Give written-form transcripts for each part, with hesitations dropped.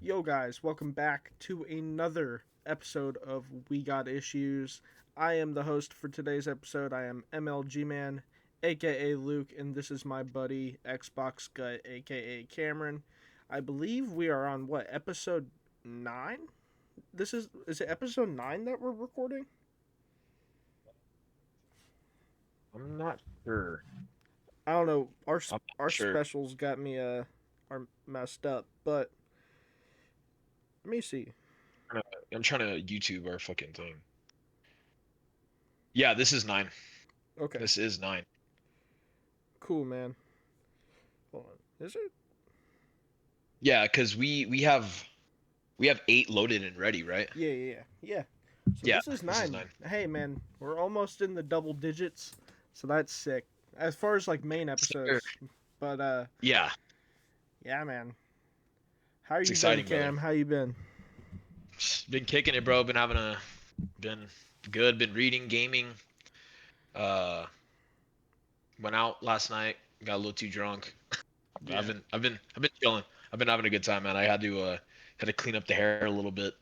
Yo, guys, welcome back to another episode of We Got Issues. I am the host for today's episode. I am MLGman, aka Luke, and this is my buddy Xboxgut, aka Cameron. I believe we are on what, episode 9? Is it episode 9 that we're recording? I'm not sure. I don't know. Our I'm not our sure. specials got me are messed up, but let me see. I'm trying to YouTube our fucking thing. Yeah, this is 9. Okay, This is 9. cool, man. Hold on. Is it? Yeah, because we have 8 loaded and ready, right? Yeah. So Yeah, this is this is 9. 9. Hey, man, we're almost in the double digits, so that's sick. As far as like main Sure. episodes, but Yeah, yeah, man. How it's you been, exciting, brother. Cam? How you been? Been kicking it, bro. Been good. Been reading, gaming. Uh, Went out last night. Got a little too drunk. Yeah, I've been chilling. I've been having a good time, man. I had to clean up the hair a little bit.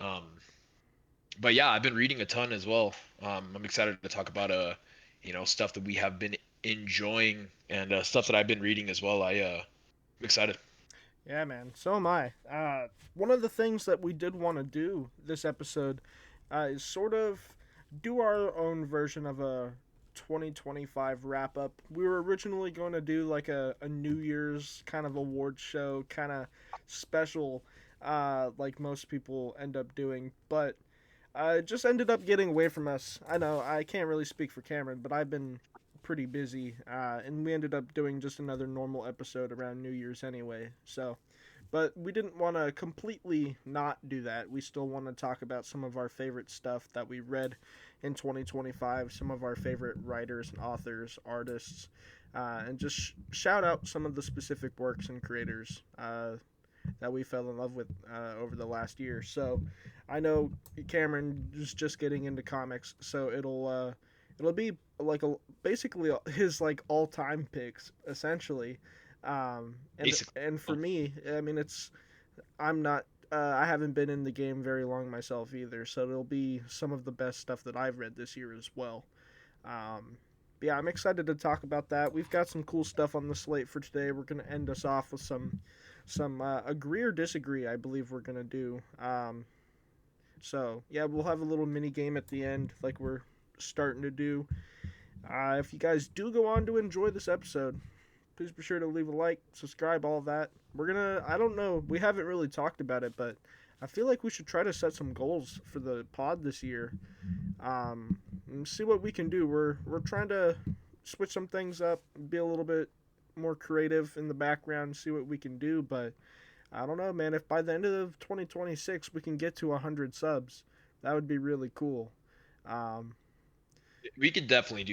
Um, but yeah, I've been reading a ton as well. I'm excited to talk about stuff that we have been enjoying and stuff that I've been reading as well. I'm excited. yeah, man. So am I. One of the things that we did want to do this episode is sort of do our own version of a 2025 wrap up. We were originally going to do like a New Year's kind of award show, kind of special, like most people end up doing, but it just ended up getting away from us. I know I can't really speak for Cameron, but I've been pretty busy, and we ended up doing just another normal episode around New Year's anyway. So, but we didn't want to completely not do that. We still want to talk about some of our favorite stuff that we read in 2025, some of our favorite writers and authors, artists, and just shout out some of the specific works and creators that we fell in love with over the last year. So I know Cameron is just getting into comics, so it'll be like basically his like all time picks essentially. Basically, And for me, I mean I'm not I haven't been in the game very long myself either, so it'll be some of the best stuff that I've read this year as well. Um, yeah, I'm excited to talk about that. We've got some cool stuff on the slate for today. We're gonna end us off with some agree or disagree. I believe we're gonna do. So yeah, we'll have a little mini game at the end, like we're starting to do. If you guys do go on to enjoy this episode, please be sure to leave a like, subscribe, all of that. We're gonna. I don't know. We haven't really talked about it, but I feel like we should try to set some goals for the pod this year. And see what we can do. We're trying to switch some things up, be a little bit more creative in the background, see what we can do. But I don't know, man. If by the end of 2026 we can get to 100 subs, that would be really cool. Um, we could definitely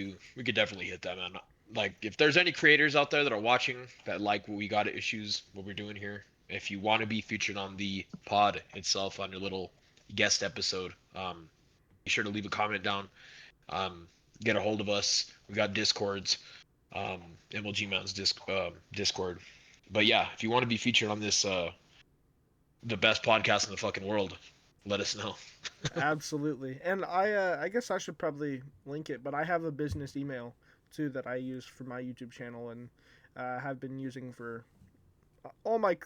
hit that, man. Like, if there's any creators out there that are watching that like what we got issues, what we're doing here, if you want to be featured on the pod itself on your little guest episode, be sure to leave a comment down. Um, get a hold of us. We got Discords, MLGman's Discord. But yeah, if you want to be featured on this, the best podcast in the fucking world, let us know. Absolutely. And I guess I should probably link it, but I have a business email too that I use for my YouTube channel and have been using for all my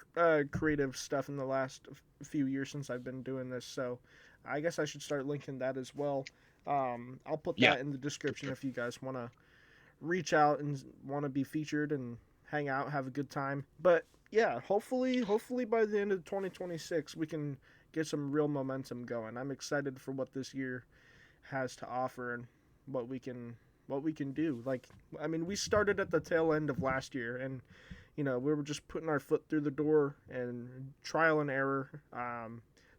creative stuff in the last few years since I've been doing this. So I guess I should start linking that as well. I'll put Yeah, that in the for description sure. if you guys want to reach out and want to be featured and hang out, have a good time. But yeah, hopefully by the end of 2026 we can get some real momentum going. I'm excited for what this year has to offer and what we can what we can do. Like I mean, we started at the tail end of last year and we were just putting our foot through the door and trial and error,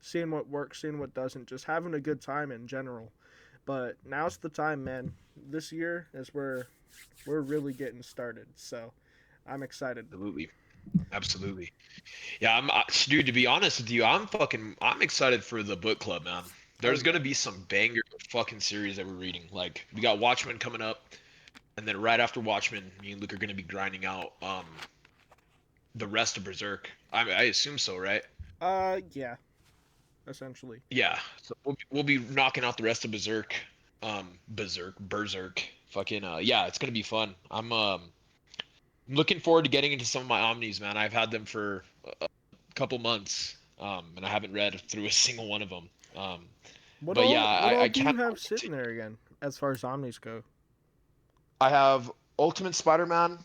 seeing what works, seeing what doesn't, just having a good time in general. But now's the time, man. This year is where we're really getting started. So I'm excited. Absolutely. Absolutely. Yeah, dude, to be honest with you, I'm excited for the book club, man. Oh There's yeah, gonna be some banger fucking series that we're reading. Like, we got Watchmen coming up, and then right after Watchmen, me and Luke are gonna be grinding out the rest of Berserk. I assume so, right? Yeah, essentially. Yeah, so we'll be knocking out the rest of Berserk. Berserk. Fucking yeah, it's gonna be fun. I'm looking forward to getting into some of my Omnis, man. I've had them for a couple months, and I haven't read through a single one of them. But yeah, What all I do you can't have wait to. sitting there again, as far as Omnis go? I have Ultimate Spider-Man,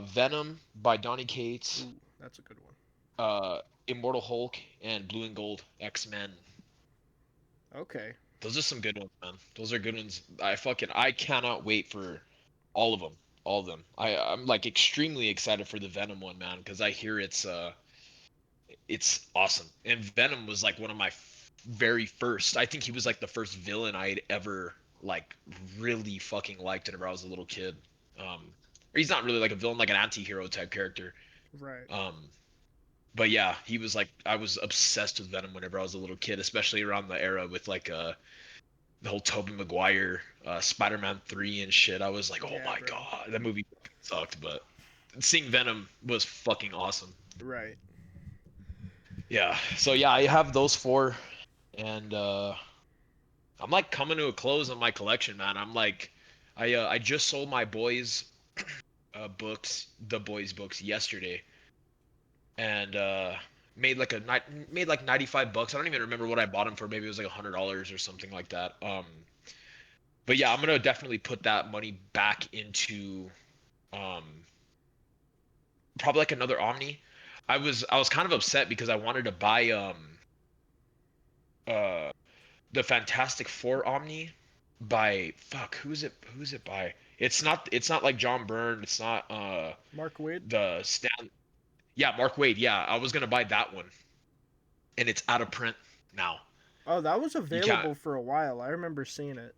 Venom by Donny Cates, Ooh, that's a good one. uh, Immortal Hulk, and Blue and Gold X-Men. Okay. Those are some good ones, man. Those are good ones. I cannot wait for all of them. All of them. I'm like extremely excited for the Venom one, man, because I hear it's awesome. And Venom was like one of my very first. I think he was like the first villain I'd ever like really fucking liked whenever I was a little kid. Or he's not really like a villain, like an anti-hero type character. Right. Um, but yeah, he was like I was obsessed with Venom whenever I was a little kid, especially around the era with like the whole Tobey Maguire, Spider-Man 3 and shit. I was like, oh Yeah, my bro. god, that movie sucked, but seeing Venom was fucking awesome. Right. Yeah, so yeah, I have those four, and I'm like coming to a close on my collection, man. I'm like, I just sold my boys books, the boys books yesterday, and made like made like $95. I don't even remember what I bought them for. Maybe it was like $100 or something like that. But yeah, I'm gonna definitely put that money back into um probably like another Omni. I was kind of upset because I wanted to buy uh the Fantastic Four Omni by fuck who's it by? It's not like John Byrne. It's not Mark Wade. the Stan. Yeah, Mark Wade. Yeah, I was gonna buy that one, and it's out of print now. Oh, that was You can't. available for a while. I remember seeing it.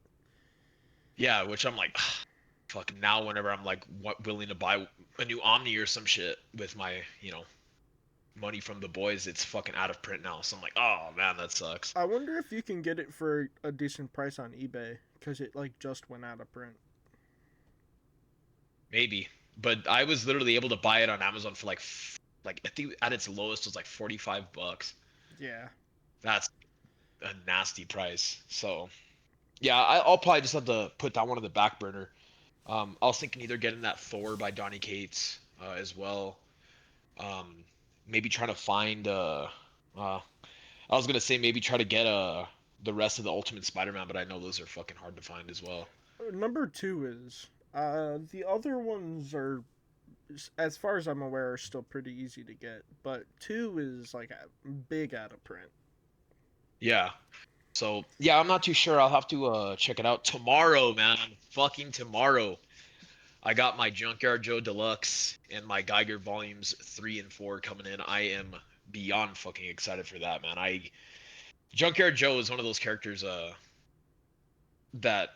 Yeah, which I'm like, fuck. Now whenever I'm like willing to buy a new Omni or some shit with my money from the boys, it's fucking out of print now. So I'm like, oh man, that sucks. I wonder if you can get it for a decent price on eBay because it like just went out of print. Maybe, but I was literally able to buy it on Amazon for like I think at its lowest was like $45. Yeah. That's a nasty price. So yeah, I'll probably just have to put that one on the back burner. I was thinking either getting that Thor by Donny Cates as well. Um, maybe trying to find uh I was gonna say maybe try to get the rest of the Ultimate Spider-Man, but I know those are fucking hard to find as well. Number two is the other ones are, as far as I'm aware, are still pretty easy to get, but two is like a big out of print. Yeah. So yeah, I'm not too sure. I'll have to check it out tomorrow, man. Fucking tomorrow. I got my Junkyard Joe Deluxe and my Geiger volumes 3 and 4 coming in. I am beyond fucking excited for that, man. I Junkyard Joe is one of those characters that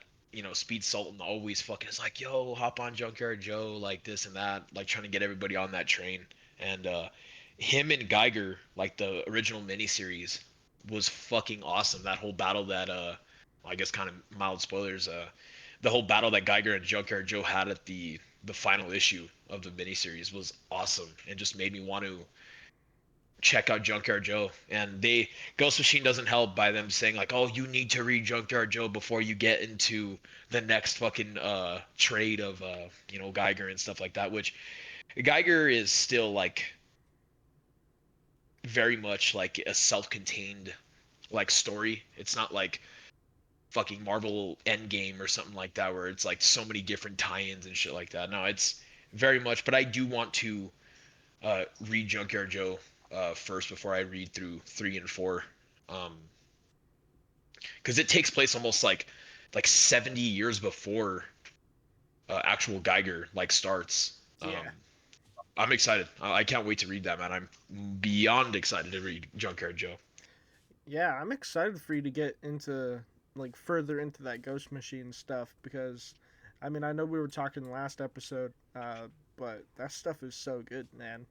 Speed Sultan always fucking is like, yo, hop on Junkyard Joe, like this and that, like trying to get everybody on that train. And him and Geiger, like the original miniseries, was fucking awesome. That whole battle that I guess kind of mild spoilers, the whole battle that Geiger and Junkyard Joe had at the final issue of the miniseries was awesome and just made me want to check out Junkyard Joe. And Ghost Machine doesn't help by them saying like, "Oh, you need to read Junkyard Joe before you get into the next fucking trade of Geiger and stuff like that." Which Geiger is still like very much like a self-contained like story. It's not like fucking Marvel Endgame or something like that where it's like so many different tie-ins and shit like that. No, it's very much. But I do want to read Junkyard Joe first before I read through 3 and 4, because it takes place almost like 70 years before actual Geiger like starts. Yeah. I'm excited. I can't wait to read that, man. I'm beyond excited to read Junkyard Joe. Yeah, I'm excited for you to get into like further into that Ghost Machine stuff because I mean, I know we were talking last episode, but that stuff is so good, man.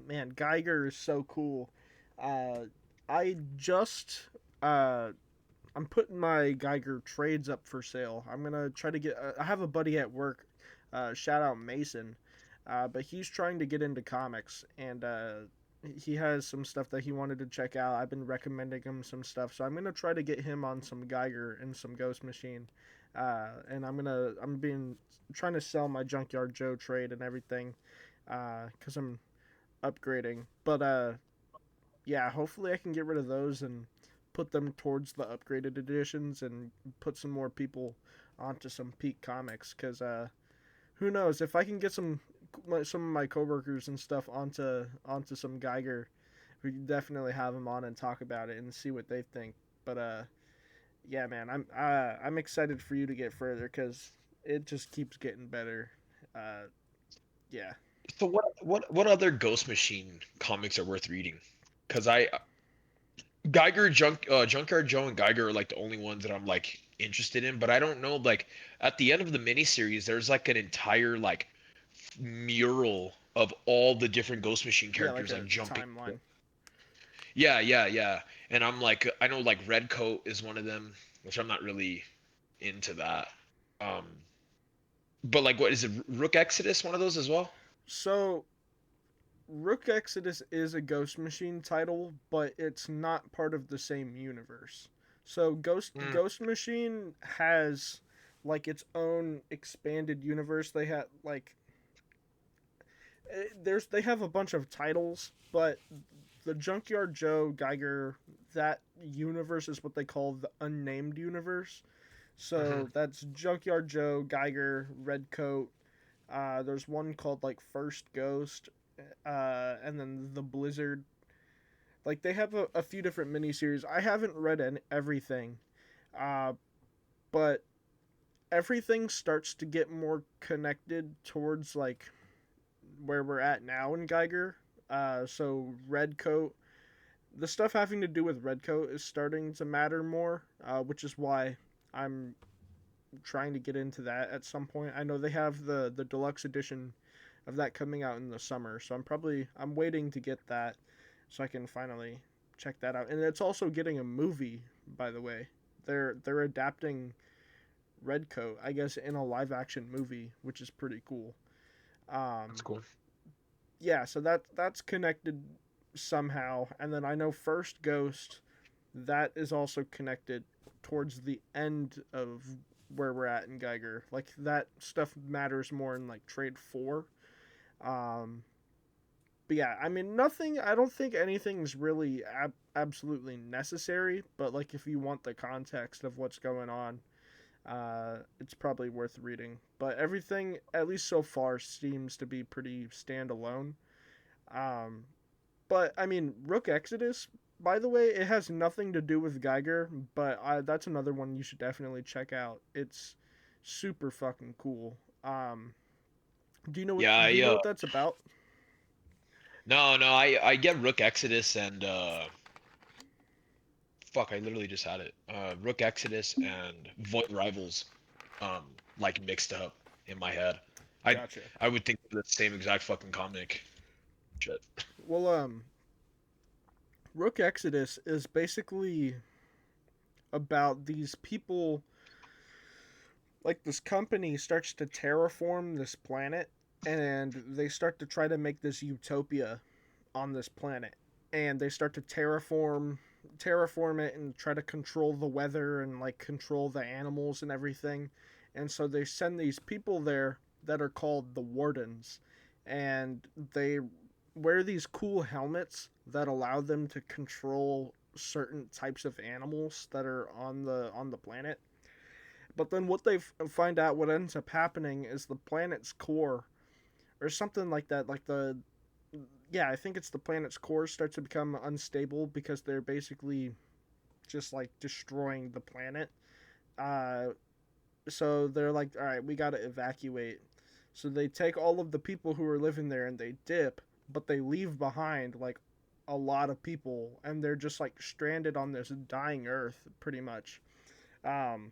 Man, Geiger is so cool. Uh, I just uh, I'm putting my Geiger trades up for sale. I'm gonna try to get. I have a buddy at work. Shout out Mason, but he's trying to get into comics, and he has some stuff that he wanted to check out. I've been recommending him some stuff, so I'm gonna try to get him on some Geiger and some Ghost Machine. And I'm being trying to sell my Junkyard Joe trade and everything, because I'm upgrading. But yeah, hopefully I can get rid of those and put them towards the upgraded editions and put some more people onto some peak comics. Because who knows, if I can get some of my coworkers and stuff onto some Geiger, we can definitely have them on and talk about it and see what they think. But yeah, man, I'm excited for you to get further because it just keeps getting better. Uh, yeah. So what other Ghost Machine comics are worth reading? Because I Junkyard Joe and Geiger are like the only ones that I'm like interested in, but I don't know, like at the end of the miniseries there's like an entire like mural of all the different Ghost Machine Yeah, like characters like a jumping. timeline. Yeah, yeah, yeah. And I'm like I know like Red Coat is one of them, which I'm not really into that. Um but like what is it, Rook Exodus one of those as well? So Rook Exodus is a Ghost Machine title, but it's not part of the same universe. So Mm, Ghost Machine has like its own expanded universe. They have like they have a bunch of titles, but the Junkyard Joe Geiger, that universe is what they call the unnamed universe. mhm. So that's Junkyard Joe Geiger, Redcoat. There's one called like First Ghost, and then the Blizzard. Like they have a few different miniseries. I haven't read everything, uh, but everything starts to get more connected towards like where we're at now in Geiger. So Redcoat, the stuff having to do with Redcoat is starting to matter more, which is why I'm trying to get into that at some point. I know they have the deluxe edition of that coming out in the summer, so I'm waiting to get that so I can finally check that out. And it's also getting a movie, by the way. They're adapting Redcoat, I guess, in a live action movie, which is pretty cool. That's Um, cool. yeah, so that's connected somehow. And then I know First Ghost, that is also connected towards the end of where we're at in Geiger. Like that stuff matters more in like trade 4. Um but yeah, I mean nothing, I don't think anything's really absolutely necessary, but like if you want the context of what's going on, it's probably worth reading. But everything, at least so far, seems to be pretty standalone. Um, but I mean, Rook Exodus, by the way, it has nothing to do with Geiger, but that's another one you should definitely check out. It's super fucking cool. Yeah, Do you know what that's about? no, no, I get Rook Exodus and fuck, I literally just had it. Rook Exodus and Void Rivals, um, like mixed up in my head. I Gotcha. I would think of the same exact fucking comic. Shit. Well, Rook Exodus is basically about these people. Like this company starts to terraform this planet, and they start to try to make this utopia on this planet, and they start to terraform it and try to control the weather and like control the animals and everything. And so they send these people there that are called the wardens, and they wear these cool helmets that allow them to control certain types of animals that are on the planet. But then what they find out, what ends up happening is the planet's core or something like that, like the yeah, I think it's the planet's core starts to become unstable because they're basically just like destroying the planet. Uh, so they're like, all right, we got to evacuate. So they take all of the people who are living there and they dip, but they leave behind like a lot of people, and they're just like stranded on this dying Earth, pretty much. Um,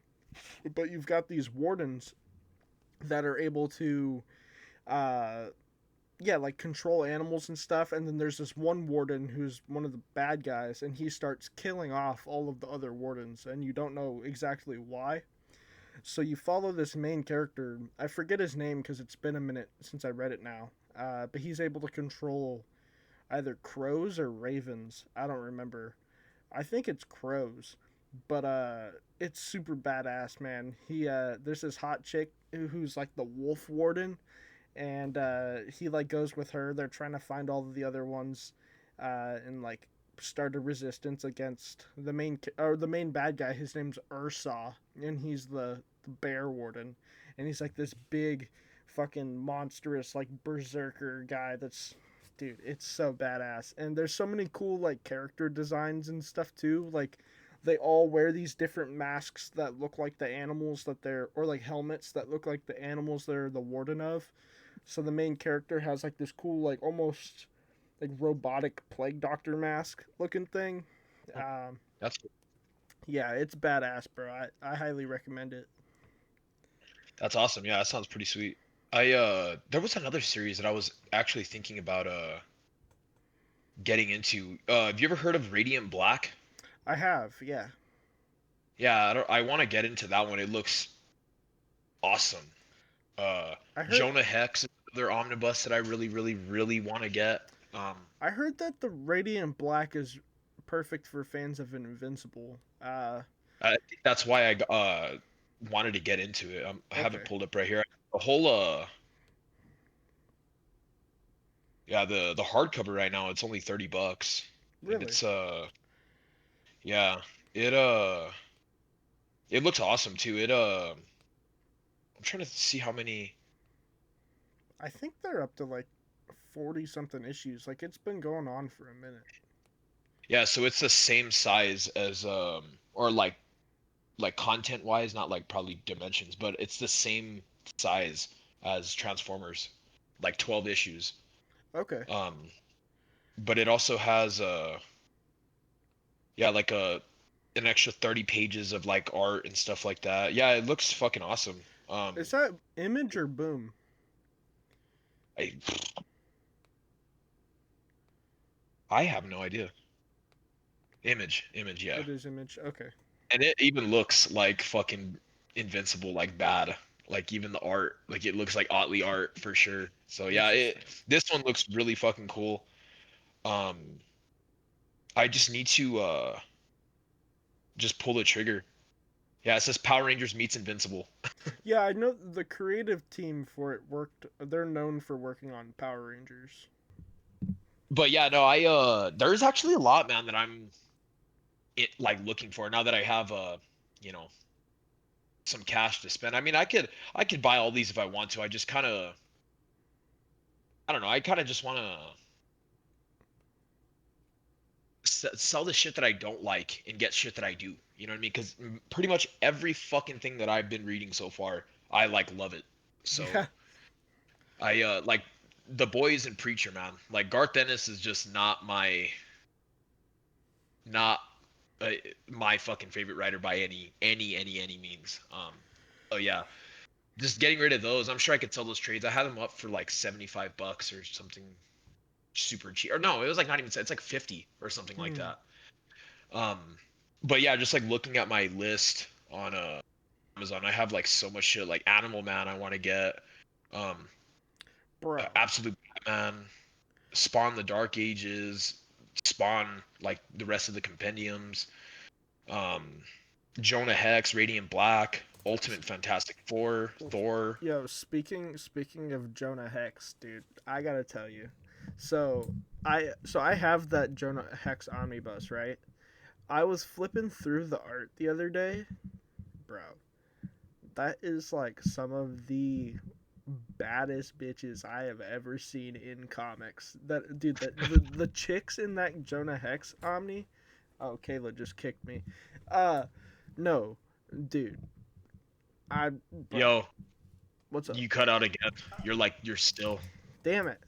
but you've got these wardens that are able to uh, yeah, like control animals and stuff. And then there's this one warden who's one of the bad guys, and he starts killing off all of the other wardens, and you don't know exactly why. So you follow this main character. I forget his name because it's been a minute since I read it now. But he's able to control either crows or ravens. I don't remember. I think it's crows, but it's super badass, man. There's this hot chick who's like the wolf warden, and he like goes with her. They're trying to find all of the other ones, and like start a resistance against the main bad guy. His name's Ursa, and he's the bear warden, and he's like this big, fucking monstrous like berserker guy. That's dude, it's so badass. And there's so many cool like character designs and stuff too. Like they all wear these different masks that look like the animals that they're or like helmets that look like the animals they're the warden of. So the main character has like this cool, like almost like robotic plague doctor mask looking thing. Um, That's yeah, it's badass, bro. I highly recommend it. that's awesome. Yeah, that sounds pretty sweet. There was another series that I was actually thinking about getting into. Have you ever heard of Radiant Black? I have, yeah. Yeah, I want to get into that one. It looks awesome. Uh, I heard Jonah Hex is another omnibus that I really, really, really want to get. Um, I heard that the Radiant Black is perfect for fans of Invincible. I think that's why I wanted to get into it. I have it Okay, pulled up right here. The whole yeah, the hardcover right now it's only $30, and really? it's yeah, it it looks awesome too. I'm trying to see how many. I think they're up to like 40 something issues. Like it's been going on for a minute. Yeah, so it's the same size as or like content wise, not like probably dimensions, but it's the same size as Transformers, like 12 issues. Okay. Um, but it also has yeah, like an extra 30 pages of like art and stuff like that. Yeah, it looks fucking awesome. Is that Image or Boom? I I have no idea. Image, yeah. It is Image. Okay. And it even looks like fucking Invincible, like bad. Like even the art, like it looks like Otley art for sure. So yeah, Interesting. this one looks really fucking cool. Um, I just need to just pull the trigger. Yeah, it says Power Rangers meets Invincible. Yeah, I know the creative team for it worked. They're known for working on Power Rangers. But yeah, no, I there's actually a lot, man, that I'm like looking for now that I have you know, some cash to spend. I mean, I could buy all these if I want to. I just kind of I don't know. I kind of just want to sell the shit that I don't like and get shit that I do. You know what I mean? Because pretty much every fucking thing that I've been reading so far, I like love it. So Yeah. I like the boys and Preacher, man. Like Garth Ennis is just not uh, my fucking favorite writer by any means. Oh yeah, just getting rid of those. I'm sure I could sell those trades. I had them up for like $75 or something super cheap. Or no, it was like not even. It's like 50 or something like Hmm. that. Um, but yeah, just like looking at my list on Amazon, I have like so much shit. Like Animal Man, I want to get. Um, Bro. Absolute Batman, Spawn the Dark Ages, Spawn like the rest of the compendiums. Um, Jonah Hex, Radiant Black, Ultimate Fantastic Four, Thor. Yo, speaking of Jonah Hex, dude, I gotta tell you. So I have that Jonah Hex omnibus, right? I was flipping through the art the other day, bro. That is like some of the baddest bitches I have ever seen in comics. That dude, the chicks in that Jonah Hex Omni. Oh, Kayla just kicked me. Uh, no, dude, I bro, Yo, what's up? you cut out again. You're still Damn it.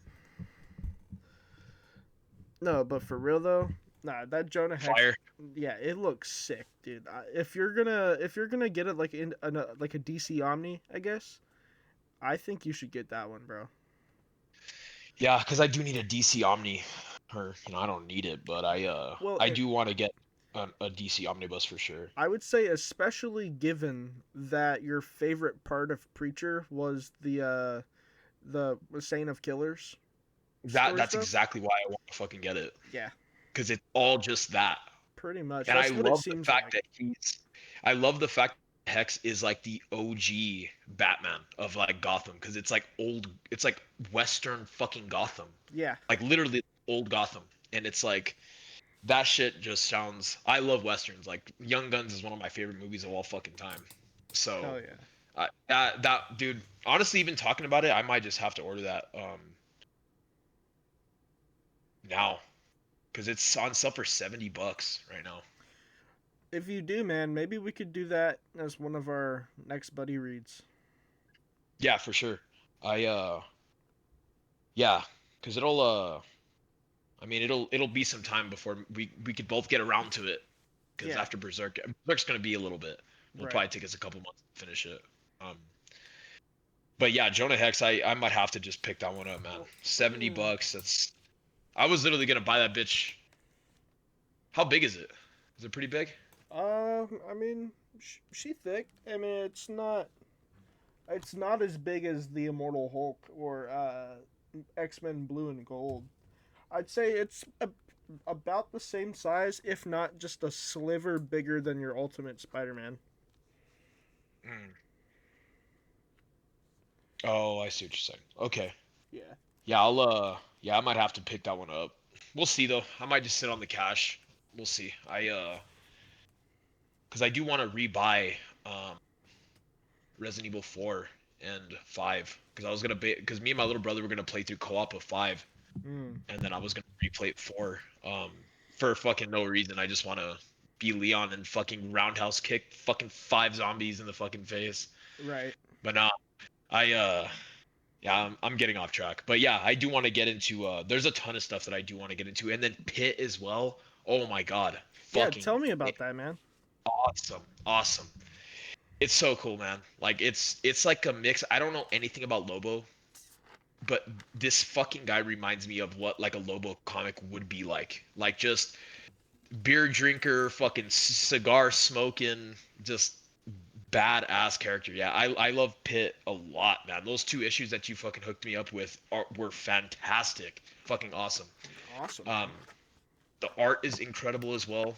No, but for real though, nah, that Jonah Hex, fire. yeah, it looks sick, dude. If you're gonna get it like like a DC Omni, I guess I think you should get that one, bro. Yeah, because I do need a DC Omni, or I don't need it, but Well, I do want to get a DC Omnibus for sure. I would say especially given that your favorite part of Preacher was the Saint of Killers. story That's stuff. exactly why I want to fucking get it, Yeah, because it's all just that. pretty much. And I That's what it love the seems fact like. that I love the fact that Hex is like the OG Batman of like Gotham, because it's like Western fucking Gotham, Yeah. like literally old Gotham, and it's like that shit just sounds. I love westerns. Like Young Guns is one of my favorite movies of all fucking time. So Hell yeah. that dude, honestly, even talking about it, I might just have to order that now, because it's on sale for $70 right now. If you do, man, maybe we could do that as one of our next buddy reads. Yeah, for sure. I yeah, because I mean it'll be some time before we could both get around to it. Because Yeah. after Berserk's gonna be a little bit. It'll Right. probably take us a couple months to finish it. Um, but yeah, Jonah Hex, I might have to just pick that one up, man. Well, $70. That's I was literally gonna buy that bitch. How big is it? Is it pretty big? I mean, she thick. I mean, it's not. It's not as big as the Immortal Hulk or X-Men Blue and Gold. I'd say it's about the same size, if not just a sliver bigger than your Ultimate Spider-Man. Mm. Oh, I see what you're saying. Okay. Yeah. Yeah, I might have to pick that one up. We'll see though. I might just sit on the cash. We'll see. Cuz I do want to rebuy um Resident Evil 4 and 5, cuz I was going to cuz me and my little brother were going to play through co-op of 5, Mm. and then I was going to replay 4 for fucking no reason. I just want to be Leon and fucking roundhouse kick fucking 5 zombies in the fucking face. Right. But nah, I yeah, I'm getting off track. But yeah, I do want to get into there's a ton of stuff that I do want to get into. And then Pit as well. Oh my god. Yeah. Fucking Tell me about that, man. awesome. Awesome. It's so cool, man. Like it's like a mix. I don't know anything about Lobo, but this fucking guy reminds me of what like a Lobo comic would be like. Like just beer drinker, fucking cigar smoking, just badass character. Yeah, I love Pitt a lot, man. Those two issues that you fucking hooked me up with were fantastic. Fucking awesome. Awesome, Um, man. the art is incredible as well.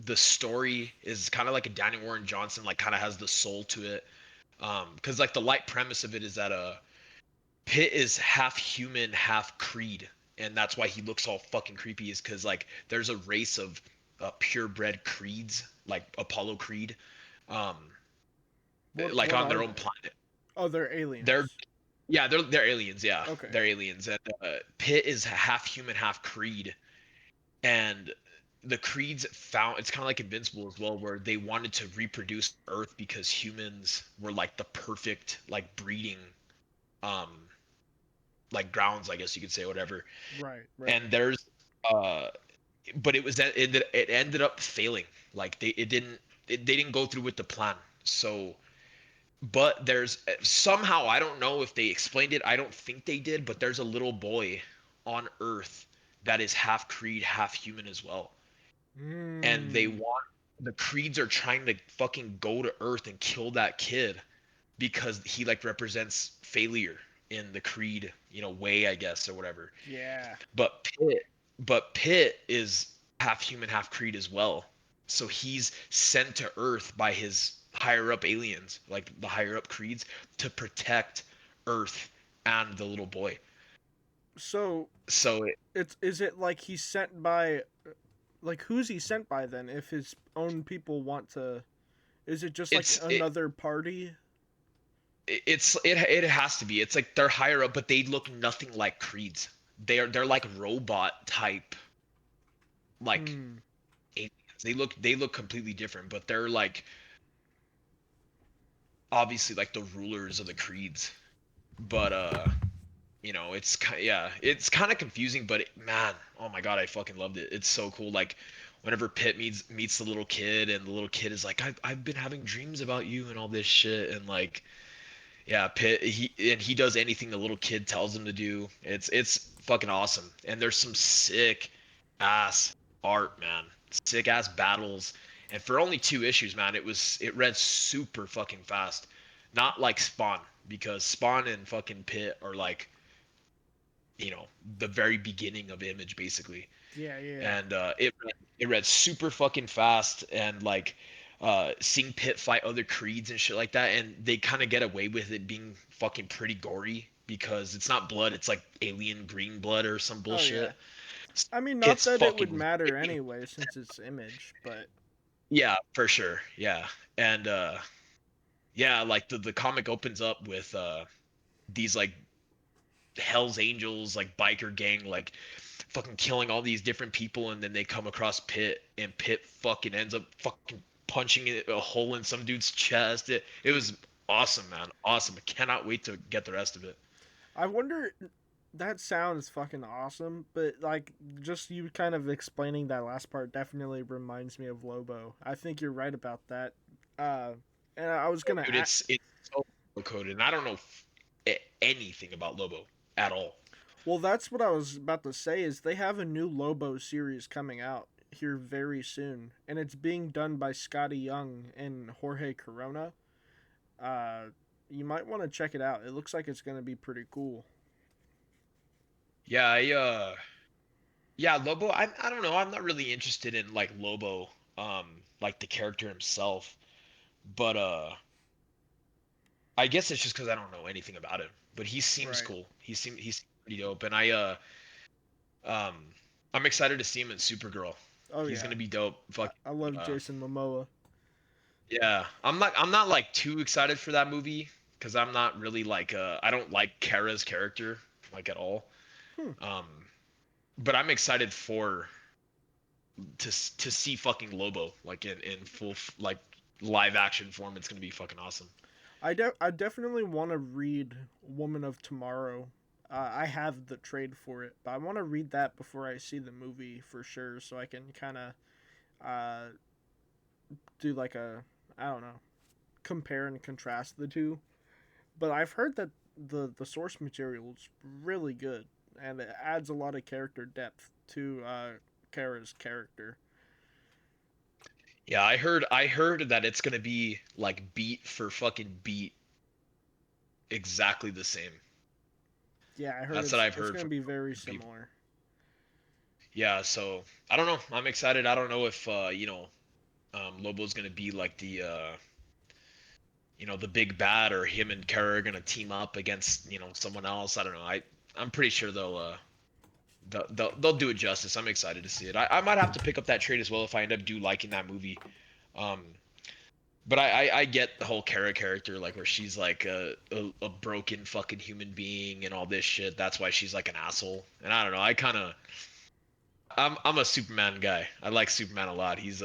The story is kind of like a Danny Warren Johnson, like kind of has the soul to it. Because like the light premise of it is that Pitt is half human, half Creed, and that's why he looks all fucking creepy. Is because like there's a race of purebred Creeds, like Apollo Creed, um, like What on are their own they? planet. Oh, they're They're aliens. yeah, they're aliens. Yeah, Okay. they're aliens, and Pitt is half human, half Creed, and the Creeds found it's kind of like Invincible as well, where they wanted to reproduce Earth because humans were like the perfect like breeding, um, like grounds, I guess you could say, whatever. Right. Right. And there's uh, but it ended up failing. Like they didn't go through with the plan. So but there's somehow I don't know if they explained it. I don't think they did, but there's a little boy on Earth that is half Creed, half human as well. And Hmm. the Creeds are trying to fucking go to Earth and kill that kid because he like represents failure in the Creed, way, I guess, or whatever. Yeah. But Pitt is half human, half Creed as well. So he's sent to Earth by his higher up aliens, like the higher up Creeds, to protect Earth and the little boy. So So it's is it like he's sent by like who's he sent by then if his own people want to is it just like it's it, another party? it has to be. It's like they're higher up, but they look nothing like Creeds. They're like robot type, like Hmm. aliens. They look completely different, but they're like obviously like the rulers of the Creeds. But it's kind of confusing, but man, oh my god, I fucking loved it. It's so cool. Like whenever Pitt meets the little kid, and the little kid is like, I've been having dreams about you and all this shit, and like, yeah, Pitt he does anything the little kid tells him to do. It's fucking awesome. And there's some sick ass art, man. Sick ass battles. And for only 2 issues, man, it read super fucking fast. Not like Spawn, because Spawn and fucking Pitt are like you know, the very beginning of Image basically. Yeah, yeah. And it read super fucking fast, and like seeing Pit fight other creeds and shit like that, and they kind of get away with it being fucking pretty gory because it's not blood, it's like alien green blood or some Oh yeah. bullshit. I mean, not It's that it would fucking matter anyway, since it's Image, but yeah, for sure. Yeah. And yeah, like the comic opens up with these like Hell's Angels like biker gang like fucking killing all these different people, and then they come across Pit, and Pit fucking ends up fucking punching a hole in some dude's chest. It was awesome, man. Awesome. I cannot wait to get the rest of it. I wonder. That sounds fucking awesome, but like just you kind of explaining that last part definitely reminds me of Lobo. I think you're right about that. Uh, and I was gonna Dude, it's so coded, and I don't know anything about Lobo at all. well, that's what I was about to say. Is they have a new Lobo series coming out here very soon, and it's being done by Scotty Young and Jorge Corona. Uh, you might want to check it out. It looks like it's gonna be pretty cool. Yeah, yeah, Lobo. I don't know. I'm not really interested in like Lobo, like the character himself, but I guess it's just because I don't know anything about him. But he seems Right. cool. He's pretty dope, and um I'm excited to see him in Supergirl. Oh He's yeah. gonna be dope. Fuck. I love Uh, Jason Momoa. yeah, I'm not like too excited for that movie because I'm not really like I don't like Kara's character like at all. Hmm. Um, but I'm excited for to see fucking Lobo like in full like live action form. It's gonna be fucking awesome. I definitely want to read Woman of Tomorrow. I have the trade for it, but I want to read that before I see the movie for sure, so I can kind of uh, do like a I don't know compare and contrast the two. But I've heard that the source material is really good, and it adds a lot of character depth to Kara's character. Yeah, I heard that it's gonna be like beat for fucking beat exactly the same. Yeah, I heard That's what I've it's heard gonna be very from people. similar. Yeah, so I don't know. I'm excited. I don't know if Lobo's gonna be like the the big bad, or him and Kara are gonna team up against someone else. I don't know. I'm pretty sure they'll do it justice. I'm excited to see it. I might have to pick up that trade as well if I end up liking that movie. Um, but I get the whole Kara character, like where she's like a broken fucking human being and all this shit. That's why she's like an asshole. And I don't know. I'm a Superman guy. I like Superman a lot. He's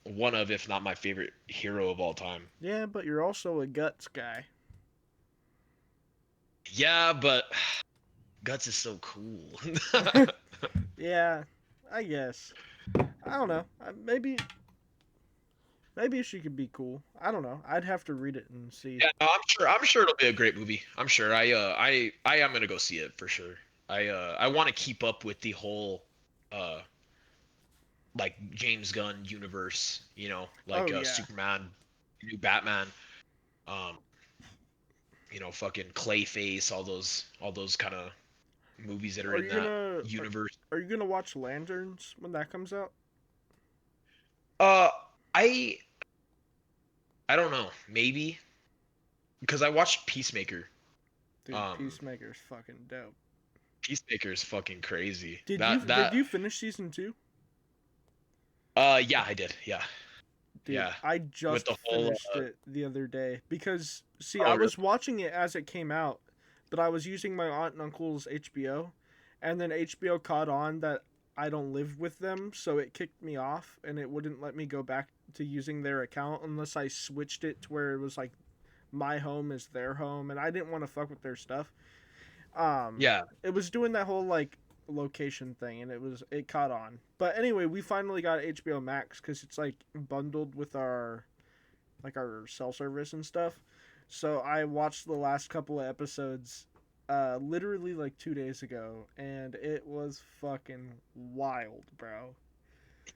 one of, if not my favorite hero of all time. Yeah, but you're also a guts guy. Yeah, but Guts is so cool. Yeah, I guess. I don't know. Maybe she could be cool. I don't know. I'd have to read it and see. Yeah, no, I'm sure it'll be a great movie. I'm sure. I am gonna go see it for sure. I want to keep up with the whole uh like James Gunn universe, Oh like yeah. Superman, new Batman, um, fucking Clayface, all those kind of movies that are Are in you that gonna universe. are you gonna watch Lanterns when that comes out? Uh, I I don't know, maybe because I watched Peacemaker. Dude, Um, Peacemaker's fucking dope. Peacemaker is fucking crazy. Did you That did that you finish season 2? yeah, I did. Yeah, Dude, yeah. I With just the whole finished it the other day because see, oh I really? was watching it as it came out, but I was using my aunt and uncle's HBO, and then HBO caught on that I don't live with them, so it kicked me off and it wouldn't let me go back to using their account unless I switched it to where it was like my home is their home, and I didn't want to fuck with their stuff. Yeah. It was doing that whole like location thing, and it caught on. But anyway, we finally got HBO Max because it's like bundled with our cell service and stuff. So I watched the last couple of episodes, literally like 2 days ago, and it was fucking wild, bro.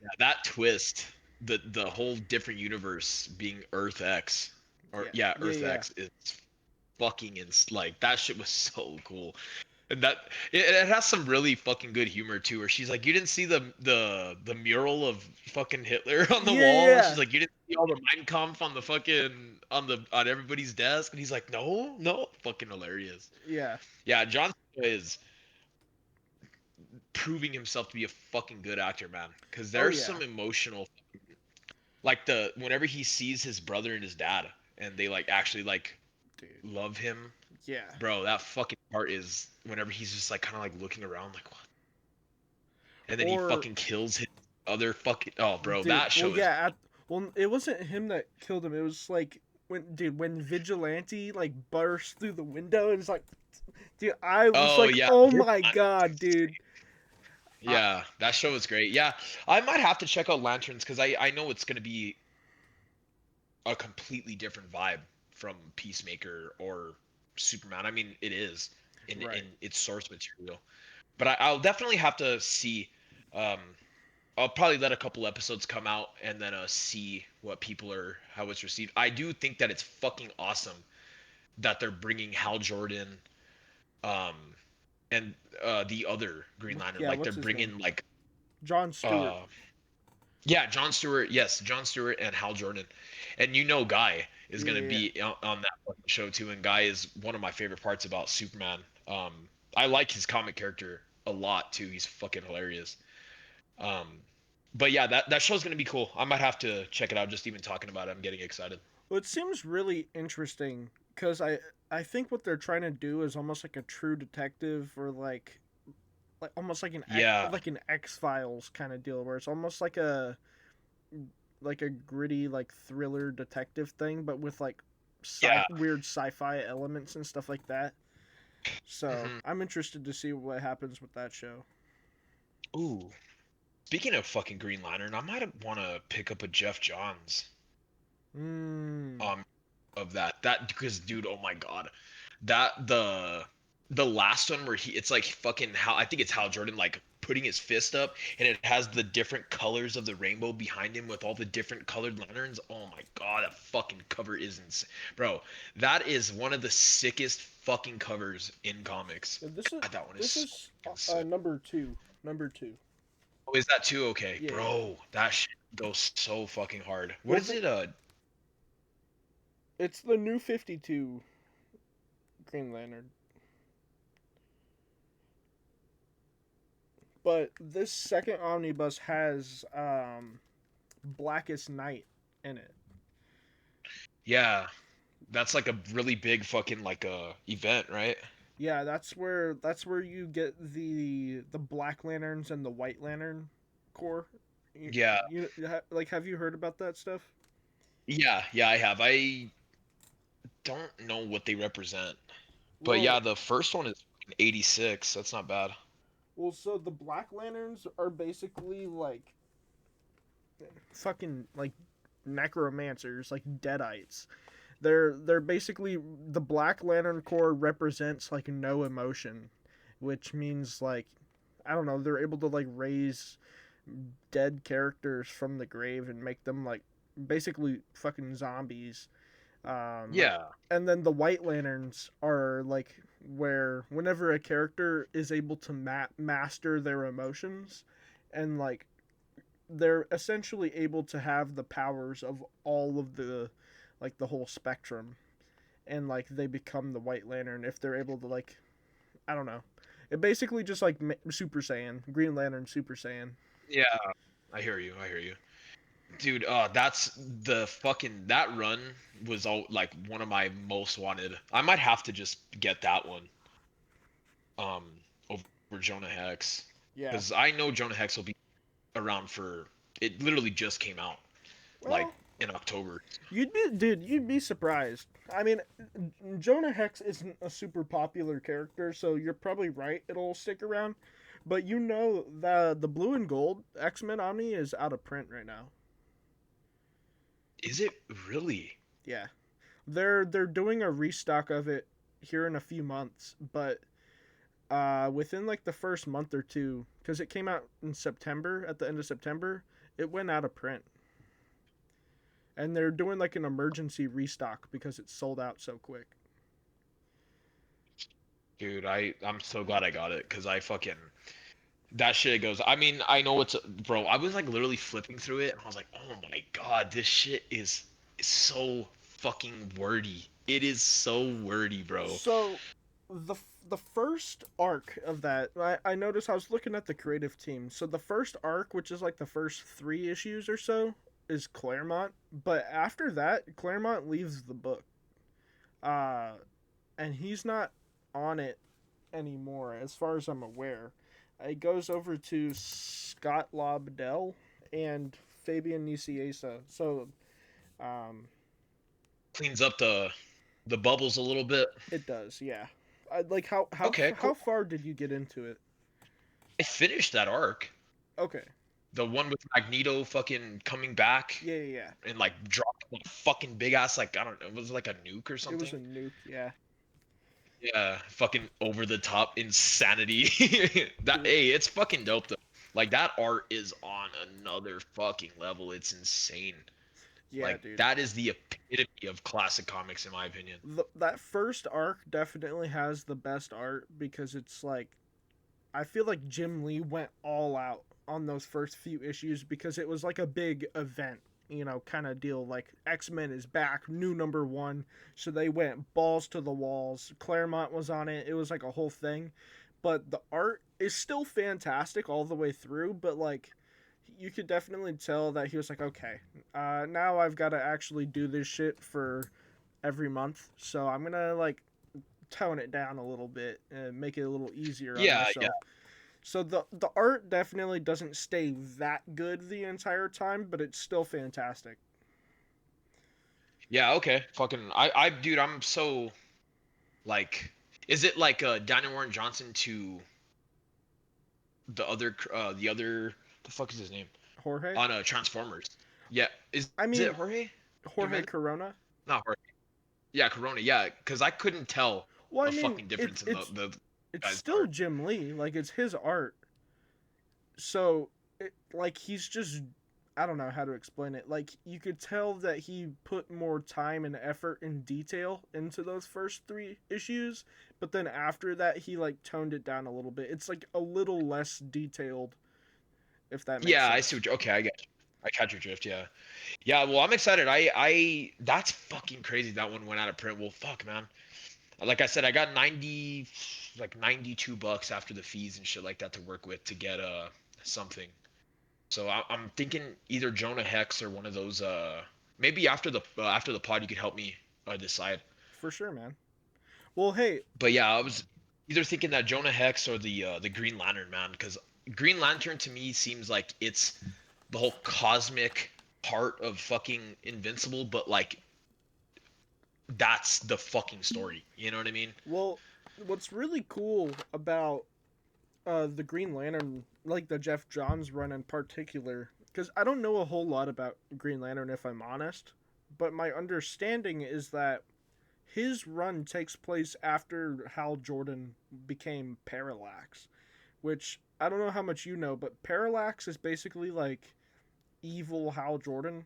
Yeah, that twist, the whole different universe being Earth X, or Yeah, yeah, yeah, Earth yeah. X is fucking like that shit was so cool. And that it has some really fucking good humor too, where she's like, "You didn't see the mural of fucking Hitler on the Yeah, wall?" And yeah, she's like, "You didn't see all the Mein Kampf on the fucking on everybody's desk?" And he's like, "No, no." Fucking hilarious. yeah. Yeah, John Cena is proving himself to be a fucking good actor, man. Because Oh there's yeah, some emotional, like the whenever he sees his brother and his dad, and they like actually like dude. love him, Yeah. bro. That fucking part is whenever he's just like kind of like looking around, like what, and then he Or fucking kills his other fucking. Oh, bro, dude, that well show is. yeah, well it wasn't him that killed him. It was like when Vigilante like burst through the window and it's like, dude, I was Oh like, yeah, oh my god, dude. I, yeah, that show is great. Yeah, I might have to check out Lanterns because I know it's gonna be a completely different vibe from Peacemaker or Superman. I mean, it is in right. its source material, but I'll definitely have to see. Um, I'll probably let a couple episodes come out and then see what people are how it's received. I do think that it's fucking awesome that they're bringing Hal Jordan, um, and the other Green Lantern. Yeah, Like they're what's his name? bringing like John Stewart. uh yeah, John Stewart. Yes, John Stewart and Hal Jordan, and Guy is Yeah, gonna yeah, be on that fucking show too. And Guy is one of my favorite parts about Superman. I like his comic character a lot too. He's fucking hilarious. Um, but yeah, that show's gonna be cool. I might have to check it out. Just even talking about it, I'm getting excited. well, it seems really interesting because I think what they're trying to do is almost like a True Detective or like almost Yeah, like an X Files kind of deal where it's almost like a gritty like thriller detective thing, but with like yeah. weird sci-fi elements and stuff like that. So Hmm. I'm interested to see what happens with that show. Ooh, speaking of fucking Green Lantern, I might want to pick up a Jeff Johns Mm. um of that because dude, oh my god, that the last one where he it's like fucking how I think it's Hal Jordan like putting his fist up and it has the different colors of the rainbow behind him with all the different colored lanterns. Oh my god, that fucking cover is insane. Bro, that is one of the sickest fucking covers in comics. Yeah, God, that one is this so is fucking sick. number two. Number two. Oh, is that too okay? Yeah, yeah. Bro, that shit goes so fucking hard. What Well, is it it's the new 52 Green Lantern. But this second omnibus has Blackest Night in it. yeah, that's like a really big fucking like event, right? Yeah, that's where you get the Black Lanterns and the White Lantern Corps. Yeah. Like have you heard about that stuff? Yeah, yeah, I have. I don't know what they represent. But yeah, Well, the first one is 86. That's not bad. so the Black Lanterns are basically like fucking like necromancers, like deadites. They're basically the Black Lantern Corps represents like no emotion, which means like I don't know, they're able to like raise dead characters from the grave and make them like basically fucking zombies. Like, Yeah. and then the White Lanterns are like where whenever a character is able to master their emotions and like they're essentially able to have the powers of all of the like the whole spectrum and like they become the White Lantern if they're able to like I don't know. It basically just like Super Saiyan, Green Lantern Super Saiyan. Yeah. I hear you. I hear you. Dude, that's the fucking that run was all like one of my most wanted. I might have to just get that one um over Jonah Hex Yeah. cuz I know Jonah Hex will be around for it literally just came out like Well, in October. you'd be surprised. I mean, Jonah Hex isn't a super popular character, so you're probably right. It'll stick around. But you know the blue and gold X-Men Omni is out of print right now. Is it really? Yeah. They're doing a restock of it here in a few months, but within like the first month or two, because it came out in September, at the end of September, it went out of print. And they're doing like an emergency restock because it sold out so quick. Dude, I'm so glad I got it because I fucking that shit goes. I mean, I know it's bro. I was like literally flipping through it, and I was like, oh my god, this shit is so fucking wordy. It is so wordy, bro. So the the first arc of that, I noticed I was looking at the creative team. So the first arc, which is like the first 3 issues or so, is Claremont. But after that, Claremont leaves the book. Uh, and he's not on it anymore, as far as I'm aware. It goes over to Scott Lobdell and Fabian Nicieza. So, um, Cleans up the bubbles a little bit. it does, yeah. Like Okay, how cool. far did you get into it? I finished that arc. Okay, The one with Magneto fucking coming back yeah, yeah, yeah. and like dropping a fucking big ass like I don't know, was it like a nuke or It was a something? nuke, yeah. Yeah, fucking over the top insanity. That Dude, hey, it's fucking dope though. Like that art is on another fucking level. It's insane. yeah, Like dude. that is the epitome of classic comics in my opinion. That first arc definitely has the best art because it's like I feel like Jim Lee went all out on those first few issues because it was like a big event, kind of deal. Like X-Men is back, new number one. So they went balls to the walls. Claremont was on it. It was like a whole thing. But the art is still fantastic all the way through. But like, you could definitely tell that he was like, okay, now I've got to actually do this shit for every month. So I'm going to like tone it down a little bit and make it a little easier on Yeah, yeah. myself. So the art definitely doesn't stay that good the entire time, but it's still fantastic. Yeah, okay. Fucking dude, I'm so like is it like Daniel Warren Johnson to the other the fuck is his name? Jorge? On Transformers. Yeah, I is it mean, Jorge? Jorge Jimenez? Corona. Not Jorge. Yeah, Corona. Yeah, because I couldn't tell Well, I a mean, fucking difference in the it's guy's still art. Jim Lee. Like it's his art. So, like he's just I don't know how to explain it. Like you could tell that he put more time and effort and detail into those first 3 issues, but then after that he like toned it down a little bit. It's like a little less detailed, if that makes Yeah, I see sense. what you, okay, I get you. I catch your drift, yeah. Yeah, well, I'm excited. I that's fucking crazy that one went out of print. Well, fuck, man. Like I said, I got 90 like 92 bucks after the fees and shit like that to work with to get something. So I'm thinking either Jonah Hex or one of those maybe after the pod you could help me decide. For sure, man. Well, hey, But yeah, I was either thinking that Jonah Hex or the Green Lantern man, because Green Lantern to me seems like it's the whole cosmic part of fucking Invincible, but like that's the fucking story. You know what I mean? well, what's really cool about the Green Lantern, like the Jeff Johns run in particular, because I don't know a whole lot about Green Lantern if I'm honest, but my understanding is that his run takes place after Hal Jordan became Parallax, which I don't know how much you know, but Parallax is basically like evil Hal Jordan.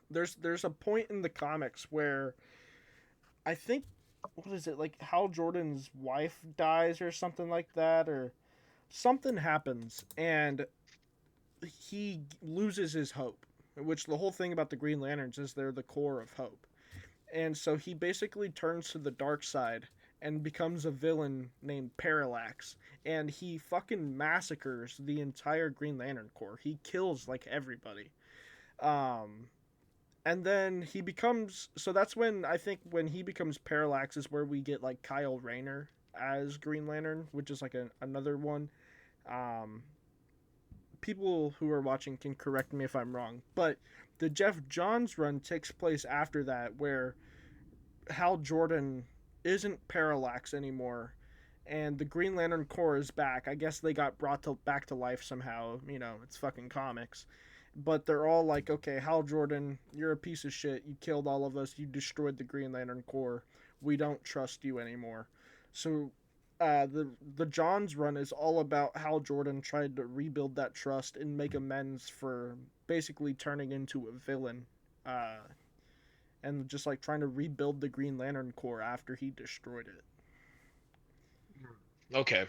There's a point in the comics where I think what is it like Hal Jordan's wife dies or something like that, or something happens and he loses his hope, which the whole thing about the Green Lanterns is they're the core of hope. And so he basically turns to the dark side and becomes a villain named Parallax, and he fucking massacres the entire Green Lantern Corps. He kills like everybody. Um and then he becomes, so that's when I think when he becomes Parallax is where we get like Kyle Rayner as Green Lantern, which is like another one. Um People who are watching can correct me if I'm wrong, but the Jeff Johns run takes place after that, where Hal Jordan isn't Parallax anymore, and the Green Lantern Corps is back. I guess they got back to life somehow. It's fucking comics. But they're all like, okay, Hal Jordan, you're a piece of shit. You killed all of us. You destroyed the Green Lantern Corps. We don't trust you anymore. So the Johns run is all about how Jordan tried to rebuild that trust and make amends for basically turning into a villain, uh, and just like trying to rebuild the Green Lantern Corps after he destroyed it. Okay.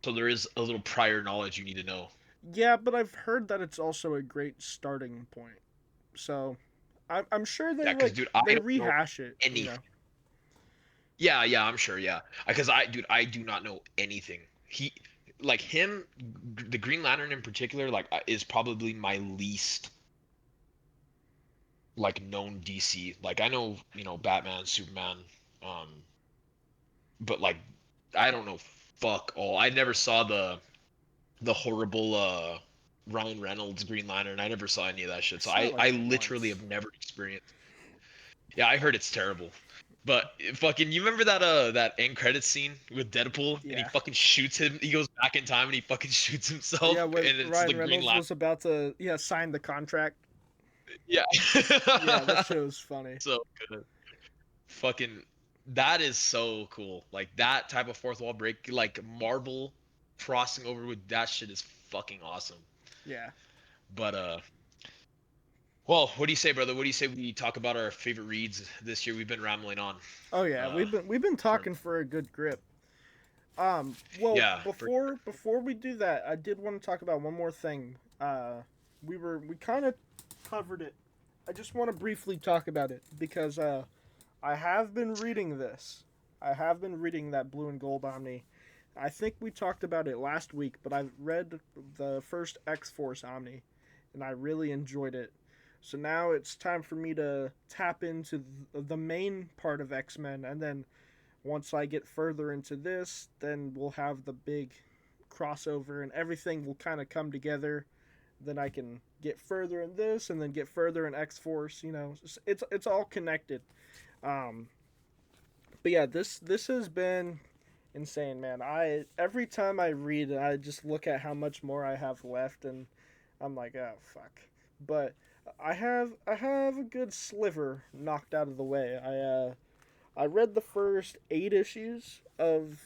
So there is a little prior knowledge you need to know. Yeah, but I've heard that it's also a great starting point. So I'm sure Yeah, because dude, I they don't know rehash it. You anything. know. Yeah, yeah, I'm sure. Yeah, because I do not know anything. Like him, the Green Lantern in particular, like is probably my least like known DC. Like I know, Batman, Superman, um, but like I don't know fuck all. I never saw the horrible Ryan Reynolds Green Lantern. I never saw any of that I shit. So saw it like I literally once. have never experienced. Yeah, I heard it's terrible. But fucking, you remember that end credits scene with Deadpool and he Yeah. fucking shoots him? He goes back in time and he fucking shoots Yeah, himself, when and it's the Ryan Green Reynolds Lantern. was about to sign the contract. Yeah. Yeah, that shit was funny. So good. Fucking, that is so cool. Like that type of fourth wall break, like Marvel crossing over with that shit is fucking awesome. Yeah. But well, what do you say, brother? What do you say we talk about our favorite reads this year? We've been rambling on. Oh yeah, Uh, we've been for talking for a good grip. Well, yeah, for before we do that, I did want to talk about one more thing. We kind of covered it. I just want to briefly talk about it because I have been reading this. I have been reading that Blue and Gold Omni. I think we talked about it last week, but I've read the first X Force Omni, and I really enjoyed it. So now it's time for me to tap into the main part of X Men, and then once I get further into this, then we'll have the big crossover, and everything will kind of come together. Then I can get further in this, and then get further in X Force. You know, it's all connected. Um, but yeah, this has been insane, man. I every time I read, I just look at how much more I have left, and I'm like, oh fuck. But I have a good sliver knocked out of the way. I read the first 8 issues of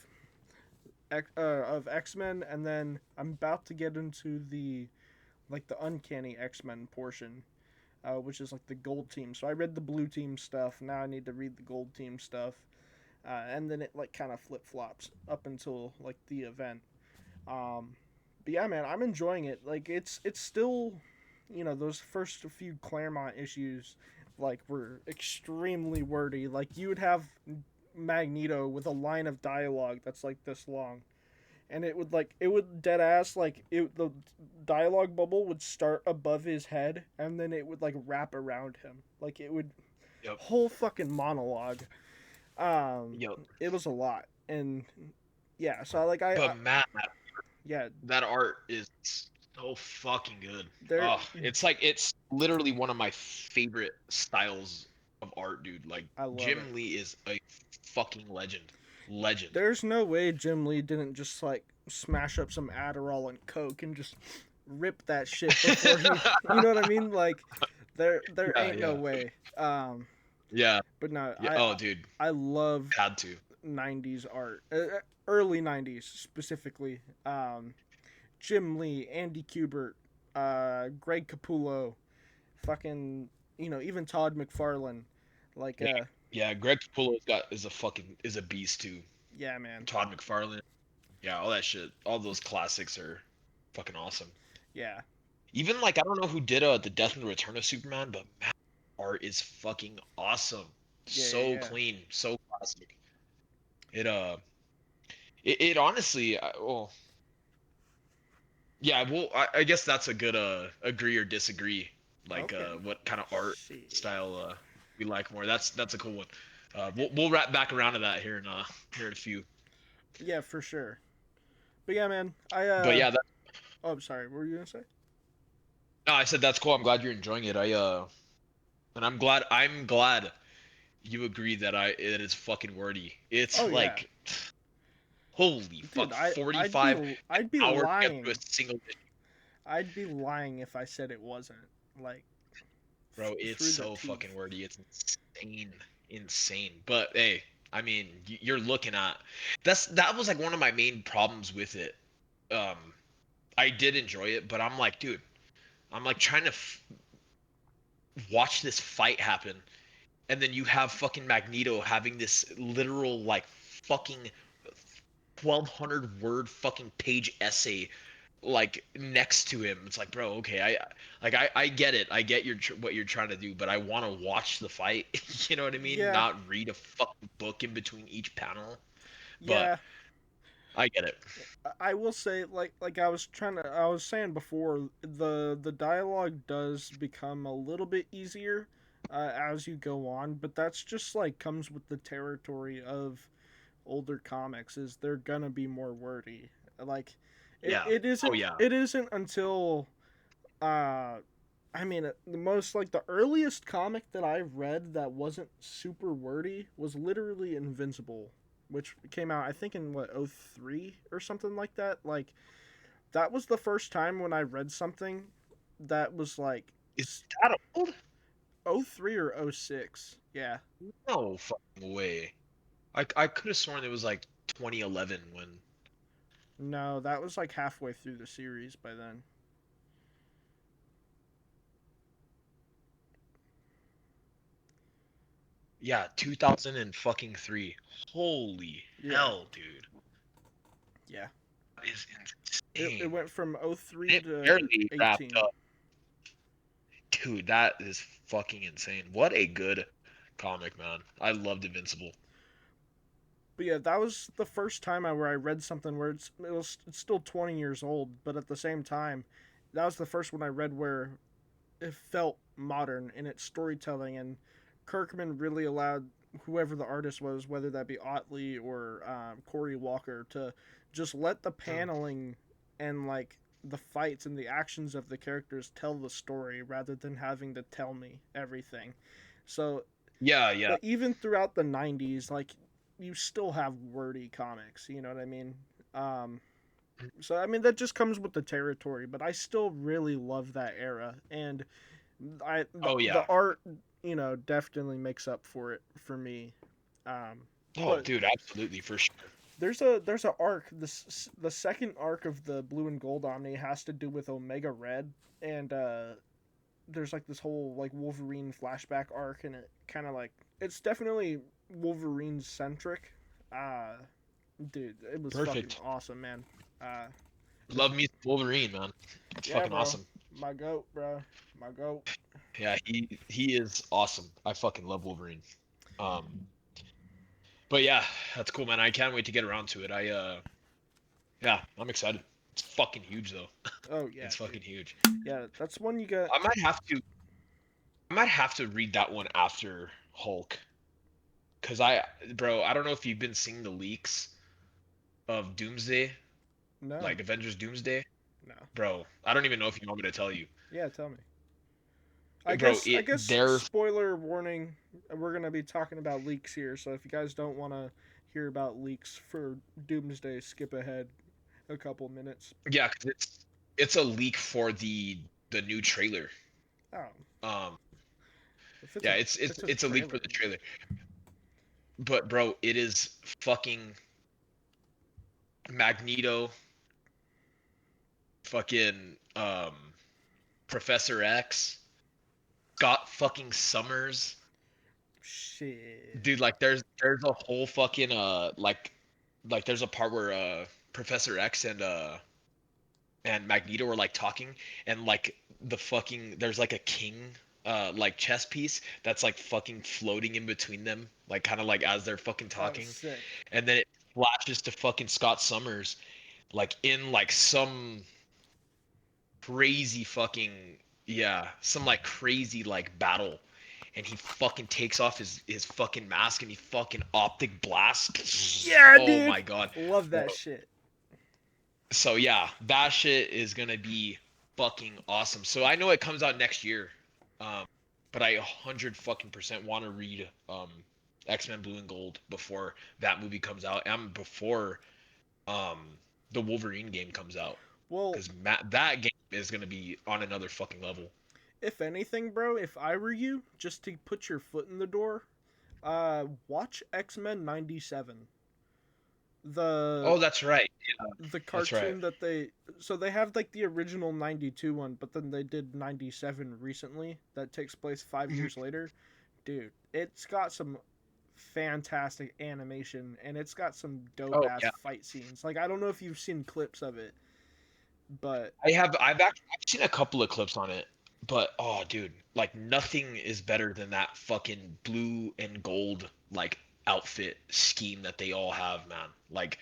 X Men, and then I'm about to get into the uncanny X Men portion, which is like the Gold Team. So I read the Blue Team stuff. Now I need to read the Gold Team stuff, and then it like kind of flip flops up until like the event. Um, but yeah, man, I'm enjoying it. Like it's still, those first few Claremont issues, like were extremely wordy. Like you would have Magneto with a line of dialogue that's like this long, and it would dead ass the dialogue bubble would start above his head, and then it would like wrap around him, like it would yep, whole fucking monologue. Um, yep. it was a lot, and yeah, so like I But man, yeah, that art is so fucking good. there Oh, it's literally one of my favorite styles of art, dude. Like I love it. Jim Lee is a fucking legend. Legend. There's no way Jim Lee didn't just like smash up some Adderall and Coke and just rip that shit before he, you know what I mean? Like, there Yeah, ain't no yeah. way. Yeah. But no, Yeah. Oh, dude. I love Had to. '90s art, early '90s specifically. Jim Lee, Andy Kubert, Greg Capullo, fucking, even Todd McFarlane. Like, Yeah. Yeah, Greg Capullo's got is a beast too. yeah, man, Todd McFarlane. Yeah, all that shit. All those classics are fucking awesome. yeah, Even like I don't know who did the Death and the Return of Superman, but man, art is fucking awesome. yeah, yeah, So yeah. clean, so classic. It it honestly, well, yeah, well, I guess that's a good agree or disagree, like Okay, what kind of art shit. style we like more. That's a cool one. We'll wrap back around to that here in a few. Yeah, for sure. But yeah, man, But yeah, that, oh, I'm sorry. What were you gonna say? no, I said that's cool. I'm glad you're enjoying it. And I'm glad you agree that it is fucking wordy. It's Oh yeah, like holy dude. fuck, 45 I'd be hours to get through a lying. single issue. I'd be lying if I said it wasn't like Bro, it's through the so teeth. fucking wordy. It's insane, insane. But hey, I mean, you're looking at that was like one of my main problems with it. Um, I did enjoy it, but I'm like, dude, I'm like trying to watch this fight happen, and then you have fucking Magneto having this literal like fucking 1,200 word fucking page essay like next to him. It's like, bro, okay, I get it. I get what you're trying to do, but I want to watch the fight. You know what I mean? Yeah, Not read a fucking book in between each panel. But yeah. I get it. I will say, like I was saying before, the dialogue does become a little bit easier as you go on, but that's just like comes with the territory of older comics. Is they're gonna be more wordy. Like, Yeah. Oh yeah. it isn't until uh I mean, the most like the earliest comic that I've read that wasn't super wordy was literally Invincible, which came out I think in what 03 or something like that. Like that was the first time when I read something that was like Is that old? 03 or 06. Yeah. No fucking way. I could have sworn it was like 2011 when. No, that was like halfway through the series by then. Yeah, 2000 and fucking 3. Holy Yeah. hell, dude. Yeah. That is It insane. went from 03 It to barely wrapped 18. up. Dude, that is fucking insane. What a good comic, man. I loved Invincible. But yeah, that was the first time where I read something where it's still 20 years old, but at the same time, that was the first one I read where it felt modern in its storytelling, and Kirkman really allowed whoever the artist was, whether that be Otley or Corey Walker, to just let the Mm. paneling and like the fights and the actions of the characters tell the story rather than having to tell me everything. So Yeah, yeah. but even throughout the 90s, like you still have wordy comics, you know what I mean? um so I mean that just comes with the territory, but I still really love that era, and Oh the yeah. art, you know, definitely makes up for it for me. um Oh, but dude, absolutely for sure. there's a arc, this the second arc of the Blue and Gold Omni has to do with Omega Red, and there's like this whole like Wolverine flashback arc, and it kind of like it's definitely Wolverine centric. Uh, dude, it was fucking Perfect. awesome, man. Uh, it's Love me some Wolverine, man. It's yeah, fucking bro, awesome. my goat, bro, my goat. Yeah, he is awesome. I fucking love Wolverine. Um, but yeah, that's cool, man. I can't wait to get around to it. Yeah, I'm excited. It's fucking huge though. Oh yeah, It's dude. fucking huge. Yeah, that's one you got. I might have to I might have to read that one after Hulk. Cause bro, I don't know if you've been seeing the leaks of Doomsday, No, like Avengers Doomsday. no. Bro, I don't even know if you want me to tell you. Yeah, tell me. Bro, I it guess they're spoiler warning. We're gonna be talking about leaks here, so if you guys don't want to hear about leaks for Doomsday, skip ahead a couple minutes. yeah, 'cause it's a leak for the new trailer. Oh, Um, if it's yeah, a it's if it's it's a it's a leak for trailer. the trailer. But bro, it is fucking Magneto, fucking Professor X, Scott fucking Summers. Shit. Dude, like there's a whole fucking like there's a part where Professor X and Magneto are like talking, and like the fucking there's like a king like chess piece that's like fucking floating in between them, like kind of like as they're fucking Oh, talking, sick. and then it flashes to fucking Scott Summers like in like some crazy fucking, yeah, some like crazy like battle, and he fucking takes off his fucking mask and he fucking optic blasts. Yeah, Oh dude. my god. Love Bro. that shit. So yeah, that shit is gonna be fucking awesome. So I know it comes out next year, um, but I 100 fucking percent want to read X-Men Blue and Gold before that movie comes out and before um the Wolverine game comes out, Well, because that game is gonna be on another fucking level. if anything, bro, if I were you, just to put your foot in the door, watch X-Men 97. The Oh, that's right. the That's right. cartoon that they have like the original 92 one, but then they did 97 recently that takes place 5 years later. Dude, it's got some fantastic animation, and it's got some dope Oh ass yeah, fight scenes. Like I don't know if you've seen clips of it, but I have. I've seen a couple of clips on it, but oh, dude, like nothing is better than that fucking blue and gold like outfit scheme that they all have, man. Like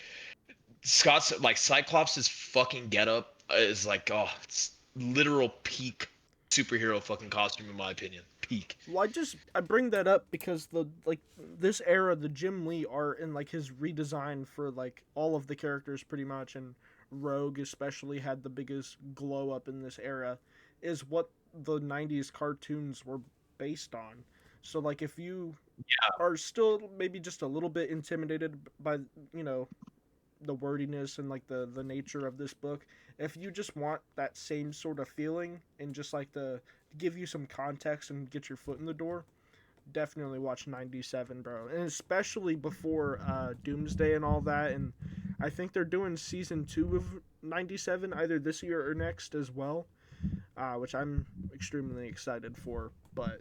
Scott's like Cyclops' fucking getup is like oh, it's literal peak superhero fucking costume in my opinion. Peak. well, I bring that up because the like this era, the Jim Lee art and like his redesign for like all of the characters pretty much, and Rogue especially had the biggest glow up in this era, is what the '90s cartoons were based on. So like if you are still maybe just a little bit intimidated by you know the wordiness and like the nature of this book, if you just want that same sort of feeling and just like the give you some context and get your foot in the door, definitely watch 97, bro. And especially before Doomsday and all that. And I think they're doing season 2 of 97 either this year or next as well, which I'm extremely excited for. But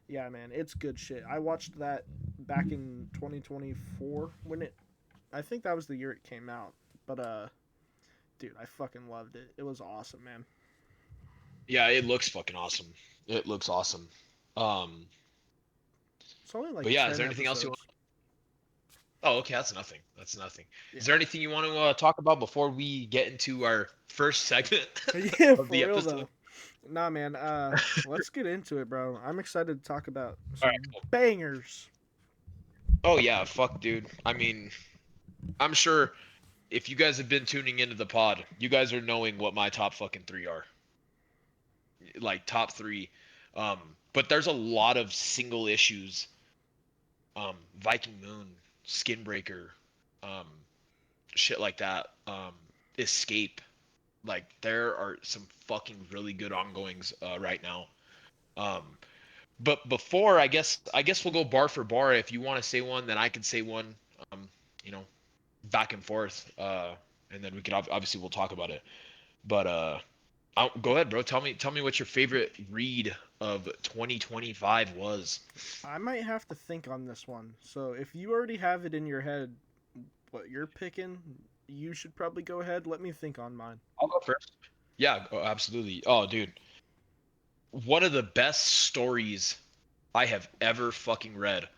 yeah, man, it's good shit. I watched that back in 2024 when it I think that was the year it came out. But dude, I fucking loved it. It was awesome, man. Yeah, it looks fucking awesome. It looks awesome. Um, It's only but like yeah, is 10 there anything else you want? episodes. Oh, okay, that's nothing. That's nothing. Yeah. Is there anything you want to talk about before we get into our first segment Yeah, of for the real episode? though. Nah, man. Let's get into it, bro. I'm excited to talk about All right, some cool. bangers. Oh yeah, fuck, dude. I mean, I'm sure if you guys have been tuning into the pod, you guys are knowing what my top fucking three are. Like top three. But there's a lot of single issues. Viking Moon, Skinbreaker, um, shit like that. Escape. Like there are some fucking really good ongoings right now. Um, but before, I guess we'll go bar for bar. If you want to say one, then I can say one. Um, you know, back and forth. And then we can obviously we'll talk about it. But go ahead, bro. Tell me what your favorite read of 2025 was. I might have to think on this one. So if you already have it in your head what you're picking, you should probably go ahead. Let me think on mine. I'll go first. Yeah, absolutely. Oh, dude, one of the best stories I have ever fucking read.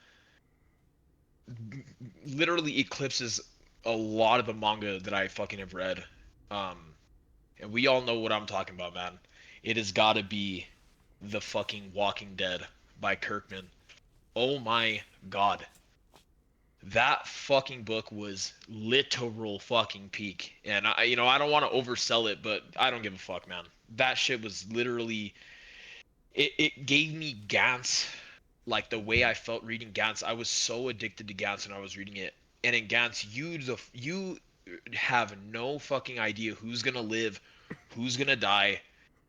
Literally eclipses a lot of the manga that I fucking have read. Um, and we all know what I'm talking about, man. It has got to be the fucking Walking Dead by Kirkman. Oh my god. That fucking book was literal fucking peak. And I don't want to oversell it, but I don't give a fuck, man. That shit was literally it gave me Gantz like the way I felt reading Gantz. I was so addicted to Gantz when I was reading it. And in Gantz, you have no fucking idea who's gonna live, who's gonna die,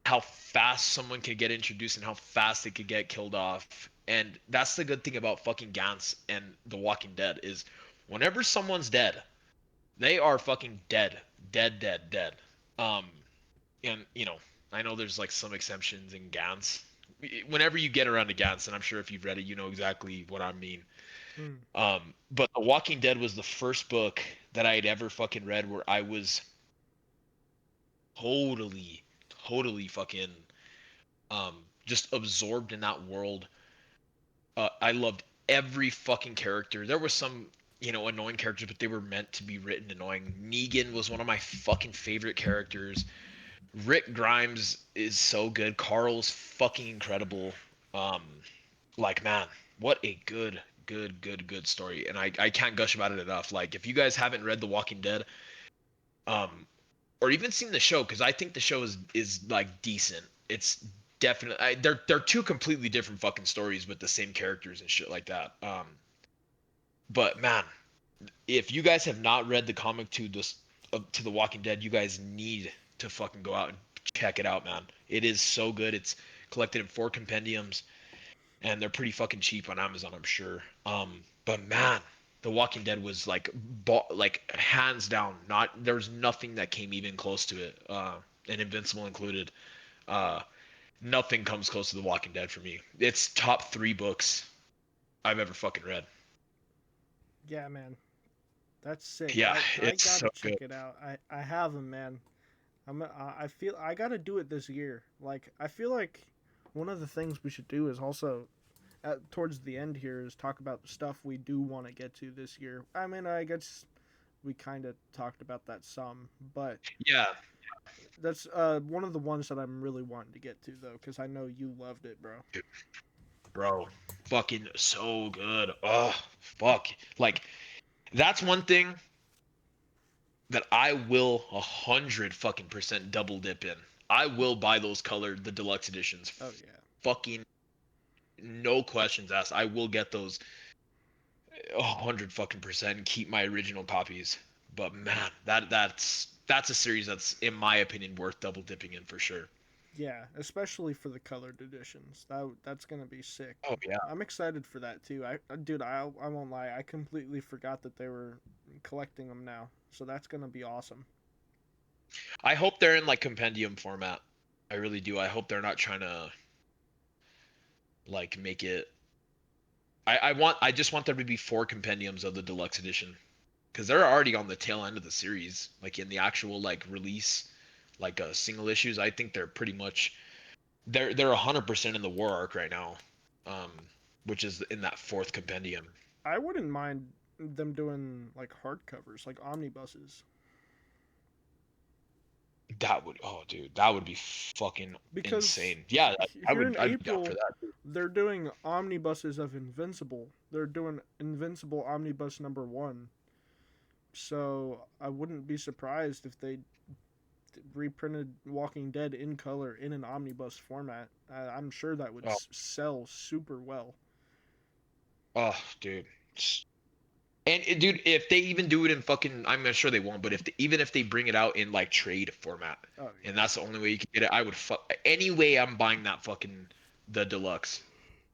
how fast someone could get introduced, and how fast they could get killed off. And that's the good thing about fucking Gantz and The Walking Dead is whenever someone's dead, they are fucking dead, dead, dead, dead. Um, and I know there's like some exceptions in Gantz. Whenever you get around to Gantz, and I'm sure if you've read it, you know exactly what I mean. Hmm. But The Walking Dead was the first book that I had ever fucking read where I was totally, totally fucking just absorbed in that world. I loved every fucking character. There were some, annoying characters, but they were meant to be written annoying. Negan was one of my fucking favorite characters. Rick Grimes is so good. Carl's fucking incredible. Um, like man, what a good, good, good, good story. And I can't gush about it enough. Like if you guys haven't read The Walking Dead, um, or even seen the show, because I think the show is like decent. It's definitely they're two completely different fucking stories with the same characters and shit like that. But man, if you guys have not read the comic to The Walking Dead, you guys need to fucking go out and check it out, man. It is so good. It's collected in 4 compendiums, and they're pretty fucking cheap on Amazon, I'm sure. But man, The Walking Dead was like hands down. Not there was nothing that came even close to it, and Invincible included. Uh, Nothing comes close to The Walking Dead for me. It's top 3 books I've ever fucking read. Yeah, man. That's sick. Yeah, I it's so gotta good. check it out. I have them, man. I feel I gotta do it this year. Like I feel like one of the things we should do is also towards the end here is talk about the stuff we do want to get to this year. I mean, I guess we kind of talked about that some, but Yeah, that's one of the ones that I'm really wanting to get to though, because I know you loved it, bro. bro, fucking so good. Oh, fuck. Like that's one thing that I will 100 fucking % double dip in. I will buy those colored, the deluxe editions. Oh yeah. Fucking no questions asked. I will get those 100 fucking % and keep my original copies. But man, that's a series that's in my opinion worth double dipping in for sure. Yeah, especially for the colored editions. That's gonna be sick. Oh yeah. I'm excited for that too. Dude, I won't lie. I completely forgot that they were collecting them now. So that's gonna be awesome. I hope they're in like compendium format. I really do. I hope they're not trying to like make it. I just want there to be 4 compendiums of the deluxe edition because they're already on the tail end of the series. Like in the actual like release, like single issues. I think they're pretty much they're 100% in the war arc right now, um, which is in that 4th compendium. I wouldn't mind them doing like hardcovers, like omnibuses, That would oh dude, that would be fucking because insane. Yeah, here in I'd be down for April that. they're doing omnibuses of Invincible. They're doing Invincible Omnibus #1. So I wouldn't be surprised if they reprinted Walking Dead in color in an omnibus format. I'm sure that would Oh, sell super well. oh dude. And dude, if they even do it in fucking, I'm not sure they won't, but even if they bring it out in like trade format, Oh and yeah. that's the only way you can get it, I would fuck any way. I'm buying that fucking the deluxe.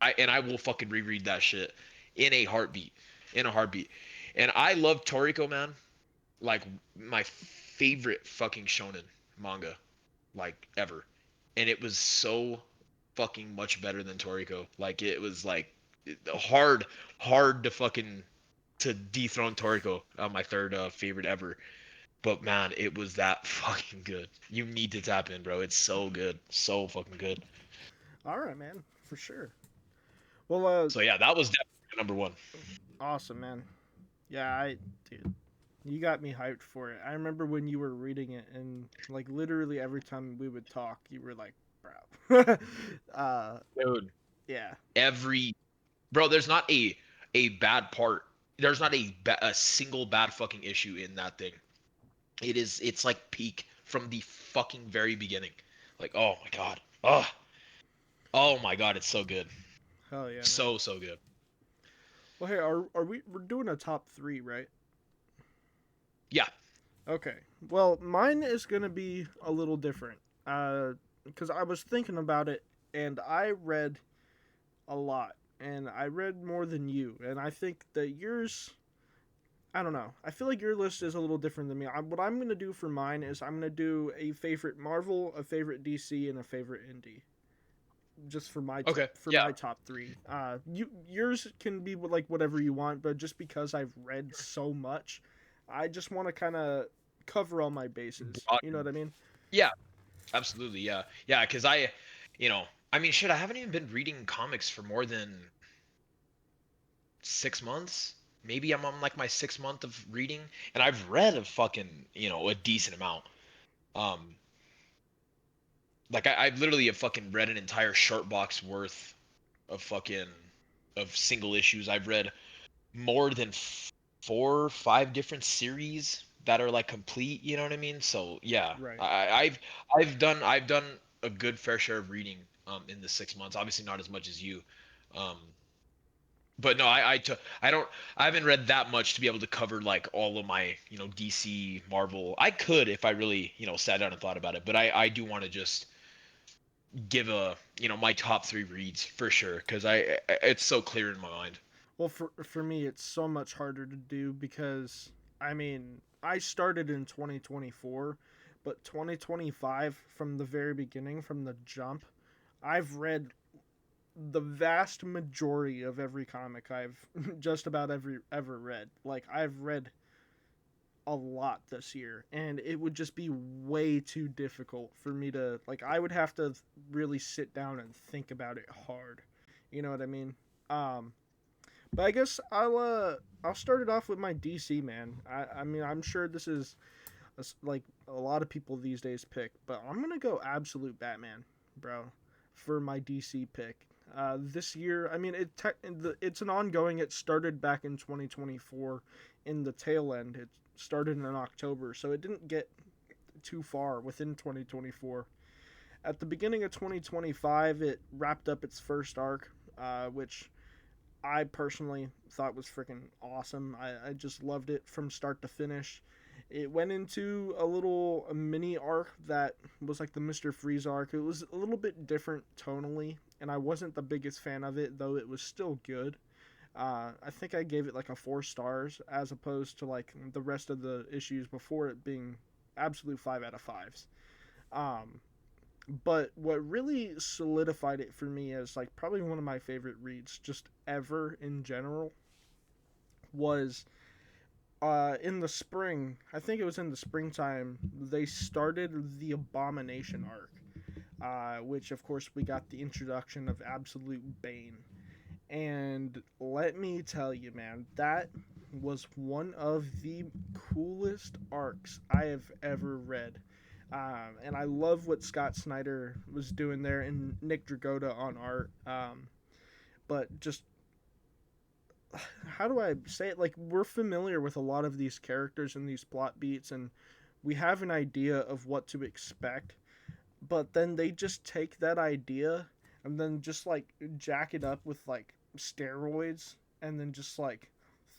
I will fucking reread that shit in a heartbeat, in a heartbeat. And I love Toriko, man. Like my favorite fucking shonen manga, like ever. And it was so fucking much better than Toriko. Like it was like hard, hard to fucking to dethrone Toriko on my third favorite ever. But man, it was that fucking good. You need to tap in, bro. It's so good, so fucking good. All right, man, for sure. Well, So yeah, that was definitely number one. awesome, man. Yeah, dude, you got me hyped for it. I remember when you were reading it, and like literally every time we would talk, you were like, "Bro," uh, Dude, yeah, every bro, there's not a bad part. There's not a single bad fucking issue in that thing. It's like peak from the fucking very beginning. Like, oh my god. Oh my god, it's so good. hell yeah, man. So good. Well, hey, we're doing a top three, right? Yeah. Okay. Well, mine is gonna be a little different. Because I was thinking about it, and I read a lot, and I read more than you, and I think that yours. I don't know. I feel like your list is a little different than me. What I'm gonna do for mine is I'm gonna do a favorite Marvel, a favorite DC, and a favorite indie. Just Okay. for Yeah. my top three. Yours can be like whatever you want, but just because I've read so much, I just want to kind of cover all my bases. Broad- You know what I mean? Yeah, absolutely. Yeah. Yeah, cuz I mean shit, I haven't even been reading comics for more than 6 months. Maybe I'm on like my 6th month of reading and I've read a fucking, a decent amount. Um like I've literally have fucking read an entire short box worth of fucking of single issues. I've read more than 4 or 5 different series that are like complete. You know what I mean? So yeah, Right. I've done a good fair share of reading in the 6 months. Obviously not as much as you, um, but no, I haven't read that much to be able to cover like all of my DC Marvel. I could if I really sat down and thought about it, but I do want to just give a my top 3 reads for sure because it's so clear in my mind. Well, for me, it's so much harder to do because I mean I started in 2024, but 2025 from the very beginning, from the jump, I've read the vast majority of every comic I've just about every ever read. Like I've read a lot this year, and it would just be way too difficult for me to like. I would have to really sit down and think about it hard. You know what I mean? Um, but I guess I'll start it off with my DC man. I mean I'm sure this is like a lot of people these days pick, but I'm gonna go absolute Batman, bro, for my DC pick. This year, I mean, it's an ongoing. It started back in 2024, in the tail end. It started in October, so it didn't get too far within 2024. At the beginning of 2025, it wrapped up its first arc, which I personally thought was freaking awesome. I just loved it from start to finish. It went into a mini arc that was like the Mr. Freeze arc. It was a little bit different tonally, and I wasn't the biggest fan of it, though it was still good. I think I gave it like a 4 stars as opposed to like the rest of the issues before it being absolute 5 out of 5s. Um, but what really solidified it for me as like probably one of my favorite reads just ever in general was in the spring. I think it was in the springtime. They started the Abomination arc, which of course we got the introduction of Absolute Bane. And let me tell you, man, that was one of the coolest arcs I have ever read. And I love what Scott Snyder was doing there and Nick Dragotta on art. But just how do I say it? Like we're familiar with a lot of these characters and these plot beats, and we have an idea of what to expect. But then they just take that idea and then just like jack it up with like steroids, and then just like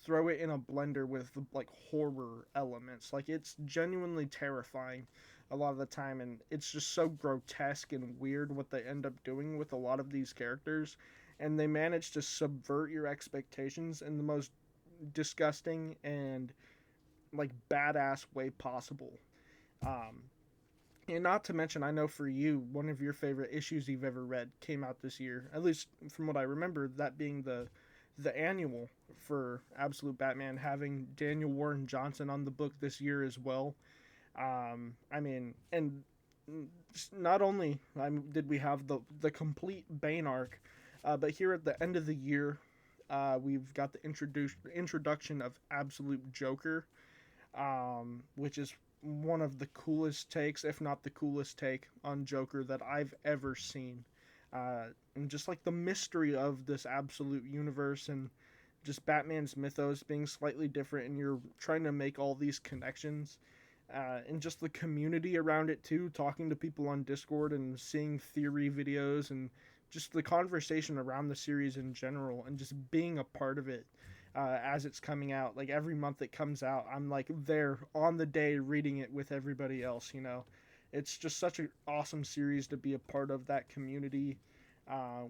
throw it in a blender with like horror elements. Like it's genuinely terrifying a lot of the time, and it's just so grotesque and weird what they end up doing with a lot of these characters, and they manage to subvert your expectations in the most disgusting and like badass way possible. Um, and not to mention, I know for you, one of your favorite issues you've ever read came out this year. At least from what I remember, that being the annual for Absolute Batman, having Daniel Warren Johnson on the book this year as well. I mean, and not only did we have the complete Bane arc, but here at the end of the year, we've got the introduction of Absolute Joker, which is one of the coolest takes, if not the coolest take on Joker that I've ever seen. And just like the mystery of this absolute universe and just Batman's mythos being slightly different, and you're trying to make all these connections. And just the community around it too, talking to people on Discord and seeing theory videos and just the conversation around the series in general, and just being a part of it as it's coming out. Like every month it comes out, I'm like there on the day reading it with everybody else. You know, it's just such an awesome series to be a part of that community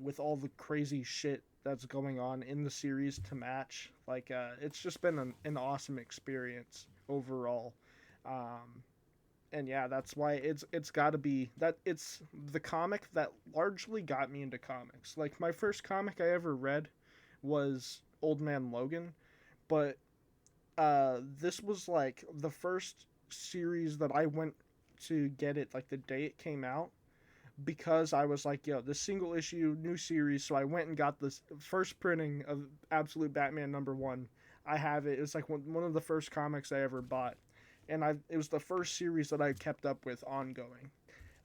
with all the crazy shit that's going on in the series to match. Like it's just been an awesome experience overall. Um, and yeah, that's why it's got to be that. It's the comic that largely got me into comics. Like my first comic I ever read was Old Man Logan, but this was like the first series that I went to get it like the day it came out, because I was like, yo, this single issue new series. So I went and got this first printing of Absolute Batman #1. I have it. It's like one of the first comics I ever bought, and it was the first series that I kept up with ongoing.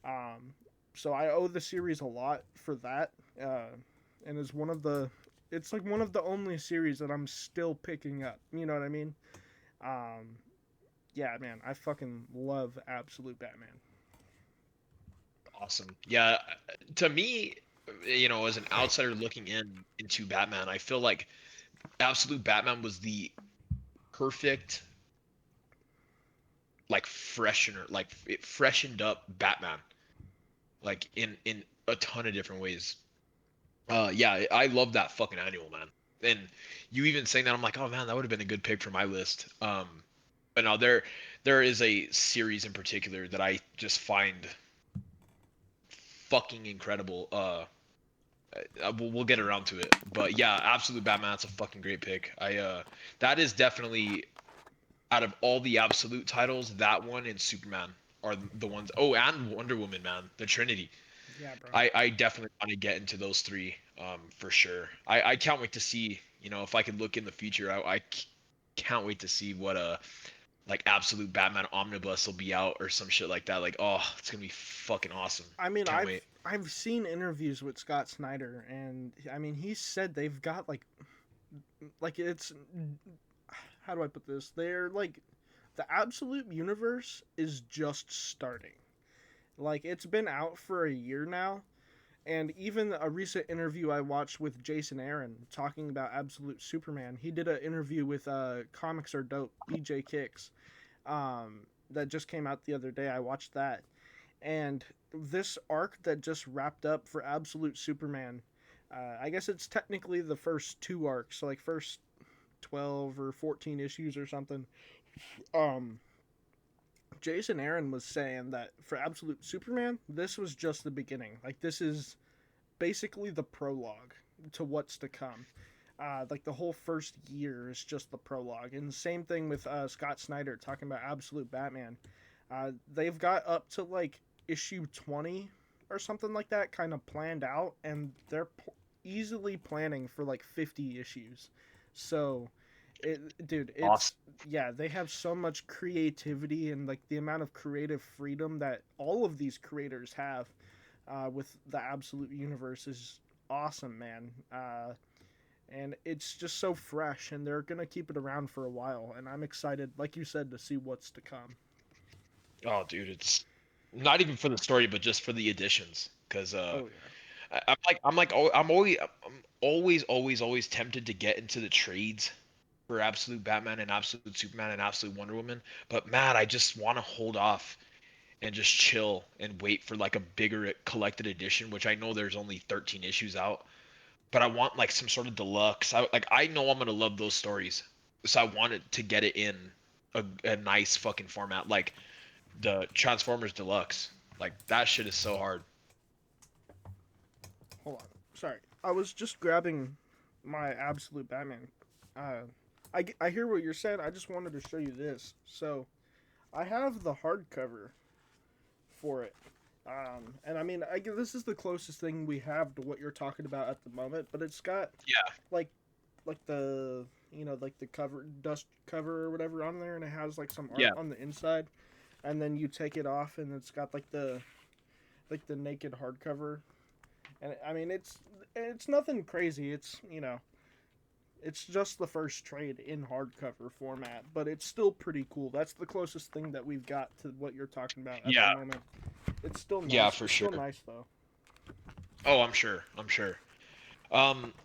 Um, so I owe the series a lot for that, and it's like one of the only series that I'm still picking up. You know what I mean? Um, yeah, man, I fucking love Absolute Batman. Awesome. Yeah, to me, as an outsider looking into Batman, I feel like Absolute Batman was the perfect like freshener, like it freshened up Batman like in a ton of different ways. Yeah, I love that fucking annual, man. And you even saying that, I'm like, oh man, that would have been a good pick for my list. But no, there is a series in particular that I just find fucking incredible. we'll get around to it. But yeah, Absolute Batman, that's a fucking great pick. That is definitely out of all the Absolute titles, that one and Superman are the ones. Oh, and Wonder Woman, man, the Trinity. Yeah, bro. I definitely want to get into those three, for sure. I can't wait to see, if I could look in the future. Can't wait to see what like Absolute Batman Omnibus will be out or some shit like that. Like, oh, it's gonna be fucking awesome. I mean, Can't wait. I've seen interviews with Scott Snyder, and I mean, he said they've got like it's how do I put this? They're like the Absolute Universe is just starting. Like it's been out for a year now, and even a recent interview I watched with Jason Aaron talking about Absolute Superman, he did an interview with Comics Are Dope, BJ Kicks, that just came out the other day. I watched that. And this arc that just wrapped up for Absolute Superman, I guess it's technically the first two arcs, so like first 12 or 14 issues or something. Um, Jason Aaron was saying that for Absolute Superman, this was just the beginning. Like, this is basically the prologue to what's to come. Like the whole first year is just the prologue, and same thing with Scott Snyder talking about Absolute Batman. They've got up to like issue 20 or something like that, kind of planned out, and they're easily planning for like 50 issues. So, dude, it's Awesome. yeah, they have so much creativity and like the amount of creative freedom that all of these creators have with the Absolute Universe is awesome, man. And it's just so fresh, and they're gonna keep it around for a while. And I'm excited, like you said, to see what's to come. Oh, dude, it's not even for the story, but just for the additions. Cause Oh yeah. I'm always tempted to get into the trades for Absolute Batman and Absolute Superman and Absolute Wonder Woman. But man, I just want to hold off and just chill and wait for like a bigger collected edition, which I know there's only 13 issues out. But I want like some sort of deluxe. I know I'm gonna love those stories, so I wanted to get it in a nice fucking format, like the Transformers Deluxe. Like that shit is so hard. Hold on. Sorry, I was just grabbing my Absolute Batman. I hear what you're saying. I just wanted to show you this. So I have the hardcover for it. And I mean, this is the closest thing we have to what you're talking about at the moment, but it's got Yeah, like the like the cover dust cover or whatever on there, and it has like some art yeah, on the inside, and then you take it off, and it's got like the naked hardcover, and I mean it's nothing crazy. It's it's just the first trade in hardcover format, but it's still pretty cool. That's the closest thing that we've got to what you're talking about at the yeah, moment. It's still yeah, nice. for It's sure. still nice though. Oh, I'm sure. I'm sure.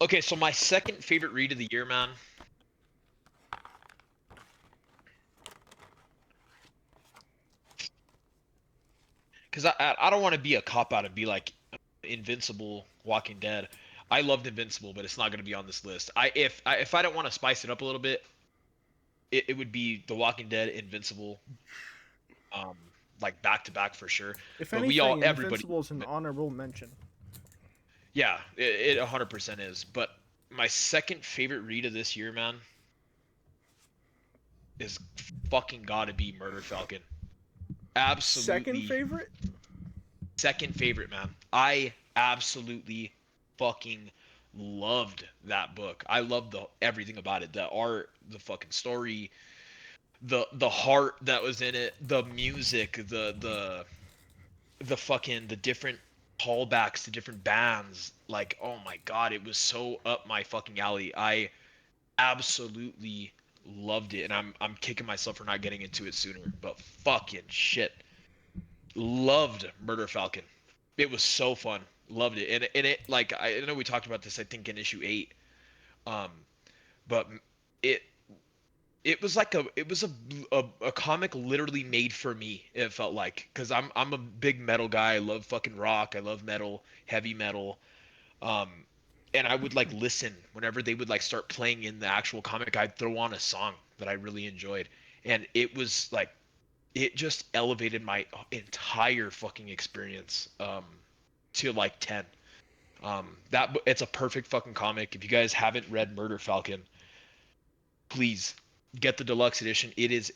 Okay, so my second favorite read of the year, man. Because I don't want to be a cop out and be like Invincible, Walking Dead. I loved Invincible, but it's not going to be on this list. If I don't want to spice it up a little bit, it would be The Walking Dead, Invincible, um, like back to back for sure. If But anything, everybody, Invincible is an honorable mention. yeah, it 100% is. But my second favorite read of this year, man, is fucking gotta be Murder Falcon. Second Absolutely favorite? second favorite, man. I absolutely fucking loved that book. I loved the everything about it. The art, the fucking story, the heart that was in it, the music, the fucking the different callbacks to different bands. Like, oh my god, it was so up my fucking alley. I absolutely loved it, and I'm kicking myself for not getting into it sooner. But fucking shit, loved Murder Falcon. It was so fun. Loved it. And it like I know we talked about this I think in issue 8. Um but it it was like a comic literally made for me. It felt like cuz I'm a big metal guy. I love fucking rock. I love metal, heavy metal. Um and I would like listen whenever they would like start playing in the actual comic. I'd throw on a song that I really enjoyed. And it was like it just elevated my entire fucking experience to like 10. It's a perfect fucking comic. If you guys haven't read Murder Falcon, please get the deluxe edition. It is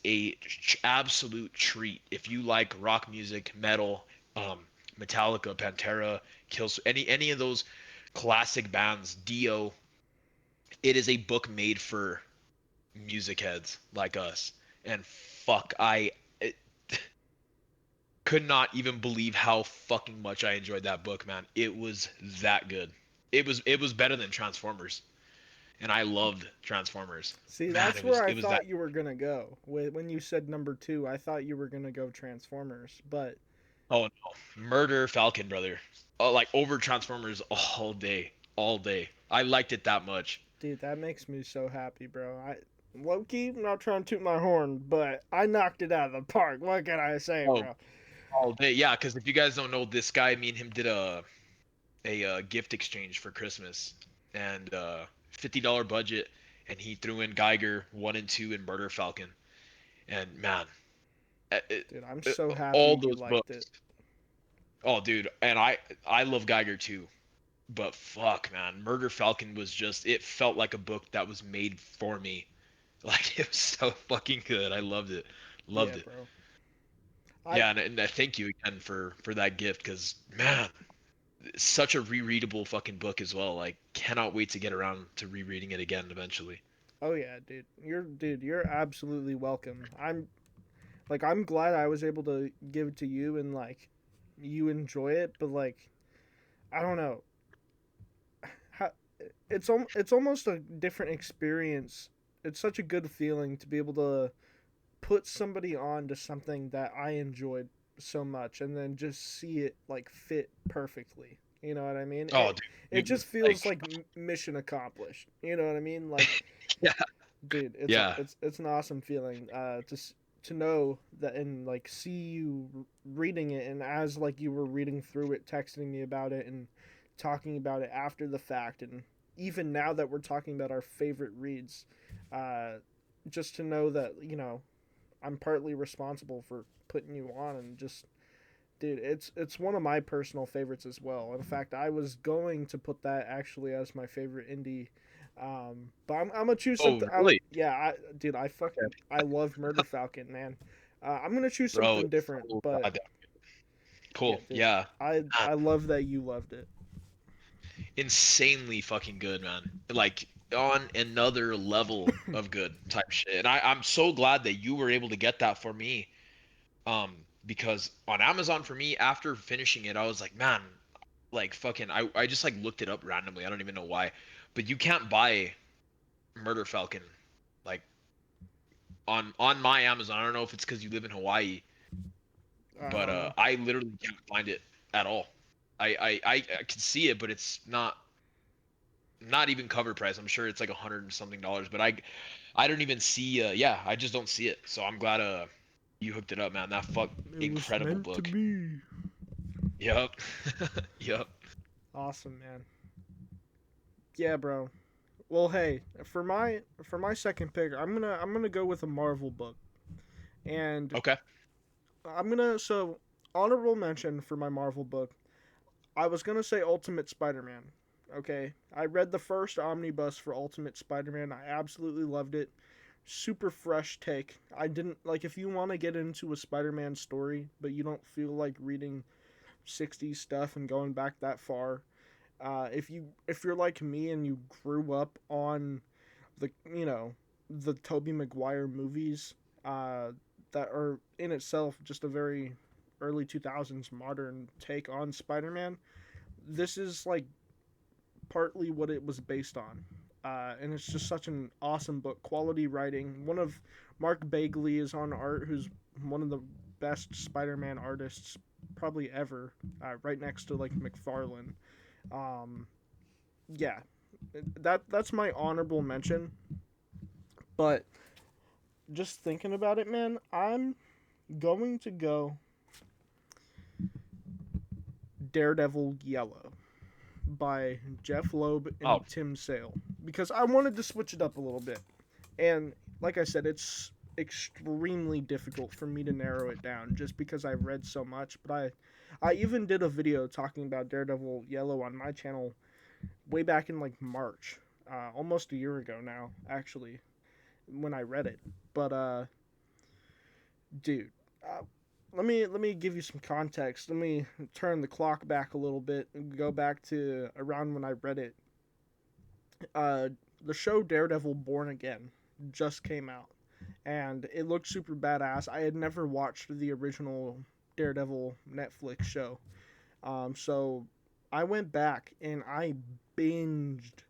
absolute treat. If you like rock music, metal, um, Metallica, Pantera, Kills, any of those classic bands, Dio, it is a book made for music heads like us. And fuck, it, could not even believe how fucking much I enjoyed that book, man. It was that good. It was better than Transformers, and I loved Transformers. See, Man, that's it where was I it was that. thought you were gonna go. When you said number two, I thought you were gonna go Transformers. But Oh no, Murder Falcon, brother. Oh, like over Transformers all day. I liked it that much. dude, that makes me so happy, bro. Low key, I'm not trying to toot my horn, but I knocked it out of the park. What can I say, Oh, bro? all day, yeah. Because if you guys don't know, this guy, me and him did a gift exchange for Christmas, and $50 budget, and he threw in Geiger 1 and 2 and Murder Falcon, and man, it, Dude, I'm so happy all you those liked books. it. Oh, dude, and I love Geiger too, but fuck, man, Murder Falcon was just it felt like a book that was made for me. Like it was so fucking good. I loved it. Yeah, Loved it. bro. I Yeah, and I thank you again for that gift because man, it's such a rereadable fucking book as well. Like cannot wait to get around to rereading it again eventually. Oh yeah, dude. You're absolutely welcome. I'm glad I was able to give it to you and like you enjoy it, but like I don't know. How, it's almost a different experience. It's such a good feeling to be able to put somebody on to something that I enjoyed so much and then just see it like fit perfectly. You know what I mean? Oh, It dude, just feels like mission accomplished. You know what I mean? Like, yeah, dude, yeah. it's an awesome feeling to know that and like see you reading it and as like you were reading through it, texting me about it and talking about it after the fact and even now that we're talking about our favorite reads, uh, just to know that I'm partly responsible for putting you on and just dude, it's one of my personal favorites as well. In fact, I was going to put that actually as my favorite indie. But I'm gonna choose Oh, something. really, Dude, I love Murder Falcon, man. I'm gonna choose bro? something It's different, so but goddamn yeah, cool. dude, Yeah, man, I love that you loved it. insanely fucking good, man. Like on another level of good type shit. And I'm so glad that you were able to get that for me. Um, because on Amazon for me, after finishing it, I was like, man, like fucking, I just like looked it up randomly. I don't even know why, but you can't buy Murder Falcon like on my Amazon. I don't know if it's because you live in Hawaii, I but don't know. I literally can't find it at all. I can see it, but it's not even cover price. I'm sure it's like 100 and something dollars, but I don't even see. Yeah, I just don't see it. So I'm glad you hooked it up, man. That fuck It was incredible meant to book. be. Yep, yep. Awesome, man. Yeah, bro. Well, hey, for my second pick, I'm gonna go with a Marvel book, and Okay. I'm gonna honorable mention for my Marvel book. I was gonna say Ultimate Spider-Man. Okay, I read the first omnibus for Ultimate Spider-Man. I absolutely loved it. Super fresh take. I didn't like if you want to get into a Spider-Man story, but you don't feel like reading 60s stuff and going back that far. If you're like me and you grew up on the the Tobey Maguire movies, uh, that are in itself just a very early 2000s modern take on Spider-Man. This is like partly what it was based on. And it's just such an awesome book. Quality writing. One of Mark Bagley is on art, who's one of the best Spider-Man artists probably ever. Right next to like McFarlane. Um, yeah, that's my honorable mention. But just thinking about it, man, I'm going to go Daredevil Yellow by Jeff Loeb Oh, and Tim Sale because I wanted to switch it up a little bit. And like I said, it's extremely difficult for me to narrow it down just because I've read so much, but I even did a video talking about Daredevil Yellow on my channel way back in like March, almost a year ago now, actually, when I read it. But dude, uh, let me give you some context. Let me turn the clock back a little bit and go back to around when I read it. Uh, the show Daredevil Born Again just came out, and it looked super badass. I had never watched the original Daredevil Netflix show, so I went back and I binged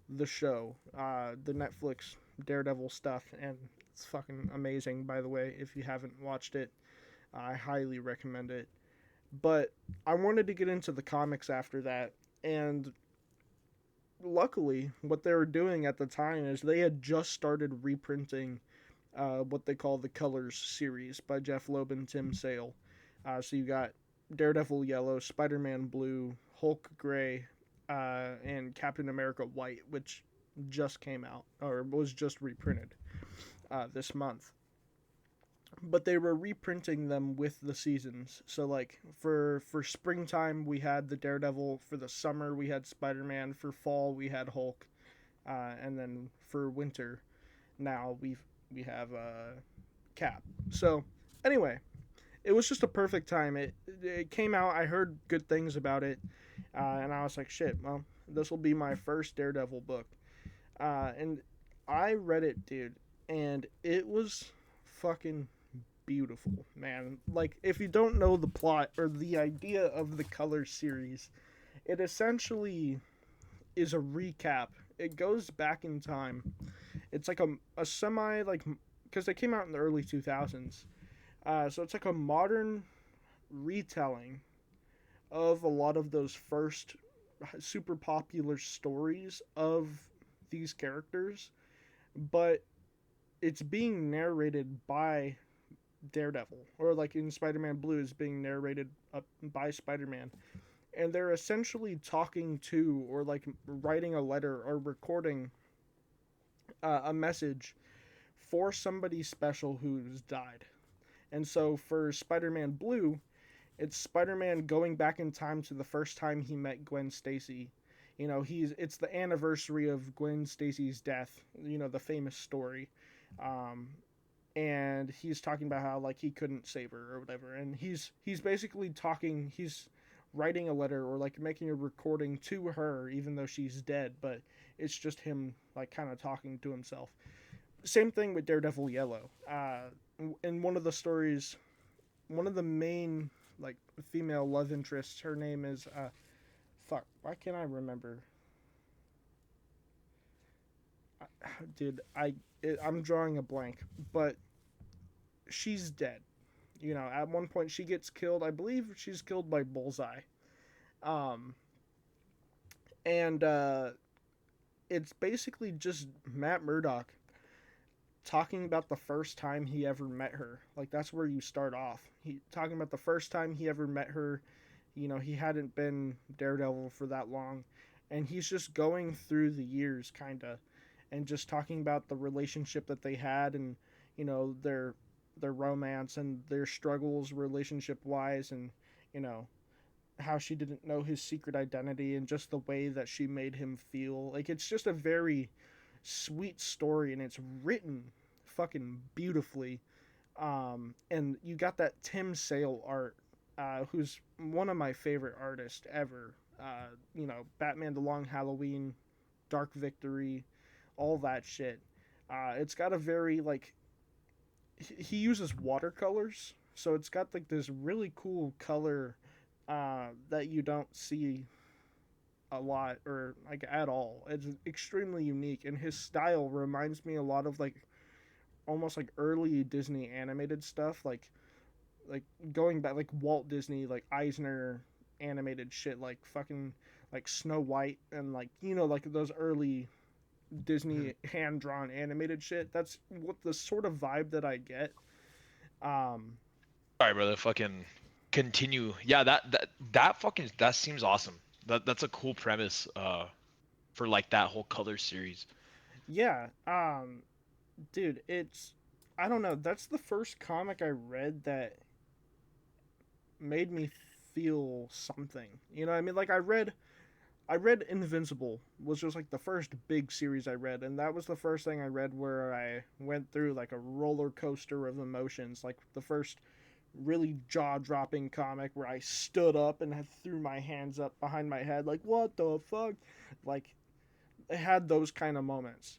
the show, the Netflix Daredevil stuff, and it's fucking amazing. By the way, if you haven't watched it, I highly recommend it. But I wanted to get into the comics after that, and luckily, what they were doing at the time is they had just started reprinting what they call the Colors series by Jeff Loeb and Tim Sale. So you got Daredevil Yellow, Spider Man Blue, Hulk Gray, and Captain America White, which just came out or was just reprinted this month. But they were reprinting them with the seasons. So like for springtime we had the Daredevil, for the summer we had Spider Man, for fall we had Hulk, and then for winter now we have Cap. So anyway, it was just a perfect time. It came out. I heard good things about it, and I was like, shit. Well, this will be my first Daredevil book, and I read it, dude, and it was fucking beautiful, man. Like, if you don't know the plot or the idea of the Color series, it essentially is a recap. It goes back in time. It's like a semi, like, because they came out in the early 2000s. So it's like a modern retelling of a lot of those first super popular stories of these characters, but it's being narrated by Daredevil, or like in Spider-Man Blue is being narrated by Spider-Man, and they're essentially talking to or like writing a letter or recording a message for somebody special who's died. And so for Spider-Man Blue, it's Spider-Man going back in time to the first time he met Gwen Stacy. You know, it's the anniversary of Gwen Stacy's death. You know, the famous story. Um, and he's talking about how like he couldn't save her or whatever, and he's basically talking, he's writing a letter or like making a recording to her even though she's dead, but it's just him like kind of talking to himself. Same thing with Daredevil Yellow. In one of the stories, one of the main like female love interests, her name is fuck, why can't I remember? Dude, I'm drawing a blank, but she's dead. You know, at one point she gets killed. I believe she's killed by Bullseye. Um, and it's basically just Matt Murdock talking about the first time he ever met her. Like that's where you start off. He talking about the first time he ever met her. You know, he hadn't been Daredevil for that long, and he's just going through the years, kind of, and just talking about the relationship that they had, and you know their romance and their struggles relationship wise, and you know how she didn't know his secret identity and just the way that she made him feel. Like it's just a very sweet story, and it's written fucking beautifully. And you got that Tim Sale art, who's one of my favorite artists ever. You know, Batman: The Long Halloween, Dark Victory, all that shit. It's got a very like he uses watercolors, so it's got like this really cool color that you don't see a lot or like at all. It's extremely unique, and his style reminds me a lot of like almost like early Disney animated stuff, like going back like Walt Disney, like Eisner animated shit, like fucking like Snow White and like you know like those early Disney hand drawn animated shit. That's what the sort of vibe that I get. Um, All right, brother. Fucking continue. Yeah, that fucking that seems awesome. That's a cool premise. For like that whole color series. yeah, dude, it's I don't know. That's the first comic I read that made me feel something. You know what I mean? Like I read Invincible was just like the first big series I read, and that was the first thing I read where I went through like a roller coaster of emotions. Like the first really jaw dropping comic where I stood up and threw my hands up behind my head, like, what the fuck? Like, it had those kind of moments.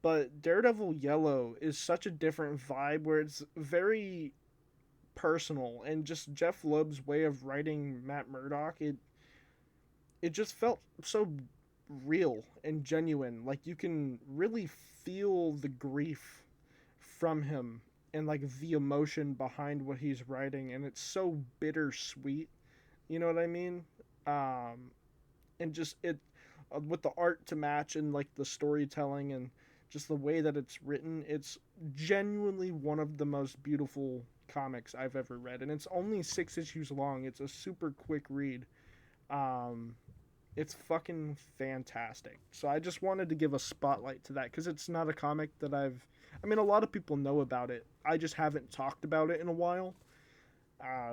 But Daredevil Yellow is such a different vibe where it's very personal, and just Jeff Loeb's way of writing Matt Murdock, it just felt so real and genuine. Like you can really feel the grief from him and like the emotion behind what he's writing, and it's so bittersweet. You know what I mean? And just it with the art to match and like the storytelling and just the way that it's written, it's genuinely one of the most beautiful comics I've ever read, and it's only 6 issues long. It's a super quick read. Um, it's fucking fantastic. So I just wanted to give a spotlight to that because it's not a comic that I mean, a lot of people know about it. I just haven't talked about it in a while.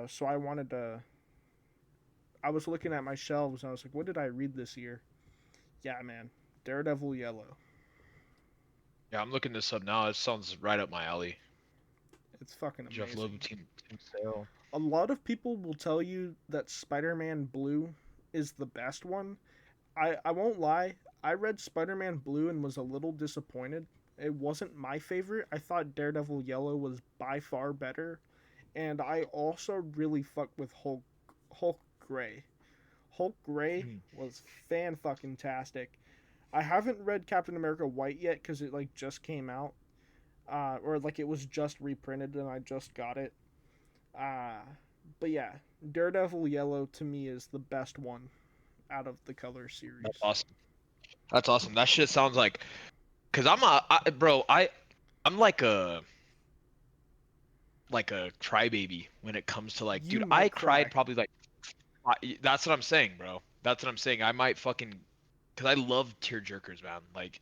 So I wanted to. I was looking at my shelves and I was like, what did I read this year? Yeah, man. Daredevil Yellow. Yeah, I'm looking this up now. It sounds right up my alley. It's fucking Jeff amazing. Loeb, Team Sale. A lot of people will tell you that Spider Man Blue is the best one. I won't lie. I read Spider Man Blue and was a little disappointed. It wasn't my favorite. I thought Daredevil Yellow was by far better. And I also really fucked with Hulk Gray. Hulk Gray Mm. was fan fucking tastic. I haven't read Captain America White yet because it like just came out, or like it was just reprinted and I just got it. Uh, but yeah, Daredevil Yellow to me is the best one out of the Color That's series. awesome. That's awesome. That shit sounds like, cause bro, I'm like a crybaby when it comes to like, You dude, might I cry. cried probably like, that's what I'm saying, bro. That's what I'm saying. I might fucking, cause I love tear jerkers, man. Like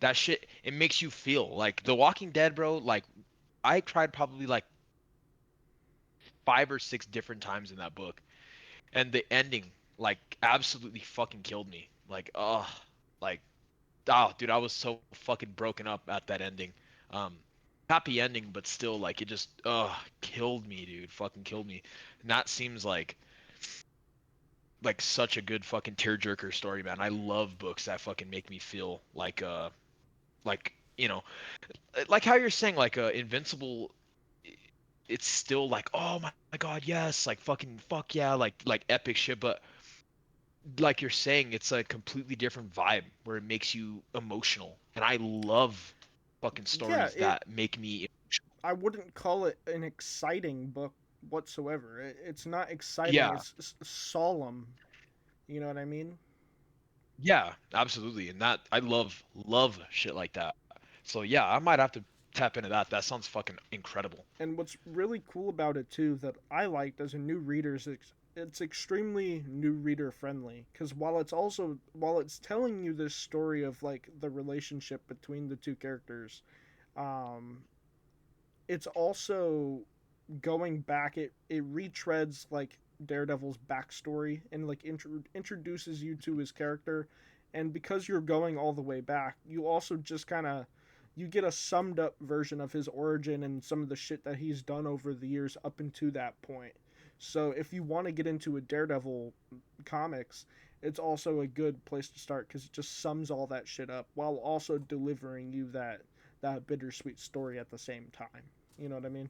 that shit, it makes you feel like The Walking Dead, bro. Like I cried probably like 5 or 6 different times in that book, and the ending like absolutely fucking killed me. Like oh, dude, I was so fucking broken up at that ending. Um, Happy ending, but still, like, it just, killed me, dude. Fucking killed me. And that seems like such a good fucking tearjerker story, man. I love books that fucking make me feel like you know, like how you're saying, like, Invincible. It's still like, oh my god, yes, like fucking fuck yeah, like epic shit, but like you're saying, it's a completely different vibe where it makes you emotional. And I love fucking Yeah, stories it. that make me emotional. I wouldn't call it an exciting book whatsoever. It's not exciting. Yeah, It's solemn. You know what I mean? yeah, absolutely. And that I love shit like that. So yeah, I might have to tap into that. That sounds fucking incredible. And what's really cool about it too that I liked as a new reader is it's extremely new reader friendly because while it's telling you this story of like the relationship between the two characters, um, it's also going back. It retreads like Daredevil's backstory and like introduces you to his character, and because you're going all the way back, you also just kind of you get a summed up version of his origin and some of the shit that he's done over the years up into that point. So if you want to get into a Daredevil comics, it's also a good place to start because it just sums all that shit up while also delivering you that bittersweet story at the same time. You know what I mean?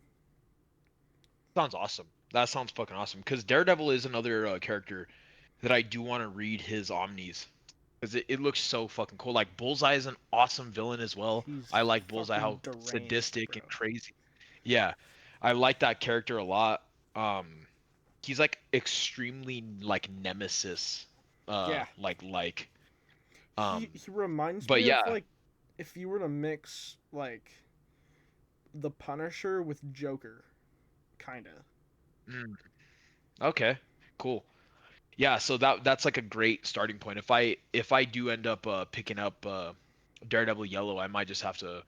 Sounds awesome. That sounds fucking awesome. Because Daredevil is another character that I do want to read his Omnis. Because it looks so fucking cool. Like Bullseye is an awesome villain as well. He's I like Bullseye, fucking how deranged, sadistic bro. and crazy. Yeah, I like that character a lot. He's like extremely like nemesis, Yeah, like he um, he reminds but me of yeah, like if you were to mix like the Punisher with Joker, kind of. mm, okay, cool. Yeah, so that's like a great starting point. If I do end up picking up Daredevil Yellow, I might just have to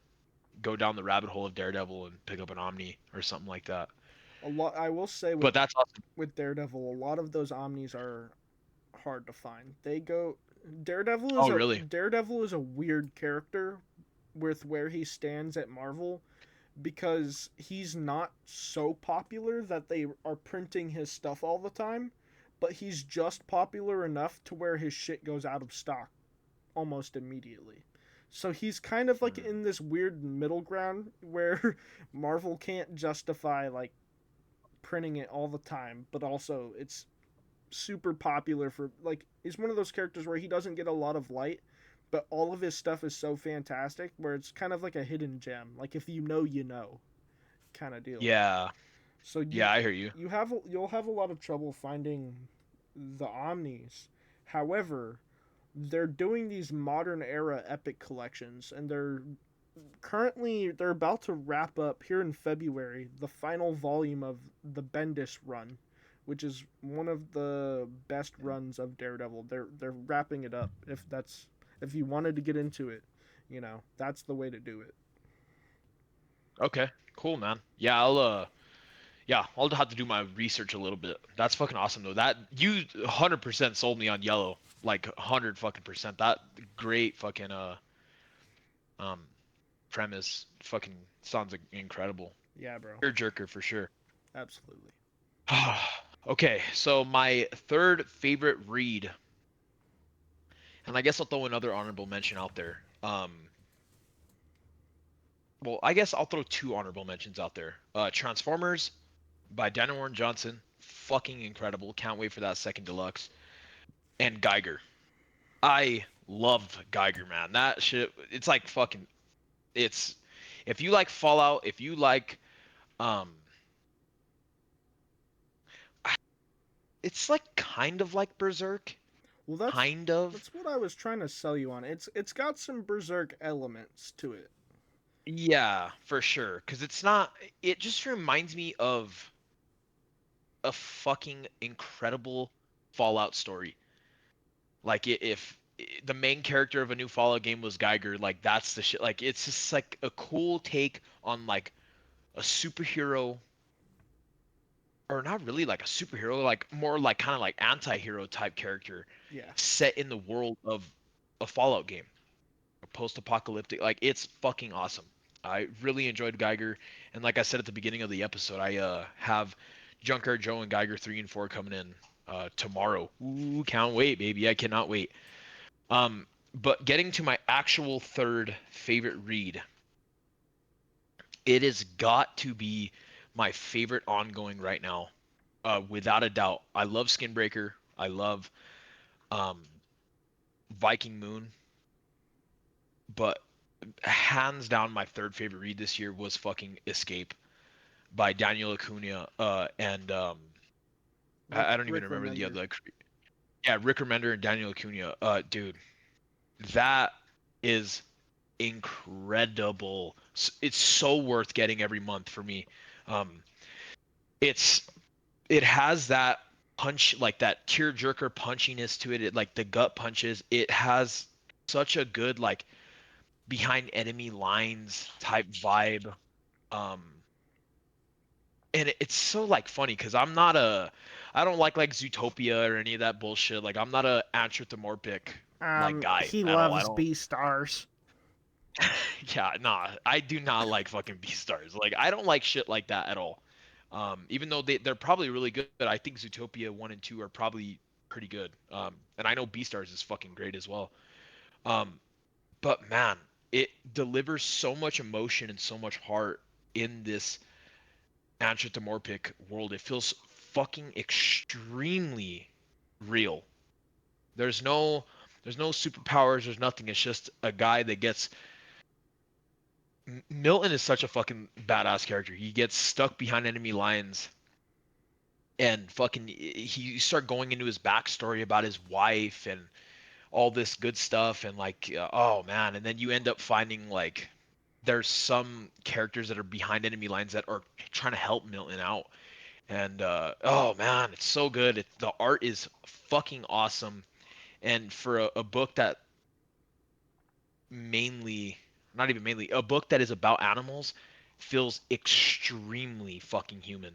go down the rabbit hole of Daredevil and pick up an Omni or something like that. A lot. I will say But that's awesome. with Daredevil, a lot of those Omnis are hard to find. They go. Daredevil is Oh, a really? Daredevil is a weird character with where he stands at Marvel because he's not so popular that they are printing his stuff all the time, but he's just popular enough to where his shit goes out of stock almost immediately. So he's kind of like Mm. in this weird middle ground where Marvel can't justify like printing it all the time, but also it's super popular for like he's one of those characters where he doesn't get a lot of light, but all of his stuff is so fantastic where it's kind of like a hidden gem. Like if you know, you know, kind of deal. Yeah. So Yeah, I hear you. you'll have a lot of trouble finding the Omnis. However, they're doing these modern era epic collections and they're about to wrap up here in February the final volume of the Bendis run, which is one of the best runs of Daredevil. They're wrapping it up. If you wanted to get into it, that's the way to do it. Okay. Cool, man. Yeah, I'll have to do my research a little bit. That's fucking awesome though. That you 100% sold me on yellow. Like 100 fucking percent. That great fucking um premise fucking sounds incredible. Yeah, bro. You're a jerker for sure. Absolutely. Okay, so my third favorite read, and I guess I'll throw another honorable mention out there. Well, I guess I'll throw two honorable mentions out there. Transformers by Daniel Warren Johnson, fucking incredible. Can't wait for that second deluxe. And Geiger. I loved Geiger, man. That shit, it's like fucking, it's, if you like Fallout, if you like, um, it's like kind of like Berserk, Well, that's kind of. that's what I was trying to sell you on. It's got some Berserk elements to it. Yeah, for sure. Because it's not, it just reminds me of a fucking incredible Fallout story. Like if the main character of a new Fallout game was Geiger, like that's the shit. Like it's just like a cool take on like a superhero, or not really like a superhero, like more like kind of like anti-hero type character Yeah. set in the world of a Fallout game, a post-apocalyptic. Like it's fucking awesome. I really enjoyed Geiger, and like I said at the beginning of the episode, I have Junkyard Joe and Geiger 3 and 4 coming in tomorrow. Ooh, can't wait, baby! I cannot wait. Um, but getting to my actual third favorite read, it has got to be my favorite ongoing right now, without a doubt. I love Skinbreaker. I love um, Viking Moon, but hands down, my third favorite read this year was fucking Escape by Daniel Acuna, and I don't even Rick remember the Remender. other. Like, yeah, Rick Remender and Daniel Acuna. Dude, that is incredible. It's so worth getting every month for me. Um, it's it has that punch, like that tear jerker punchiness to it. It like the gut punches. It has such a good like behind enemy lines type vibe. Um, and it's so like funny because I don't like Zootopia or any of that bullshit. Like I'm not a anthropomorphic like guy He at all. I loves don't. B stars. Yeah, nah, I do not like fucking Beastars. Like, I don't like shit like that at all. Even though they're probably really good, I think Zootopia 1 and 2 are probably pretty good. And I know Beastars is fucking great as well. Um, but man, it delivers so much emotion and so much heart in this anthropomorphic world. It feels fucking extremely real. There's no there's no superpowers, there's nothing. It's just a guy that gets Milton is such a fucking badass character. He gets stuck behind enemy lines and fucking he start going into his backstory about his wife and all this good stuff and like oh man, and then you end up finding like there's some characters that are behind enemy lines that are trying to help Milton out. And oh man, it's so good. The art is fucking awesome. And for a book that mainly, not even mainly, a book that is about animals feels extremely fucking human.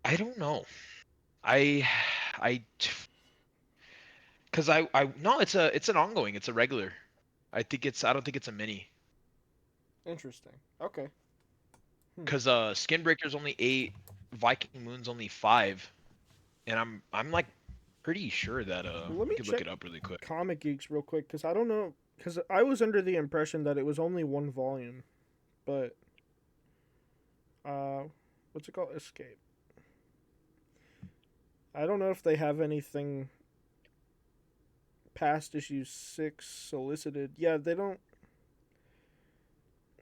I don't know. I I because I no, it's an ongoing. It's a regular. I don't think it's a mini. Interesting. Okay. Hmm. Because Skinbreaker's only 8, Viking Moon's only 5, and I'm like pretty sure that Well, let we me could look check it up really quick. Comic Geeks real quick because I don't know. Because I was under the impression that it was only one volume, but uh, what's it called? Escape. I don't know if they have anything past issue 6 solicited. Yeah, they don't.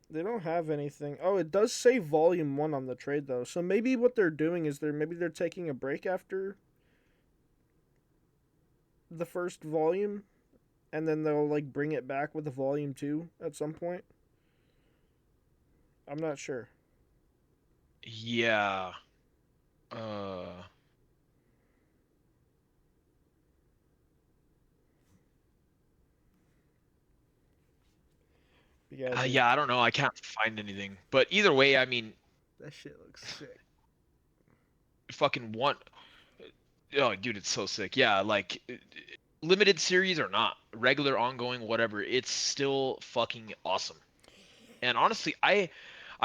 They don't have anything. Oh, it does say volume 1 on the trade though. So maybe what they're doing is they're taking a break after the first volume and then they'll like bring it back with a volume 2 at some point. I'm not sure. Yeah. Uh. Yeah, dude. Yeah, I don't know. I can't find anything. But either way, I mean, That shit looks sick. fucking one. Oh, dude, it's so sick. Yeah, like limited series or not, regular, ongoing, whatever. It's still fucking awesome. And honestly, I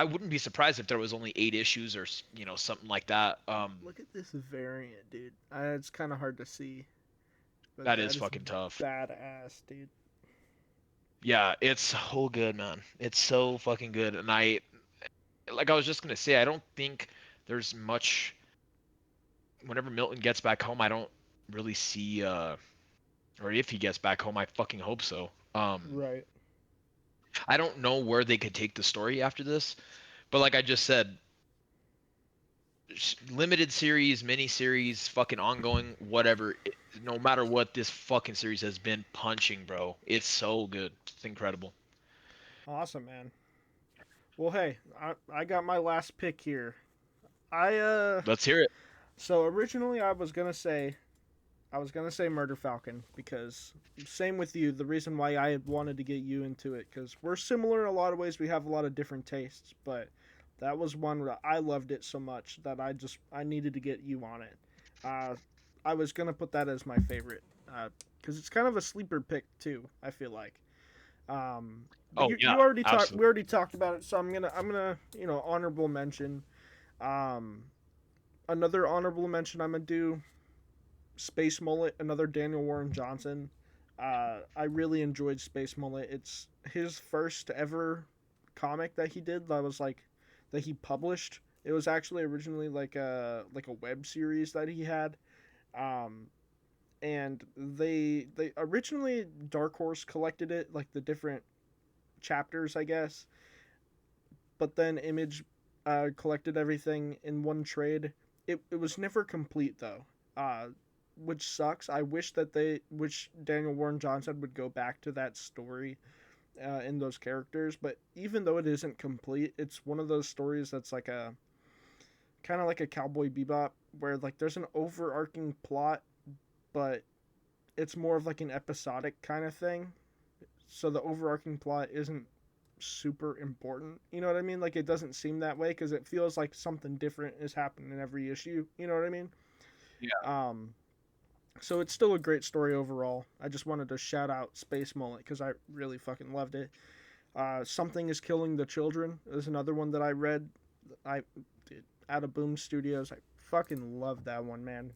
wouldn't be surprised if there was only 8 issues or something like that. Look at this variant, dude. It's kind of hard to see, but That is that is fucking tough. badass, dude. Yeah, it's so good, man. It's so fucking good. And like I was just gonna say, I don't think there's much. Whenever Milton gets back home, I don't really see or if he gets back home, I fucking hope so. Right. I don't know where they could take the story after this, but like I just said, limited series, mini series, fucking ongoing, whatever. No matter what this fucking series has been punching, bro. It's so good. It's incredible. Awesome, man. Well, hey, I got my last pick here. I Let's hear it. so originally I was gonna say Murder Falcon because same with you. The reason why I wanted to get you into it because we're similar in a lot of ways. We have a lot of different tastes, but that was one where I loved it so much that I needed to get you on it. Uh, I was gonna put that as my favorite because it's kind of a sleeper pick too. I feel like. But Oh you yeah, already talked. We absolutely. already talked about it, so I'm gonna honorable mention. Um, Another honorable mention I'm gonna do Space Mullet, another Daniel Warren Johnson. I really enjoyed Space Mullet. It's his first ever comic that he did. That was like that he published. It was actually originally like a web series that he had. Um, and they originally Dark Horse collected it like the different chapters, I guess. But then Image collected everything in one trade. It was never complete though, which sucks. I wish Daniel Warren Johnson would go back to that story in those characters. But even though it isn't complete, it's one of those stories that's like a kind of like a Cowboy Bebop, where like there's an overarching plot, but it's more of like an episodic kind of thing. So the overarching plot isn't super important. You know what I mean? Like it doesn't seem that way because it feels like something different is happening in every issue. You know what I mean? Yeah. Um, so it's still a great story overall. I just wanted to shout out Space Mullet because I really fucking loved it. Something is Killing the Children is another one that I read. I did out of Boom Studios. I fucking loved that one, man.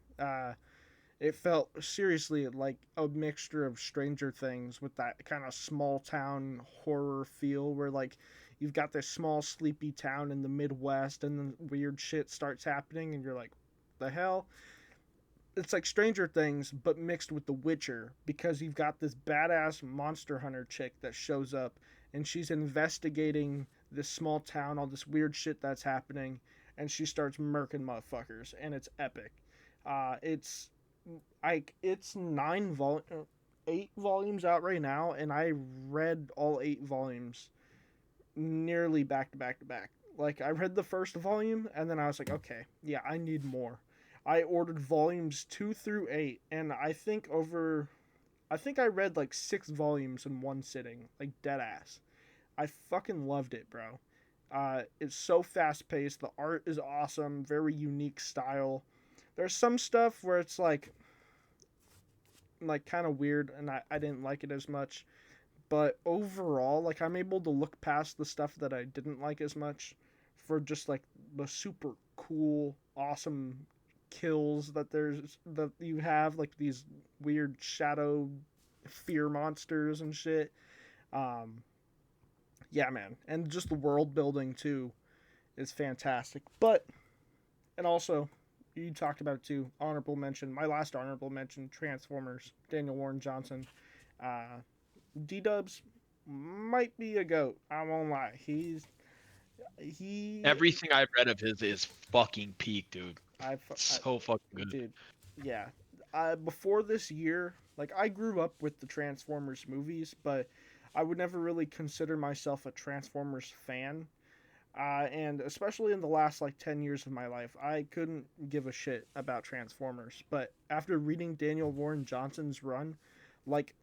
It felt seriously like a mixture of Stranger Things with that kind of small town horror feel where like you've got this small sleepy town in the Midwest and then weird shit starts happening and you're like, the hell? It's like Stranger Things but mixed with The Witcher because you've got this badass monster hunter chick that shows up and she's investigating this small town, all this weird shit that's happening, and she starts murking motherfuckers, and it's epic. It's it's 8 volumes out right now, and I read all 8 volumes nearly back to back to back. Like I read the first volume, and then I was like, okay, yeah, I need more. I ordered volumes 2 through 8, and I think I read like 6 volumes in one sitting, like dead ass. I fucking loved it, bro. It's so fast paced. The art is awesome, very unique style. There's some stuff where it's like kind of weird, and I didn't like it as much. But overall, like I'm able to look past the stuff that I didn't like as much for just like the super cool, awesome kills that you have, like these weird shadow fear monsters and shit. Um, yeah, man, and just the world building too is fantastic. But and also, you talked about it too. Honorable mention. My last honorable mention: Transformers. Daniel Warren Johnson. Uh, D Dubs might be a goat. I won't lie. He Everything I've read of his is fucking peak, dude. I So fucking good. dude, yeah. Before this year, like I grew up with the Transformers movies, but I would never really consider myself a Transformers fan. And especially in the last like 10 years of my life, I couldn't give a shit about Transformers. But after reading Daniel Warren Johnson's run, like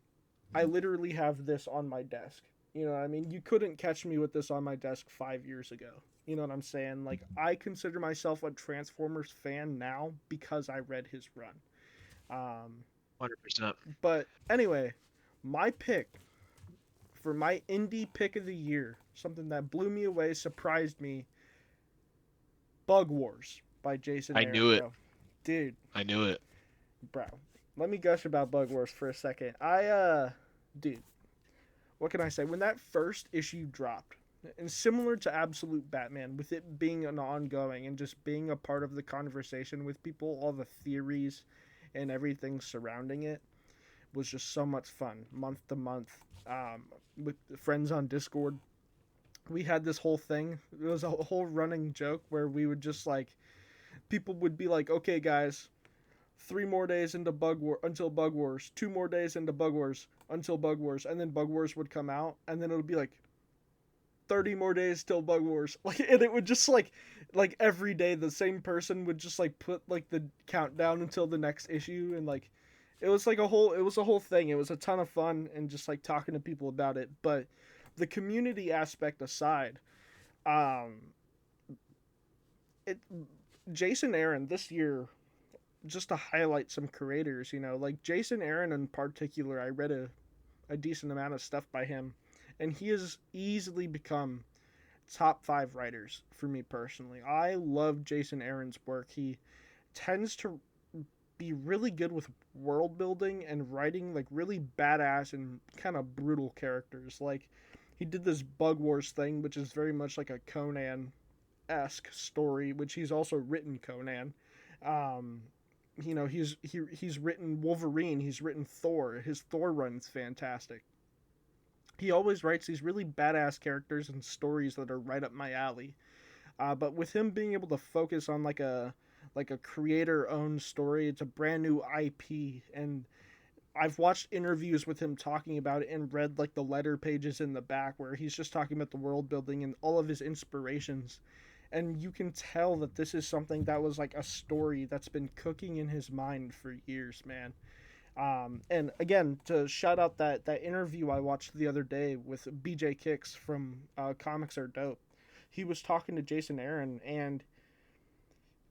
I literally have this on my desk. You know what I mean? You couldn't catch me with this on my desk 5 years ago. You know what I'm saying? Like, I consider myself a Transformers fan now because I read his run. Um, 100%. but anyway, my pick for my indie pick of the year, something that blew me away, surprised me, Bug Wars by Jason I Aaron, knew it. bro. Dude, I knew it. bro. Let me gush about Bug Wars for a second. Dude, what can I say? When that first issue dropped, and similar to Absolute Batman, with it being an ongoing and just being a part of the conversation with people, all the theories and everything surrounding it was just so much fun, month to month. With friends on Discord, we had this whole thing. It was a whole running joke where we would just like, people would be like, okay, guys, 3 more days into until Bug Wars, 2 more days into Bug Wars until Bug Wars, and then Bug Wars would come out, and then it would be like 30 more days till Bug Wars. Like, and it would just like every day the same person would just like put like the countdown until the next issue, and like it was a whole thing. It was a ton of fun and just like talking to people about it. But the community aspect aside, um, it Jason Aaron this year, just to highlight some creators, like Jason Aaron in particular, I read a decent amount of stuff by him, and he has easily become top 5 writers for me personally. I love Jason Aaron's work. He tends to be really good with world building and writing like really badass and kind of brutal characters. Like he did this Bug Wars thing, which is very much like a Conan esque story, which he's also written Conan. Um, he's written Wolverine, he's written Thor. His Thor run's fantastic. He always writes these really badass characters and stories that are right up my alley. But with him being able to focus on like a creator owned story, it's a brand new IP, and I've watched interviews with him talking about it and read like the letter pages in the back where he's just talking about the world building and all of his inspirations. And you can tell that this is something that was like a story that's been cooking in his mind for years, man. And again, to shout out that interview I watched the other day with BJ Kicks from Comics Are Dope, he was talking to Jason Aaron, and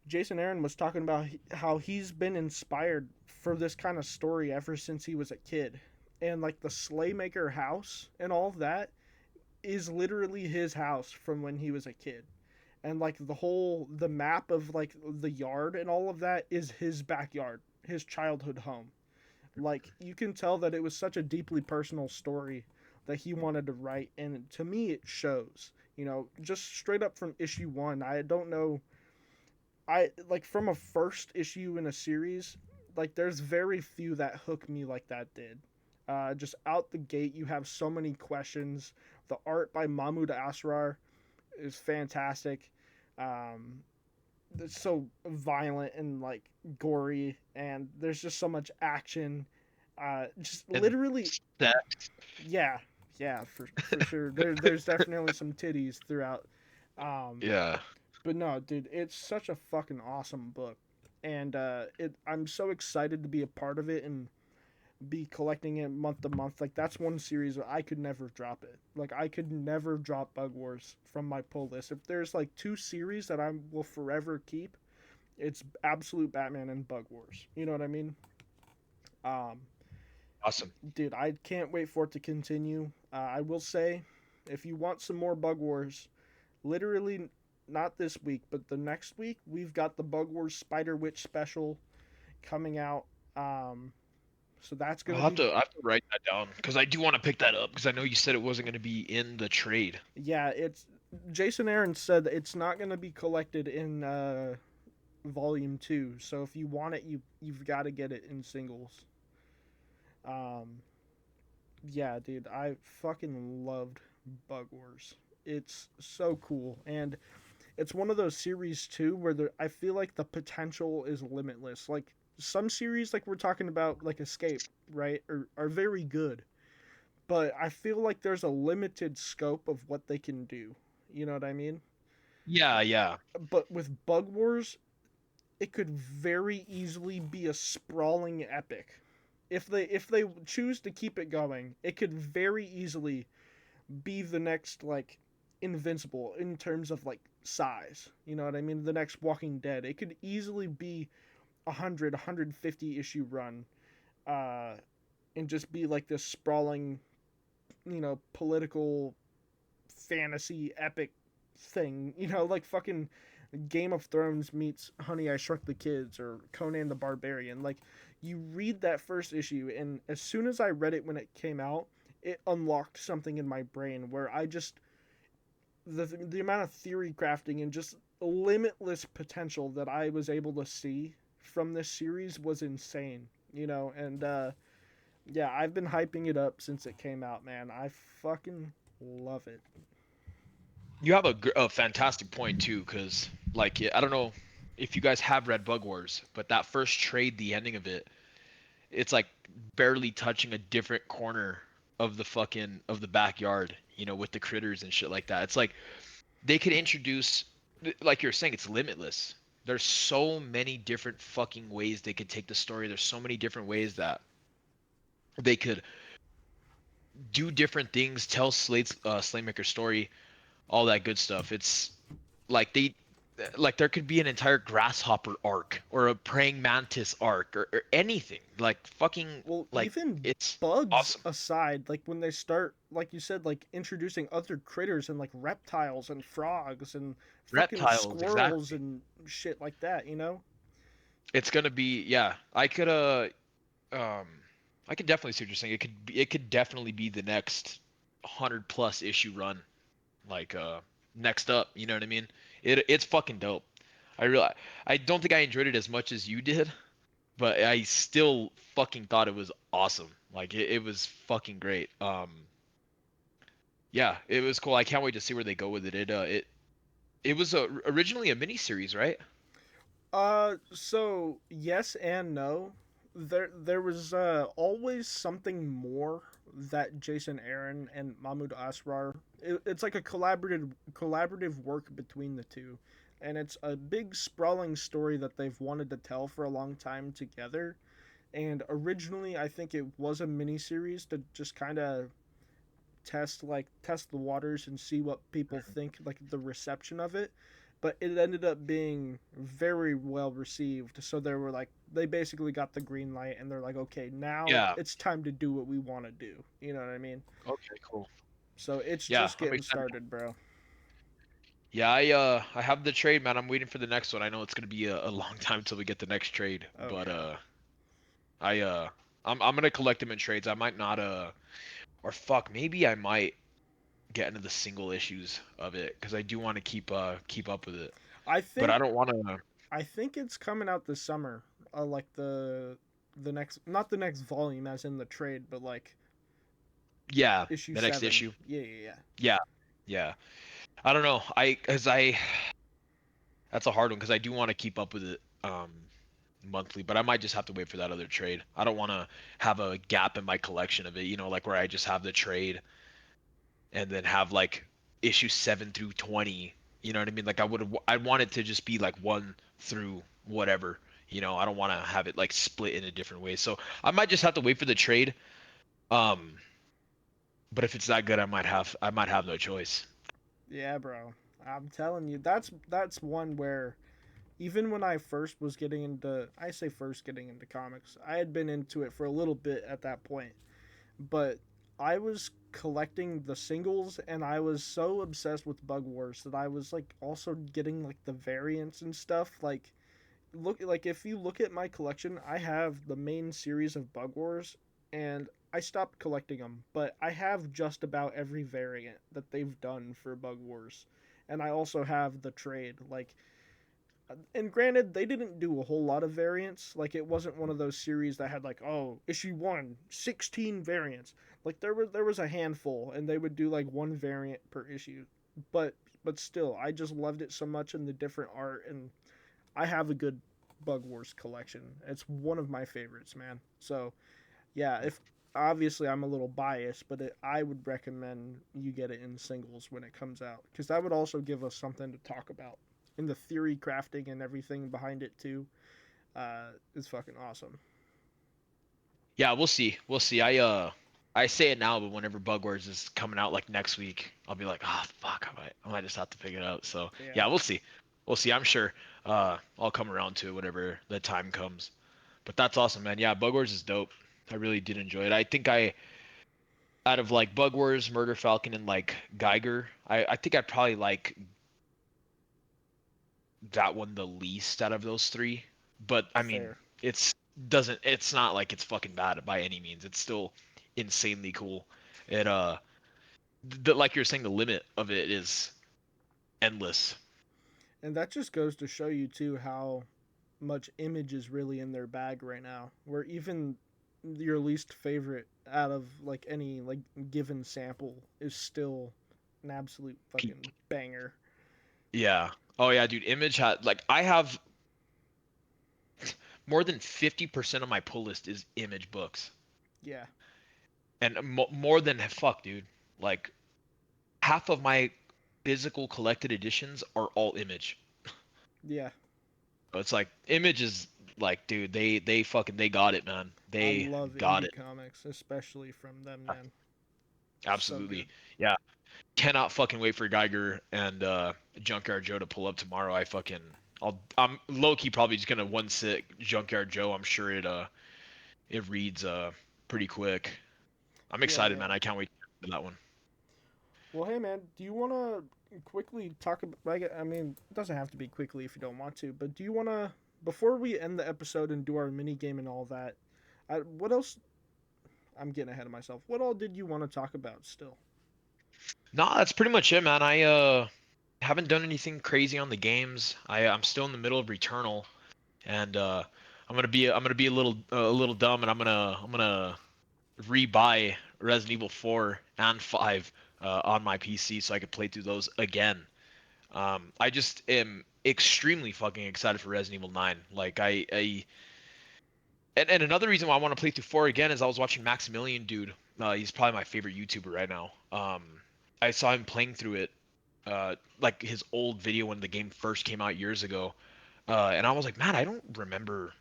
Jason Aaron was talking about how he's been inspired for this kind of story ever since he was a kid. And like the Slaymaker house and all of that is literally his house from when he was a kid. And like the map of like the yard and all of that is his backyard, his childhood home. Like you can tell that it was such a deeply personal story that he wanted to write, and to me it shows. Just straight up from issue 1, I don't know, I like from a first issue in a series, like there's very few that hook me like that did. Just out the gate, you have so many questions. The art by Mahmoud Asrar is fantastic. Um, it's so violent and like gory, and there's just so much action. Just And literally, that, yeah, yeah, for sure. There's definitely some titties throughout. Um, yeah. but no, dude, it's such a fucking awesome book, and I'm so excited to be a part of it and be collecting it month to month. Like that's one series where I could never drop it. Like I could never drop Bug Wars from my pull list. If there's like two series that I will forever keep, it's Absolute Batman and Bug Wars. You know what I mean? Um, Awesome. dude, I can't wait for it to continue. I will say, if you want some more Bug Wars, literally not this week, but the next week, we've got the Bug Wars Spider Witch special coming out. Um, so that's I'll gonna have be, to I have to write that down because I do want to pick that up because I know you said it wasn't going to be in the trade. yeah, it's Jason Aaron said that it's not gonna be collected in volume 2. So if you want it, you've got to get it in singles. Um, yeah, dude, I fucking loved Bug Wars. It's so cool, and it's one of those series too where I feel like the potential is limitless. Like some series, like we're talking about, like Escape, right, are very good, but I feel like there's a limited scope of what they can do. You know what I mean? Yeah, yeah. But with Bug Wars, it could very easily be a sprawling epic. If they choose to keep it going, it could very easily be the next like Invincible in terms of like size. You know what I mean? The next Walking Dead. It could easily be 150 issue run, uh, and just be like this sprawling, political fantasy epic thing. Like fucking Game of Thrones meets Honey I Shrunk the Kids or Conan the Barbarian. Like you read that first issue, and as soon as I read it when it came out, it unlocked something in my brain where I just the amount of theory crafting and just limitless potential that I was able to see from this series was insane. And yeah, I've been hyping it up since it came out, man. I fucking love it. You have a fantastic point too, because like I don't know if you guys have read Bug Wars, but that first trade, the ending of it, it's like barely touching a different corner of the backyard, with the critters and shit like that. It's like they could introduce, like you're saying, it's limitless. There's so many different fucking ways they could take the story. There's so many different ways that they could do different things, tell Slaymaker's story, all that good stuff. It's like like there could be an entire grasshopper arc or a praying mantis arc or anything. Like fucking Well, like even it's bugs awesome. aside, like when they start, like you said, like introducing other critters and like reptiles and frogs and fucking Reptiles, squirrels exactly. and shit like that. It's gonna be, yeah. Um I could definitely see what you're saying. It could definitely be the next 100+ issue run. Like next up, you know what I mean? It's fucking dope. I don't think I enjoyed it as much as you did, but I still fucking thought it was awesome. Like it was fucking great. Yeah, it was cool. I can't wait to see where they go with it. It was originally a mini series, right? So yes and no. There was always something more that Jason Aaron and Mahmoud Asrar. It's like a collaborative work between the two, and it's a big sprawling story that they've wanted to tell for a long time together. And originally, I think it was a mini series to just kind of test the waters and see what people think, like the reception of it. But it ended up being very well received. So they basically got the green light, and they're like, okay, now Yeah. it's time to do what we want to do. You know what I mean? Okay, cool. So it's Yeah, just I'm getting excited. started, bro. Yeah, I have the trade, man. I'm waiting for the next one. I know it's gonna be a long time until we get the next trade, Oh but yeah. I I'm gonna collect them in trades. I might not or fuck, maybe I might get into the single issues of it because I do want to keep up with it. I But I think don't want to. I think it's coming out this summer. Like the next, not the next volume as in the trade, but like Yeah, issue the next 7. issue. Yeah, yeah, yeah. Yeah, yeah. I don't know. Cause I that's a hard one because I do want to keep up with it monthly, but I might just have to wait for that other trade. I don't want to have a gap in my collection of it. Like where I just have the trade and then have like issue 7 through 20. You know what I mean? Like I want it to just be like 1 through whatever. I don't want to have it like split in a different way. So I might just have to wait for the trade. Um, but if it's that good, I might have no choice. Yeah, bro. I'm telling you, that's one where even when I first was getting into, I say first getting into comics, I had been into it for a little bit at that point, but I was collecting the singles and I was so obsessed with Bug Wars that I was like also getting like the variants and stuff. Like if you look at my collection, I have the main series of Bug Wars, and I stopped collecting them, but I have just about every variant that they've done for Bug Wars, and I also have the trade. And granted, they didn't do a whole lot of variants. Like it wasn't one of those series that had like, oh, issue one, 16 variants. Like there was a handful, and they would do like one variant per issue, but still, I just loved it so much in the different art, and I have a good Bug Wars collection. It's one of my favorites, man. So yeah, if obviously I'm a little biased, but I would recommend you get it in singles when it comes out, because that would also give us something to talk about. In the theory crafting and everything behind it too, is fucking awesome. Yeah, we'll see. We'll see. I say it now, but whenever Bug Wars is coming out like next week, I'll be like, oh fuck, I might just have to pick it up. So Yeah, yeah, we'll see. We'll see. I'm sure I'll come around to it whenever the time comes. But that's awesome, man. Yeah, Bug Wars is dope. I really did enjoy it. I think out of like Bug Wars, Murder Falcon, and like Geiger, I think I probably like that one the least out of those three. But I mean, fair. it's not like it's fucking bad by any means. It's still insanely cool. It like you're saying, the limit of it is endless. And that just goes to show you too how much Image is really in their bag right now. Where even your least favorite out of like any like given sample is still an absolute fucking Peak. banger. Yeah. Oh yeah, dude. Image had like I have more than 50% of my pull list is Image books, Yeah, and more than fuck, dude. Like half of my physical collected editions are all Image. yeah. But it's like Image is like, dude, they got it, man. I They love got indie it. comics, especially from them, man. So Absolutely. good. Yeah. Cannot fucking wait for Geiger and Junkyard Joe to pull up tomorrow. I'm low key probably just gonna one sit Junkyard Joe. I'm sure it reads pretty quick. I'm Yeah, excited, yeah. man. I can't wait for that one. Well, hey, man, do you want to quickly talk about, like, I mean, it doesn't have to be quickly if you don't want to, but do you want to, before we end the episode and do our mini game and all that, what else, I'm getting ahead of myself. What all did you want to talk about still? No, that's pretty much it, man. I haven't done anything crazy on the games. I'm still in the middle of Returnal, and I'm gonna be a little dumb, and I'm gonna rebuy Resident Evil 4 and 5 on my PC so I could play through those again. I just am extremely fucking excited for Resident Evil 9. Like and another reason why I want to play through 4 again is I was watching Maximilian, dude. He's probably my favorite YouTuber right now. I saw him playing through it, like his old video when the game first came out years ago, and I was like, man, I don't remember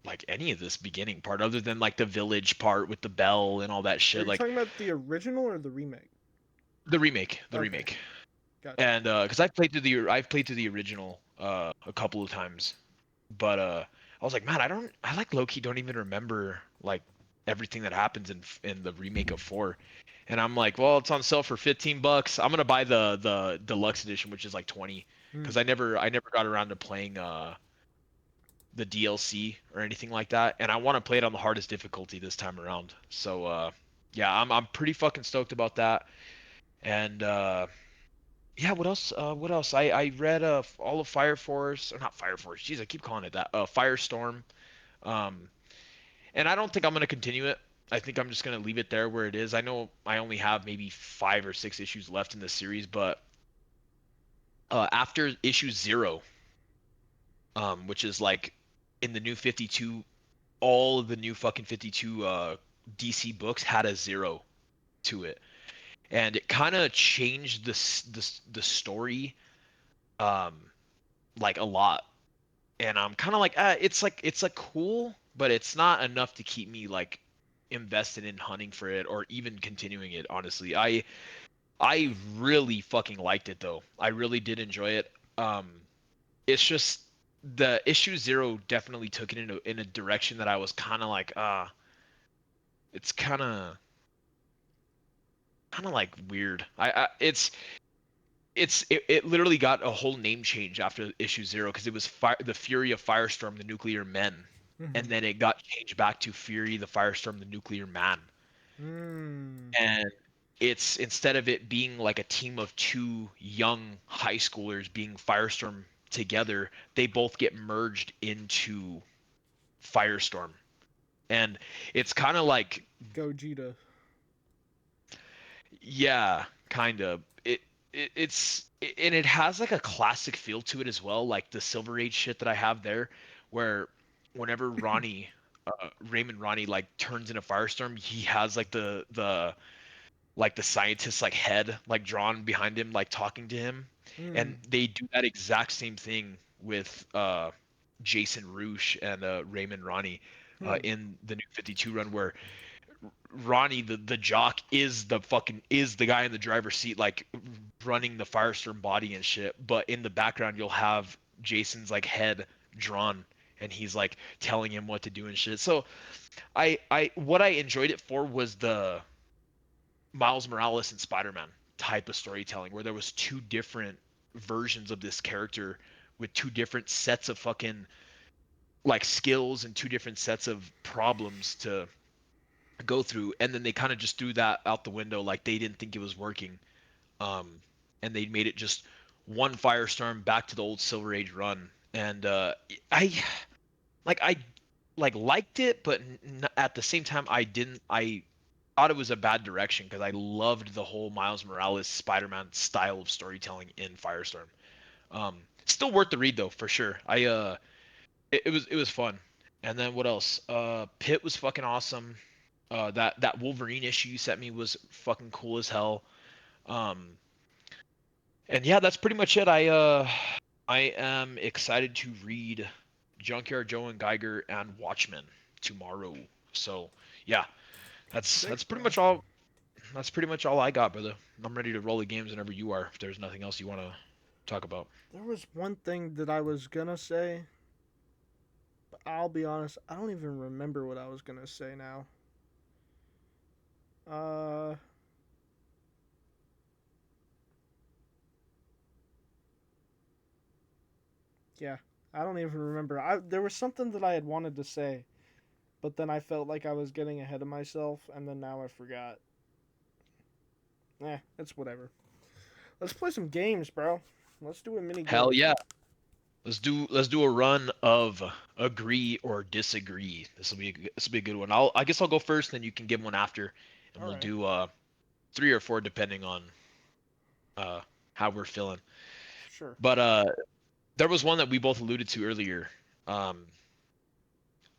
like any of this beginning part other than like the village part with the bell and all that Are shit. you Like talking about the original or the remake? the Okay, remake. gotcha. And because I've played through the original a couple of times, but I was like, man, I like low key don't even remember like everything that happens in the remake of 4. And I'm like, well, it's on sale for $15. I'm gonna buy the deluxe edition, which is like 20, Hmm. because I never got around to playing the DLC or anything like that, and I want to play it on the hardest difficulty this time around. So yeah, I'm pretty fucking stoked about that. And yeah, what else? What else? I read all of Fire Force, or not Fire Force. Jeez, I keep calling it that. Firestorm. Um, and I don't think I'm gonna continue it. I think I'm just gonna leave it there where it is. I know I only have maybe 5 or 6 issues left in this series, but after issue 0, which is like in the new 52, all of the new fucking 52 DC books had a 0 to it, and it kind of changed the story um like a lot. and I'm kind of like, it's like cool, but it's not enough to keep me like invested in hunting for it or even continuing it. Honestly, I really fucking liked it though. I really did enjoy it. It's just the issue zero definitely took it in a direction that I was kind of like, it's kind of like weird. It literally got a whole name change after issue zero because it was the Fury of Firestorm, the Nuclear Men, and Mm-hmm. then it got changed back to Fury, the Firestorm, the Nuclear Man. Mm. And it's instead of it being like a team of two young high schoolers being Firestorm together, they both get merged into Firestorm. And it's kind of like, Gogeta. yeah, kind of. And it has like a classic feel to it as well, like the Silver Age shit that I have there, where whenever Raymond Ronnie like turns into Firestorm, he has like the scientist like head like drawn behind him like talking to him, and Mm. they do that exact same thing with Jason Roosh and Raymond Ronnie Hmm. in the New 52 run, where Ronnie the jock is the guy in the driver's seat like running the Firestorm body and shit, but in the background you'll have Jason's like head drawn, and he's like telling him what to do and shit. So I what I enjoyed it for was the Miles Morales and Spider-Man type of storytelling where there was two different versions of this character with two different sets of fucking like skills and two different sets of problems to go through, and then they kind of just threw that out the window like they didn't think it was working. um and they made it just one Firestorm back to the old Silver Age run. And I I liked it, but at the same time I didn't. I thought it was a bad direction because I loved the whole Miles Morales Spider-Man style of storytelling in Firestorm. Still worth the read though, for sure. It was fun. And then what else? Pitt was fucking awesome. That Wolverine issue you sent me was fucking cool as hell. Um, and yeah, that's pretty much it. I am excited to read Junkyard Joe and Geiger and Watchmen tomorrow. So yeah, that's Sick, that's pretty bro. much all. That's pretty much all I got, brother. I'm ready to roll the games whenever you are. If there's nothing else you want to talk about. There was one thing that I was gonna say, but I'll be honest, I don't even remember what I was gonna say now. Uh, yeah, I don't even remember. There was something that I had wanted to say, but then I felt like I was getting ahead of myself, and then now I forgot. It's whatever. Let's play some games, bro. Let's do a mini Hell game. yeah. Let's do a run of agree or disagree. This will be a good one. I guess I'll go first, then you can give one after, and All we'll right, do three or four depending on uh how we're feeling. sure. But there was one that we both alluded to earlier. Um,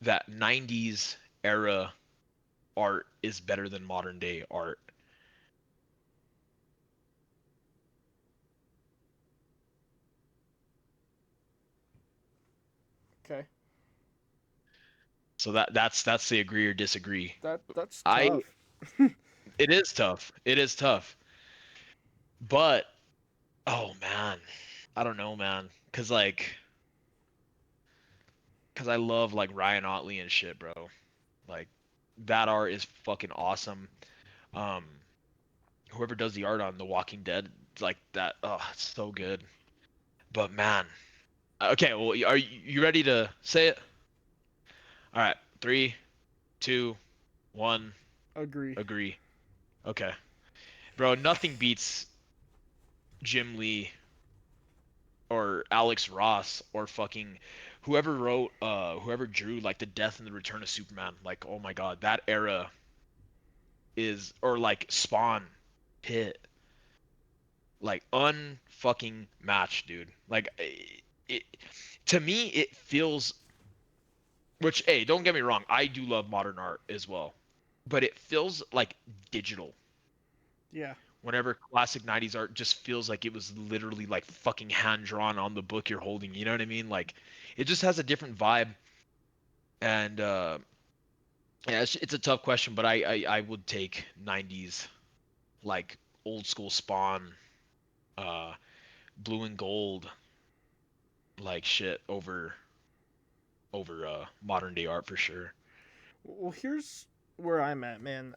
that 90s era art is better than modern day art. Okay, So that's the agree or disagree. that's I tough. It is tough. It is tough. But oh man, I don't know, man. Cause I love like Ryan Otley and shit, bro. Like that art is fucking awesome. Um, whoever does the art on The Walking Dead, like that, oh, it's so good. But man, okay, well, are you ready to say it? All right, three, two, one, Agree. agree. Okay, bro, nothing beats Jim Lee or Alex Ross or fucking whoever drew like the Death and the Return of Superman. Like, oh my god, that era is, or like Spawn, Pit, like unfucking matched, dude. Like it to me it feels, which hey, don't get me wrong, I do love modern art as well, but it feels like digital. Yeah. Whenever classic 90s art just feels like it was literally like fucking hand drawn on the book you're holding, you know what I mean? Like it just has a different vibe. And yeah, it's a tough question, but I would take 90s like old school Spawn, uh blue and gold like shit over modern day art for sure. Well, here's where I'm at, man.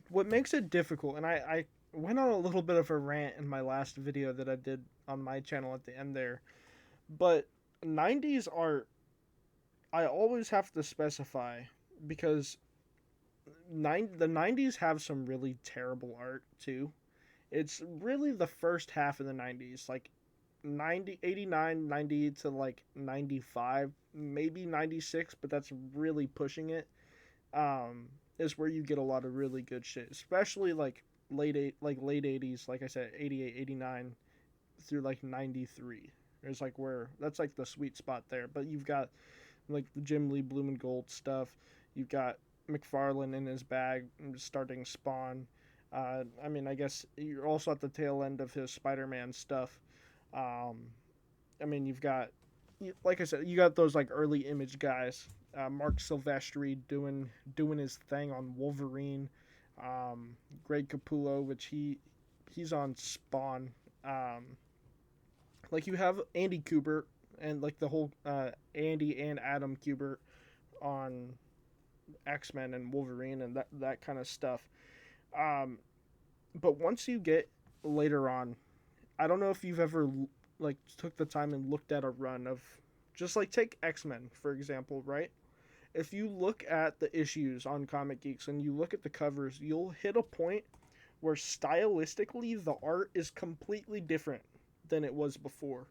What makes it difficult, and I went on a little bit of a rant in my last video that I did on my channel at the end there, but 90s art, I always have to specify because the 90s have some really terrible art too. It's really the first half of the 90s, like 90, 89, 90 to like 95, maybe 96, but that's really pushing it. Is where you get a lot of really good shit, especially like late 80s, like I said, 88, 89 through like 93. There's like where that's like the sweet spot there. But you've got like the Jim Lee Bloom and Gold stuff. You've got McFarlane in his bag starting Spawn. I mean, I guess you're also at the tail end of his Spider-Man stuff. Um, I mean, you've got, like I said, you got those like early Image guys. Mark Silvestri doing his thing on Wolverine. Greg Capullo, which he's on Spawn. Um, like you have Andy Kubert and like the whole Andy and Adam Kubert on X-Men and Wolverine and that kind of stuff. Um, but once you get later on, I don't know if you've ever like took the time and looked at a run of just like take X-Men for example, right? If you look at the issues on Comic Geeks and you look at the covers, you'll hit a point where stylistically the art is completely different than it was before.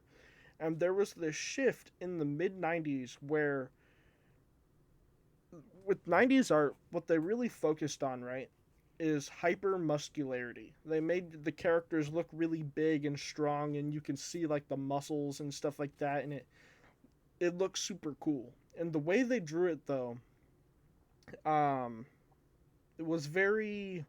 And there was this shift in the mid 90s where with 90s art what they really focused on, right, is hyper muscularity. They made the characters look really big and strong and you can see like the muscles and stuff like that, and it looks super cool. And the way they drew it though, um it was very,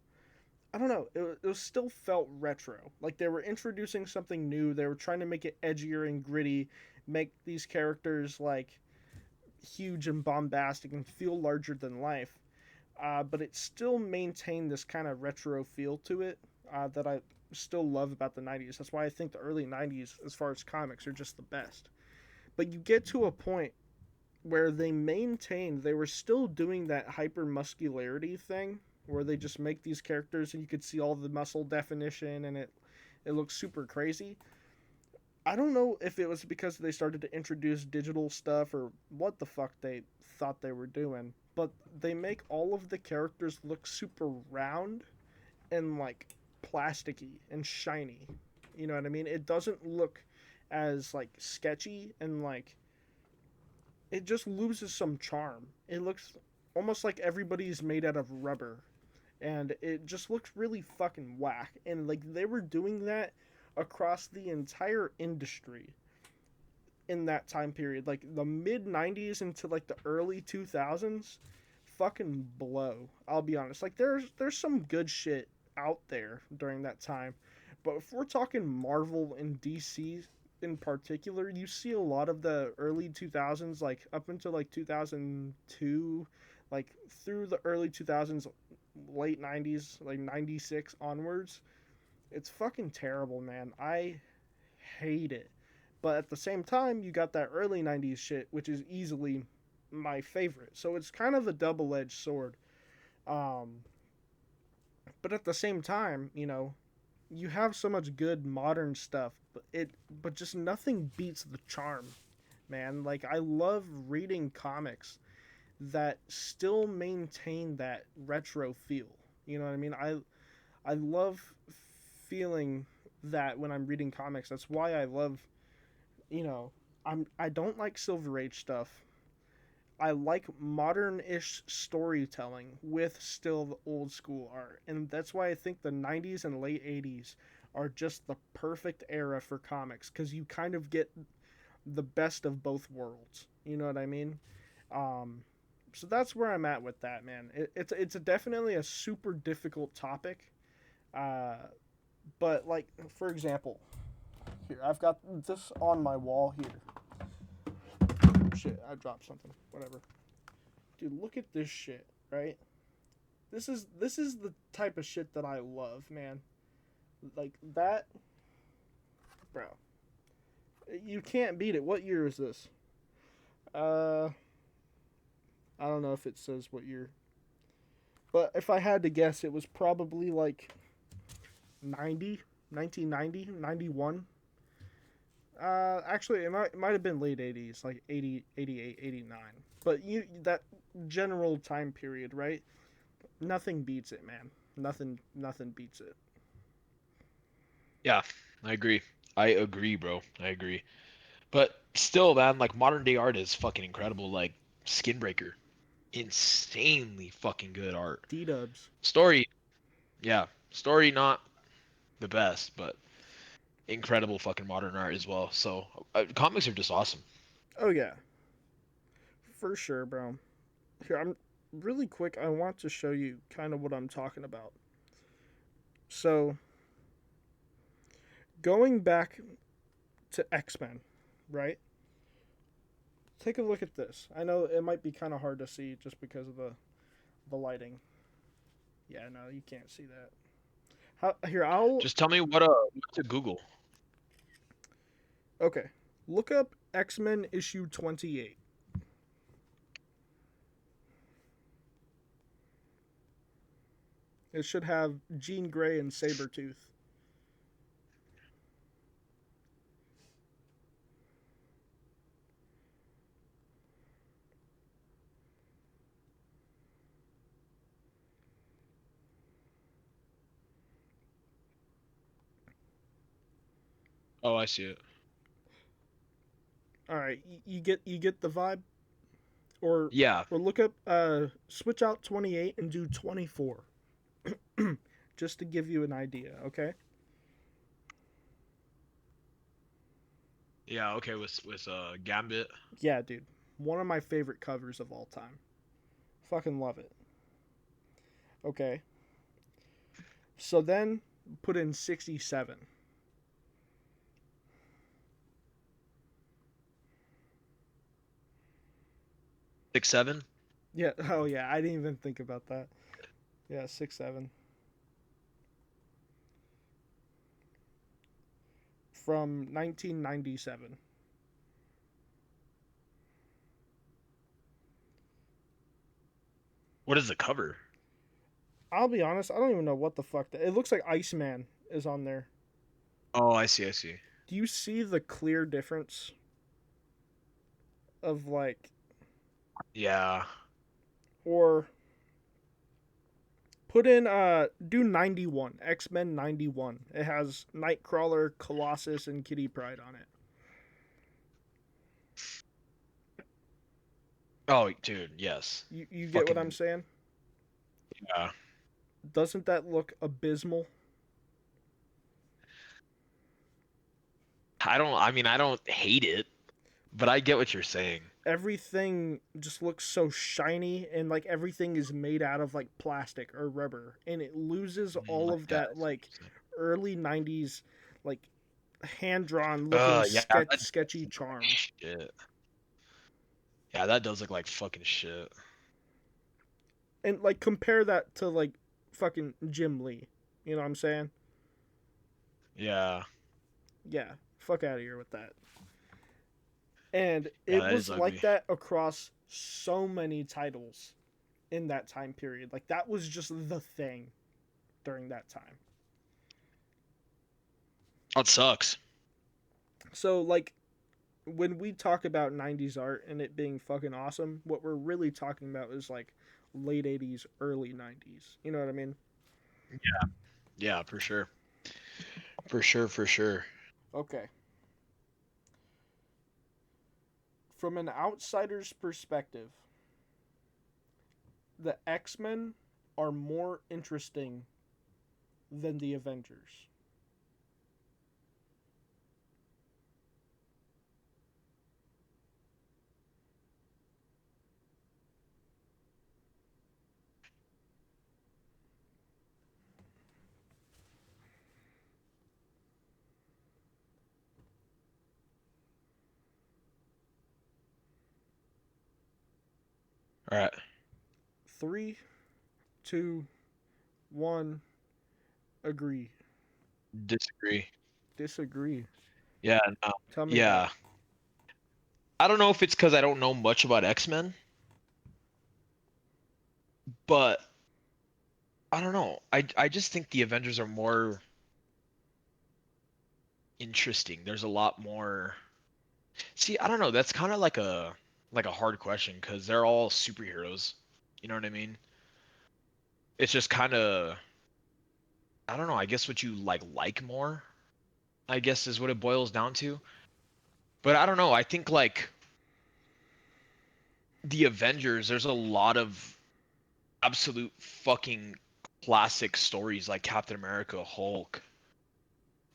I don't know, it was still felt retro. Like they were introducing something new. They were trying to make it edgier and gritty, make these characters like huge and bombastic and feel larger than life. But it still maintained this kind of retro feel to it that I still love about the 90s. That's why I think the early 90s, as far as comics, are just the best. But you get to a point where they were still doing that hyper muscularity thing where they just make these characters and you could see all the muscle definition and it looks super crazy. I don't know if it was because they started to introduce digital stuff or what the fuck they thought they were doing, but they make all of the characters look super round and like plasticky and shiny. You know what I mean? It doesn't look as like sketchy and like it just loses some charm. It looks almost like everybody's made out of rubber and it just looks really fucking whack. And like they were doing that across the entire industry in that time period, like the mid 90s into like the early 2000s. Fucking blow. I'll be honest. Like there's some good shit out there during that time, but if we're talking Marvel and DC in particular, you see a lot of the early 2000s, like up until like 2002, like through the early 2000s, late 90s, like 96 onwards. It's fucking terrible, man. I hate it. But at the same time, you got that early 90s shit, which is easily my favorite. So it's kind of a double edged sword. Um, but at the same time, you know, you have so much good modern stuff, but just nothing beats the charm, man. Like I love reading comics that still maintain that retro feel. You know what I mean? I love feeling that when I'm reading comics. That's why I love, you know, I don't like Silver Age stuff. I like modern-ish storytelling with still the old school art. And that's why I think the 90s and late 80s are just the perfect era for comics cuz you kind of get the best of both worlds. You know what I mean? Um so that's where I'm at with that, man. It's definitely a super difficult topic. But like, for example, here I've got this on my wall here. Shit, I dropped something. Whatever. Dude, look at this shit, right? This is the type of shit that I love, man. Like that, bro. You can't beat it. What year is this? Uh, I don't know if it says what year. But if I had to guess, it was probably like 90, 1990, 91. Actually, it might have been late 80s, like 80, 88, 89. But that general time period, right? Nothing beats it, man. Nothing beats it. Yeah, I agree. I agree, bro. I agree. But still, man, like modern day art is fucking incredible. Like Skinbreaker, insanely fucking good art. D-dubs. Story, yeah, story not the best, but incredible fucking modern art as well. So comics are just awesome. Oh yeah, for sure, bro. Here, I'm really quick. I want to show you kind of what I'm talking about. So, going back to X-Men, right? Take a look at this. I know it might be kind of hard to see just because of the lighting. Yeah, no, you can't see that. Here, I'll Just tell me what to Google. okay. Look up X-Men issue 28. It should have Jean Grey and Sabretooth. Oh, I see it. All right, you get the vibe, or Yeah. or look up switch out 28 and do 24, just to give you an idea. Okay. Yeah. Okay. With Gambit. Yeah, dude, one of my favorite covers of all time. Fucking love it. Okay. So then put in 67. 6, 7. Yeah. Oh yeah, I didn't even think about that. Yeah, 6, 7 from 1997. What is the cover? I'll be honest, I don't even know what the fuck it looks like. Iceman is on there. Oh, I see. I see. Do you see the clear difference of like, Yeah. or put in do 91, X-Men 91. It has Nightcrawler, Colossus, and Kitty Pryde on it. Oh, dude. Yes. You get what I'm Fucking. saying? Yeah. Doesn't that look abysmal? I don't. I mean, I don't hate it, but I get what you're saying. Everything just looks so shiny, and like everything is made out of like plastic or rubber, and it loses all Like of that. that like early 90s like hand drawn looking Yeah. sketchy charm. Shit. Yeah, that does look like fucking shit. And like compare that to like fucking Jim Lee. You know what I'm saying? Yeah. Yeah, fuck out of here with that. And Yeah, it that is was like ugly. that across so many titles in that time period. Like that was just the thing during that time. That sucks. So like when we talk about 90s art and it being fucking awesome, what we're really talking about is like late 80s, early 90s. You know what I mean? Yeah, for sure. For sure. For sure. Okay. From an outsider's perspective, the X-Men are more interesting than the Avengers. All right. Three, two, one. Agree. Disagree. Disagree. Yeah. No. Tell me why. Yeah. I don't know if it's because I don't know much about X-Men, but I don't know. I just think the Avengers are more interesting. There's a lot more. See, I don't know. That's kind of like a hard question because they're all superheroes. You know what I mean? It's just kind of I don't know. I guess what you like more, I guess is what it boils down to. But I don't know. I think like the Avengers, there's a lot of absolute fucking classic stories like Captain America, Hulk,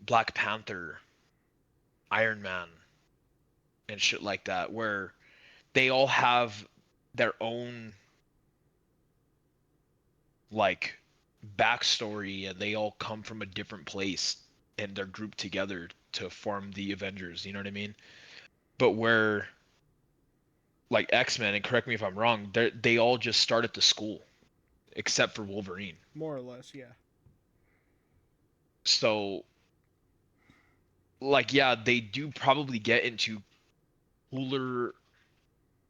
Black Panther, Iron Man, and shit like that, where they all have their own like backstory and they all come from a different place and they're grouped together to form the Avengers, you know what I mean? But where like X-Men, and correct me if I'm wrong, they all just start at the school except for Wolverine. More or less, yeah. So like yeah, they do probably get into cooler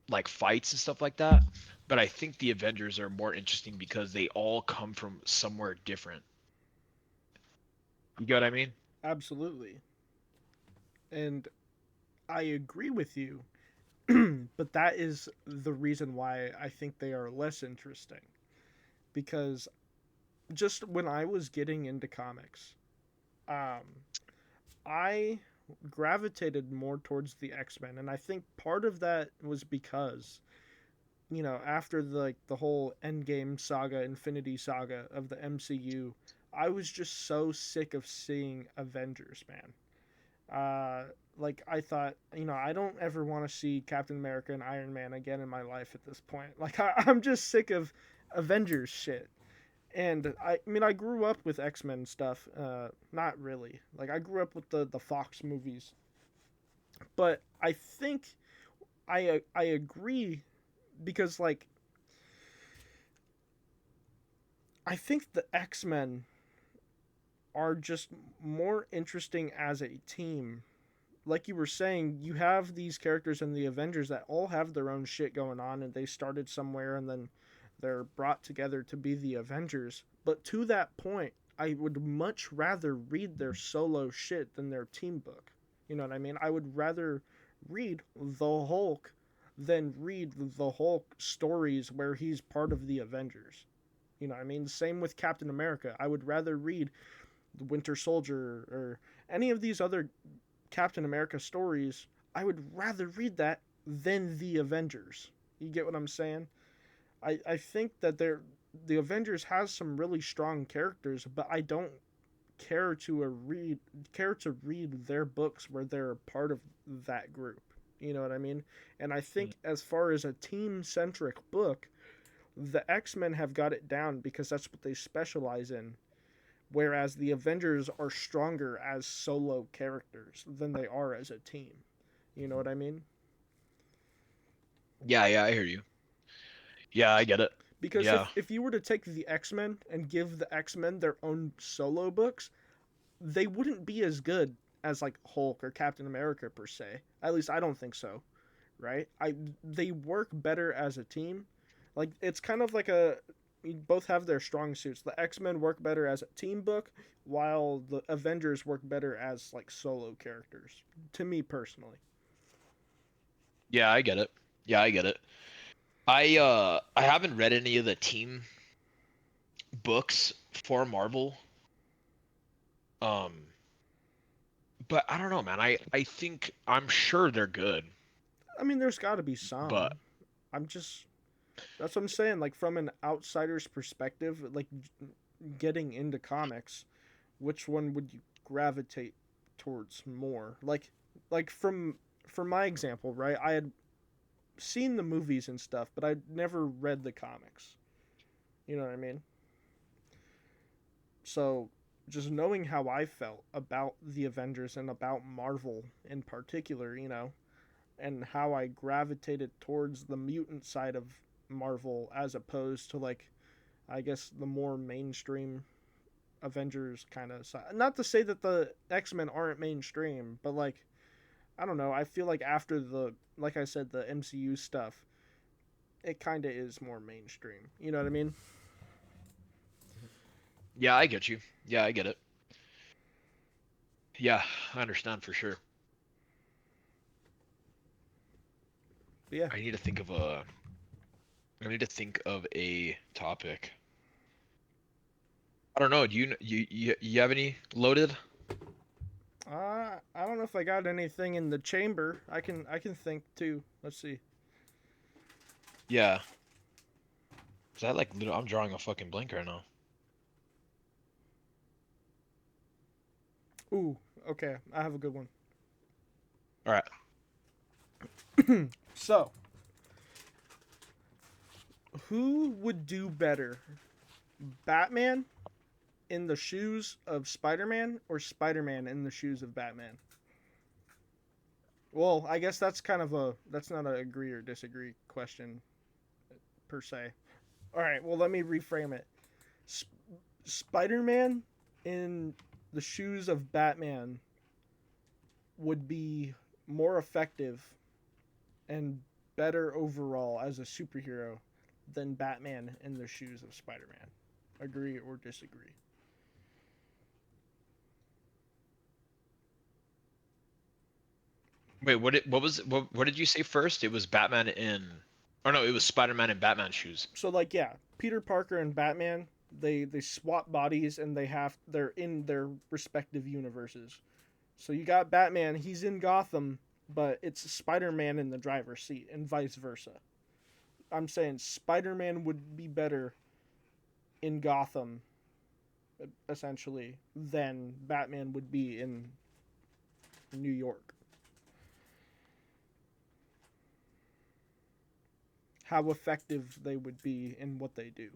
like fights and stuff like that, but I think the Avengers are more interesting because they all come from somewhere different. You get what I mean? Absolutely. And I agree with you, but that is the reason why I think they are less interesting. Because just when I was getting into comics, um, I gravitated more towards the X-Men, and I think part of that was because after the whole Endgame saga, Infinity Saga of the MCU, I was just so sick of seeing Avengers, man. Like I thought, I don't ever want to see Captain America and Iron Man again in my life at this point. Like I'm just sick of Avengers shit. And I grew up with X-Men stuff. Not really. Like I grew up with the Fox movies, but I think I agree because like I think the X-Men are just more interesting as a team. Like you were saying, you have these characters in the Avengers that all have their own shit going on and they started somewhere and then they're brought together to be the Avengers. But to that point, I would much rather read their solo shit than their team book. You know what I mean? I would rather read the Hulk than read the Hulk stories where he's part of the Avengers. You know what I mean? Same with Captain America. I would rather read the Winter Soldier or any of these other Captain America stories. I would rather read that than the Avengers. You get what I'm saying? I think that the Avengers has some really strong characters, but I don't care to read their books where they're a part of that group. You know what I mean? And I Mm. think as far as a team centric book, the X-Men have got it down because that's what they specialize in. Whereas the Avengers are stronger as solo characters than they are as a team. You know what I mean? Yeah, yeah, I hear you. Yeah, I get it. Because Yeah. if you were to take the X-Men and give the X-Men their own solo books, they wouldn't be as good as like Hulk or Captain America per se. At least I don't think so, right? I They work better as a team. Like it's kind of like a both have their strong suits. The X-Men work better as a team book while the Avengers work better as like solo characters to me personally. Yeah, I get it. Yeah, I get it. I haven't read any of the team books for Marvel. Um but I don't know, man. I think I'm sure they're good, I mean there's got to be but some. I'm just That's what I'm saying like from an outsider's perspective, like getting into comics, which one would you gravitate towards more? Like for my example, right? I had seen the movies and stuff, but I'd never read the comics. You know what I mean? So just knowing how I felt about the Avengers and about Marvel in particular, and how I gravitated towards the mutant side of Marvel as opposed to like I guess the more mainstream Avengers kind of side. Not to say that the X-Men aren't mainstream, but like I don't know, I feel like after the like I said the MCU stuff, it kind of is more mainstream. You know what I mean? Yeah, I get you. Yeah, I get it. Yeah, I understand for sure. But yeah. I need to think of a. I need to think of a topic. I don't know. Do you have any loaded? I don't know if I got anything in the chamber. I can think too. Let's see. Yeah. Is that like I'm drawing a fucking blank right now. Ooh, okay. I have a good one. All right. So, who would do better? Batman in the shoes of Spider-Man or Spider-Man in the shoes of Batman? Well, I guess that's not a agree or disagree question per se. All right, well let me reframe it. Sp- Spider-Man in the shoes of Batman would be more effective and better overall as a superhero than Batman in the shoes of Spider-Man. Agree or disagree? Wait, what did you say first? It was Batman in, or no, it was Spider-Man in Batman shoes. So like yeah, Peter Parker and Batman, they swap bodies and they're in their respective universes. So you got Batman, he's in Gotham, but it's Spider-Man in the driver's seat and vice versa. I'm saying Spider-Man would be better in Gotham essentially than Batman would be in New York. How effective they would be in what they do.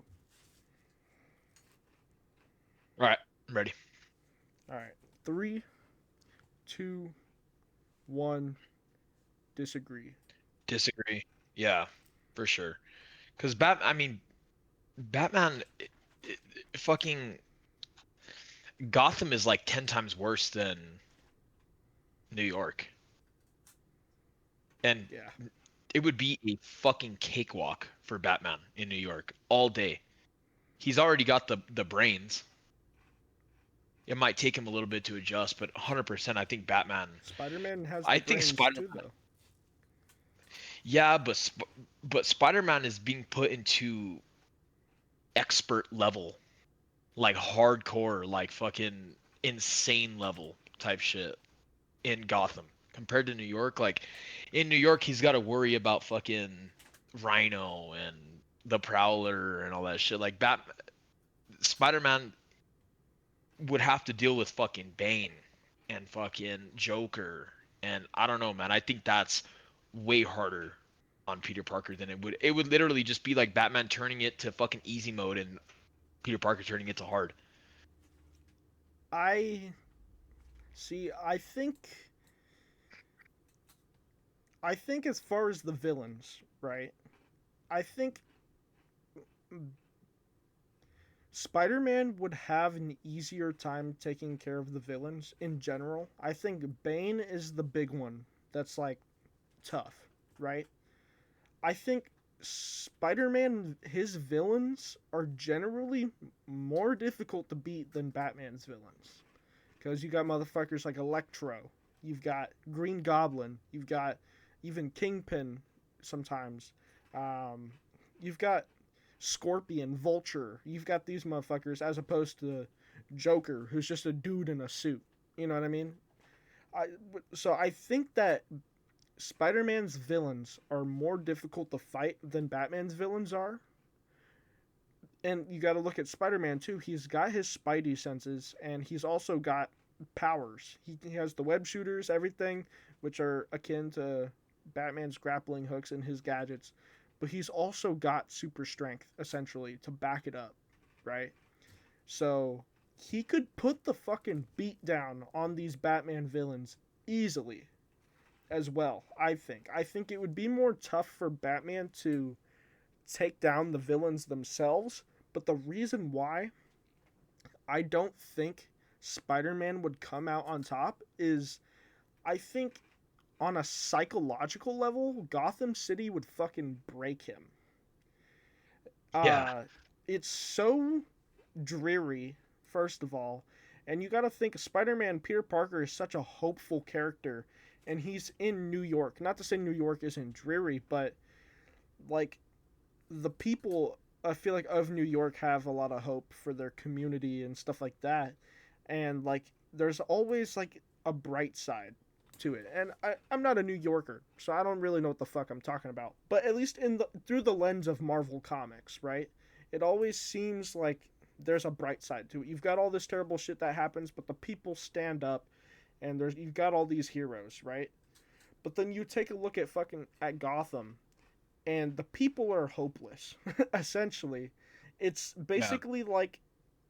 All right, I'm ready. All right. 3, 2, 1, disagree. Disagree. Yeah, for sure. Because I mean, Batman, fucking Gotham is like 10 times worse than New York, and Yeah. it would be a fucking cakewalk for Batman in New York all day. He's already got the brains. It might take him a little bit to adjust, but 100%, I think Batman. Spider-Man has the I think brains Spider. too though. Yeah, but Spider-Man is being put into expert level, like hardcore, like fucking insane level type shit in Gotham compared to New York. Like in New York, he's got to worry about fucking Rhino and the Prowler and all that shit. Like Spider-Man would have to deal with fucking Bane and fucking Joker, and I don't know, man. I think that's way harder on Peter Parker than it would. It would literally just be like Batman turning it to fucking easy mode and Peter Parker turning it to hard. I see. I think as far as the villains, right? I think Spider-Man would have an easier time taking care of the villains in general. I think Bane is the big one that's like tough, right? I think Spider-Man his villains are generally more difficult to beat than Batman's villains. Cuz you got motherfuckers like Electro, you've got Green Goblin, you've got even Kingpin sometimes. Um, you've got Scorpion, Vulture. You've got these motherfuckers as opposed to Joker, who's just a dude in a suit. You know what I mean? I, so I think that Spider-Man's villains are more difficult to fight than Batman's villains are. And you got to look at Spider-Man too. He's got his Spidey senses, and he's also got powers. He has the web shooters, everything, which are akin to Batman's grappling hooks and his gadgets. But he's also got super strength, essentially, to back it up, right? So he could put the fucking beat down on these Batman villains easily as well, I think. I think it would be more tough for Batman to take down the villains themselves, but the reason why I don't think Spider-Man would come out on top is I think on a psychological level, Gotham City would fucking break him. Yeah. Uh, it's so dreary, first of all, and you got to think Spider-Man Peter Parker is such a hopeful character, and he's in New York. Not to say New York isn't dreary, but like the people I feel like of New York have a lot of hope for their community and stuff like that. And like there's always like a bright side to it. And I'm not a New Yorker, so I don't really know what the fuck I'm talking about. But at least in the through the lens of Marvel Comics, right? It always seems like there's a bright side to it. You've got all this terrible shit that happens, but the people stand up and there's you've got all these heroes, right? But then you take a look at fucking at Gotham and the people are hopeless essentially. It's Yeah. basically like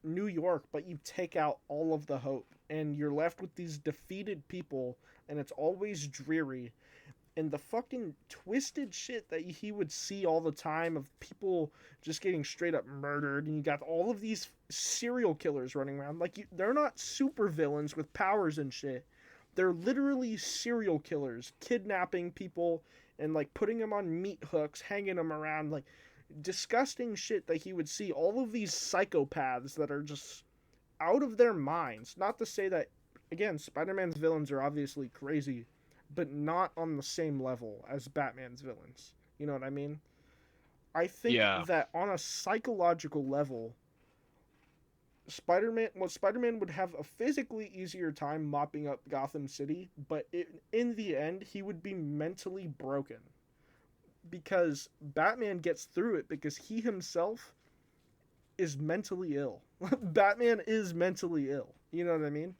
New York, but you take out all of the hope and you're left with these defeated people, and it's always dreary. And the fucking twisted shit that he would see all the time of people just getting straight up murdered, and you got all of these serial killers running around like they're not super villains with powers and shit. They're literally serial killers kidnapping people and like putting them on meat hooks, hanging them around, like disgusting shit that he would see. All of these psychopaths that are just out of their minds. Not to say that, again, Spider-Man's villains are obviously crazy, but not on the same level as Batman's villains. You know what I mean? I think Yeah. that on a psychological level, Spider-Man would have a physically easier time mopping up Gotham City, but in the end, he would be mentally broken because Batman gets through it because he himself is mentally ill. Batman is mentally ill. You know what I mean?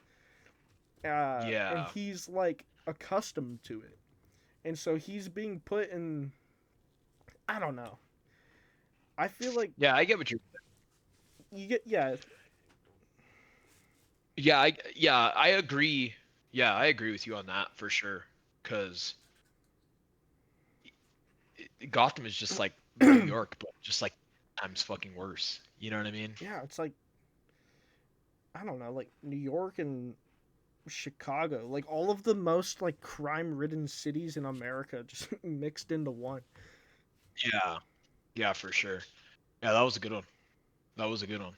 And Yeah. he's like accustomed to it, and so he's being put in. I don't know. I feel like Yeah, I get what you're. you get yeah. I agree. Yeah, I agree with you on that for sure. Cause Gotham is just like New York, but just like times fucking worse. You know what I mean? Yeah, it's like I don't know, like New York and Chicago, like all of the most like crime-ridden cities in America just mixed into one. Yeah. Yeah, for sure. Yeah, that was a good one. That was a good one.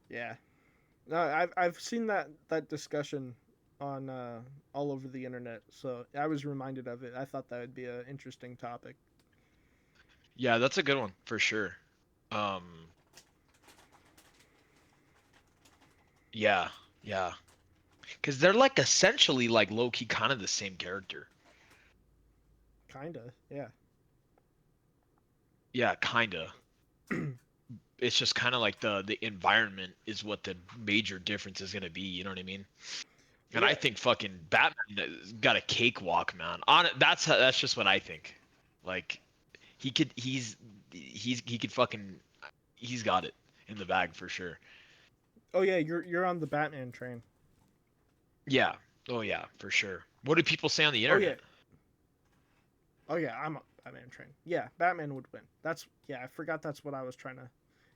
Yeah, no, I've seen that discussion on all over the internet, so I was reminded of it. I thought that would be an interesting topic. Yeah, that's a good one for sure. Um, yeah, yeah. Because they're like essentially like low key kind of the same character. Kinda, yeah. Yeah, kinda. It's just kind of like the environment is what the major difference is gonna be. You know what I mean? And I Yeah. think fucking Batman got a cakewalk, man. On it, that's just what I think. Like he could, he could fucking, he's got it in the bag for sure. Oh yeah, you're on the Batman train. Yeah. Oh yeah, for sure. What do people say on the Oh yeah. internet? Oh yeah, I'm on Batman train. Yeah, Batman would win. That's yeah, I forgot that's what I was trying to.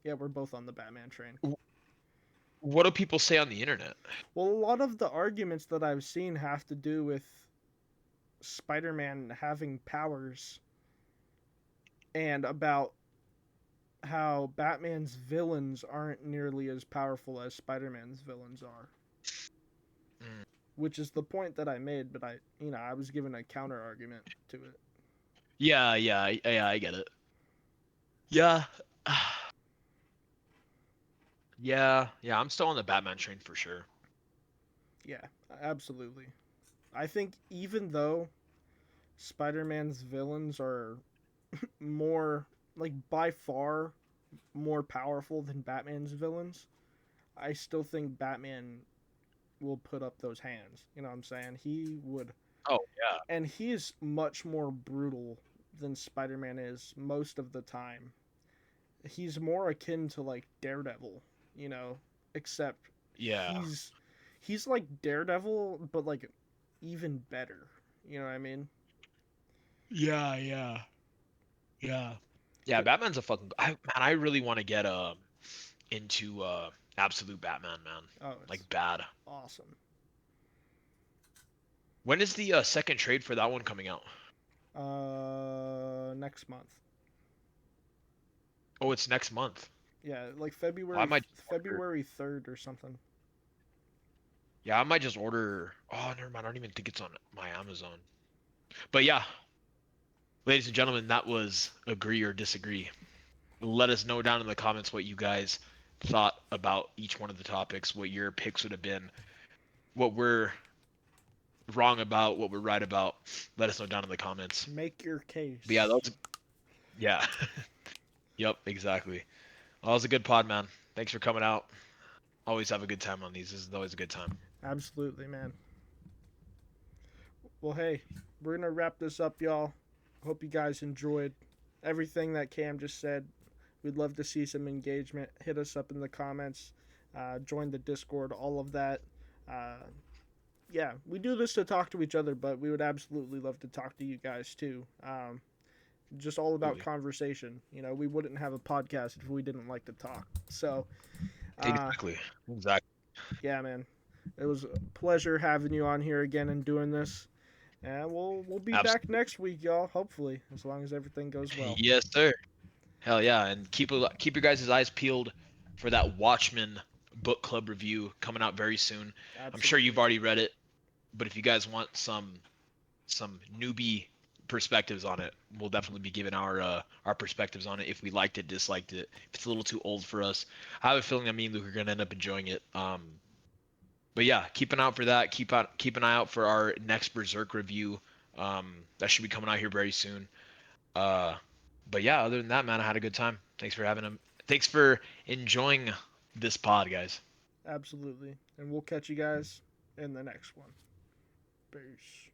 Yeah, we're both on the Batman train. What do people say on the internet? Well, a lot of the arguments that I've seen have to do with Spider-Man having powers and about how Batman's villains aren't nearly as powerful as Spider-Man's villains are. Mm. Which is the point that I made, but I was given a counter argument to it. Yeah, I get it. Yeah. Yeah, I'm still on the Batman train for sure. Yeah, absolutely. I think even though Spider-Man's villains are more like by far more powerful than Batman's villains, I still think Batman will put up those hands. You know what I'm saying? He would, Oh yeah. and he is much more brutal than Spider-Man is most of the time. He's more akin to like Daredevil, you know, except Yeah. he's he's like Daredevil but like even better. You know what I mean? Yeah. Yeah. Yeah, Batman's a fucking. I really want to get into Absolute Batman, man. Oh, Like it's bad. awesome. When is the second trade for that one coming out? Next month. Oh, it's next month. Yeah, like Well, I might just order. February 3rd or something. Yeah, I might just order. Oh, never mind. I don't even think it's on my Amazon. But yeah, ladies and gentlemen, that was agree or disagree. Let us know down in the comments what you guys thought about each one of the topics, what your picks would have been, what we're wrong about, what we're right about. Let us know down in the comments. Make your But yeah, that case. was yeah. Yep, exactly. Well, that was a good pod, man. Thanks for coming out. Always have a good time on these. This is always a good time. Absolutely, man. Well, hey, we're gonna wrap this up, y'all. Hope you guys enjoyed everything that Cam just said. We'd love to see some engagement. Hit us up in the comments. Join the Discord. All of that. Uh, yeah, we do this to talk to each other, but we would absolutely love to talk to you guys too. Just all about Absolutely. conversation. You know, we wouldn't have a podcast if we didn't like to talk. So, uh, Exactly. Exactly. yeah, man, it was a pleasure having you on here again and doing this. And we'll be back Absolutely. next week, y'all. Hopefully, as long as everything goes well. Yes, sir. Hell yeah, and keep your guys' eyes peeled for that Watchmen book club review coming out very soon. I'm sure you've Absolutely, already read it, but if you guys want some newbie perspectives on it, we'll definitely be giving our perspectives on it. If we liked it, disliked it, if it's a little too old for us. I have a feeling that me and Luke are gonna end up enjoying it. But yeah, keep an eye out for that. Keep an eye out for our next Berserk review. That should be coming out here very soon. Uh, but yeah, other than that, man, I had a good time. Thanks for having him. Thanks for enjoying this pod, guys. absolutely. And we'll catch you guys in the next one. Peace.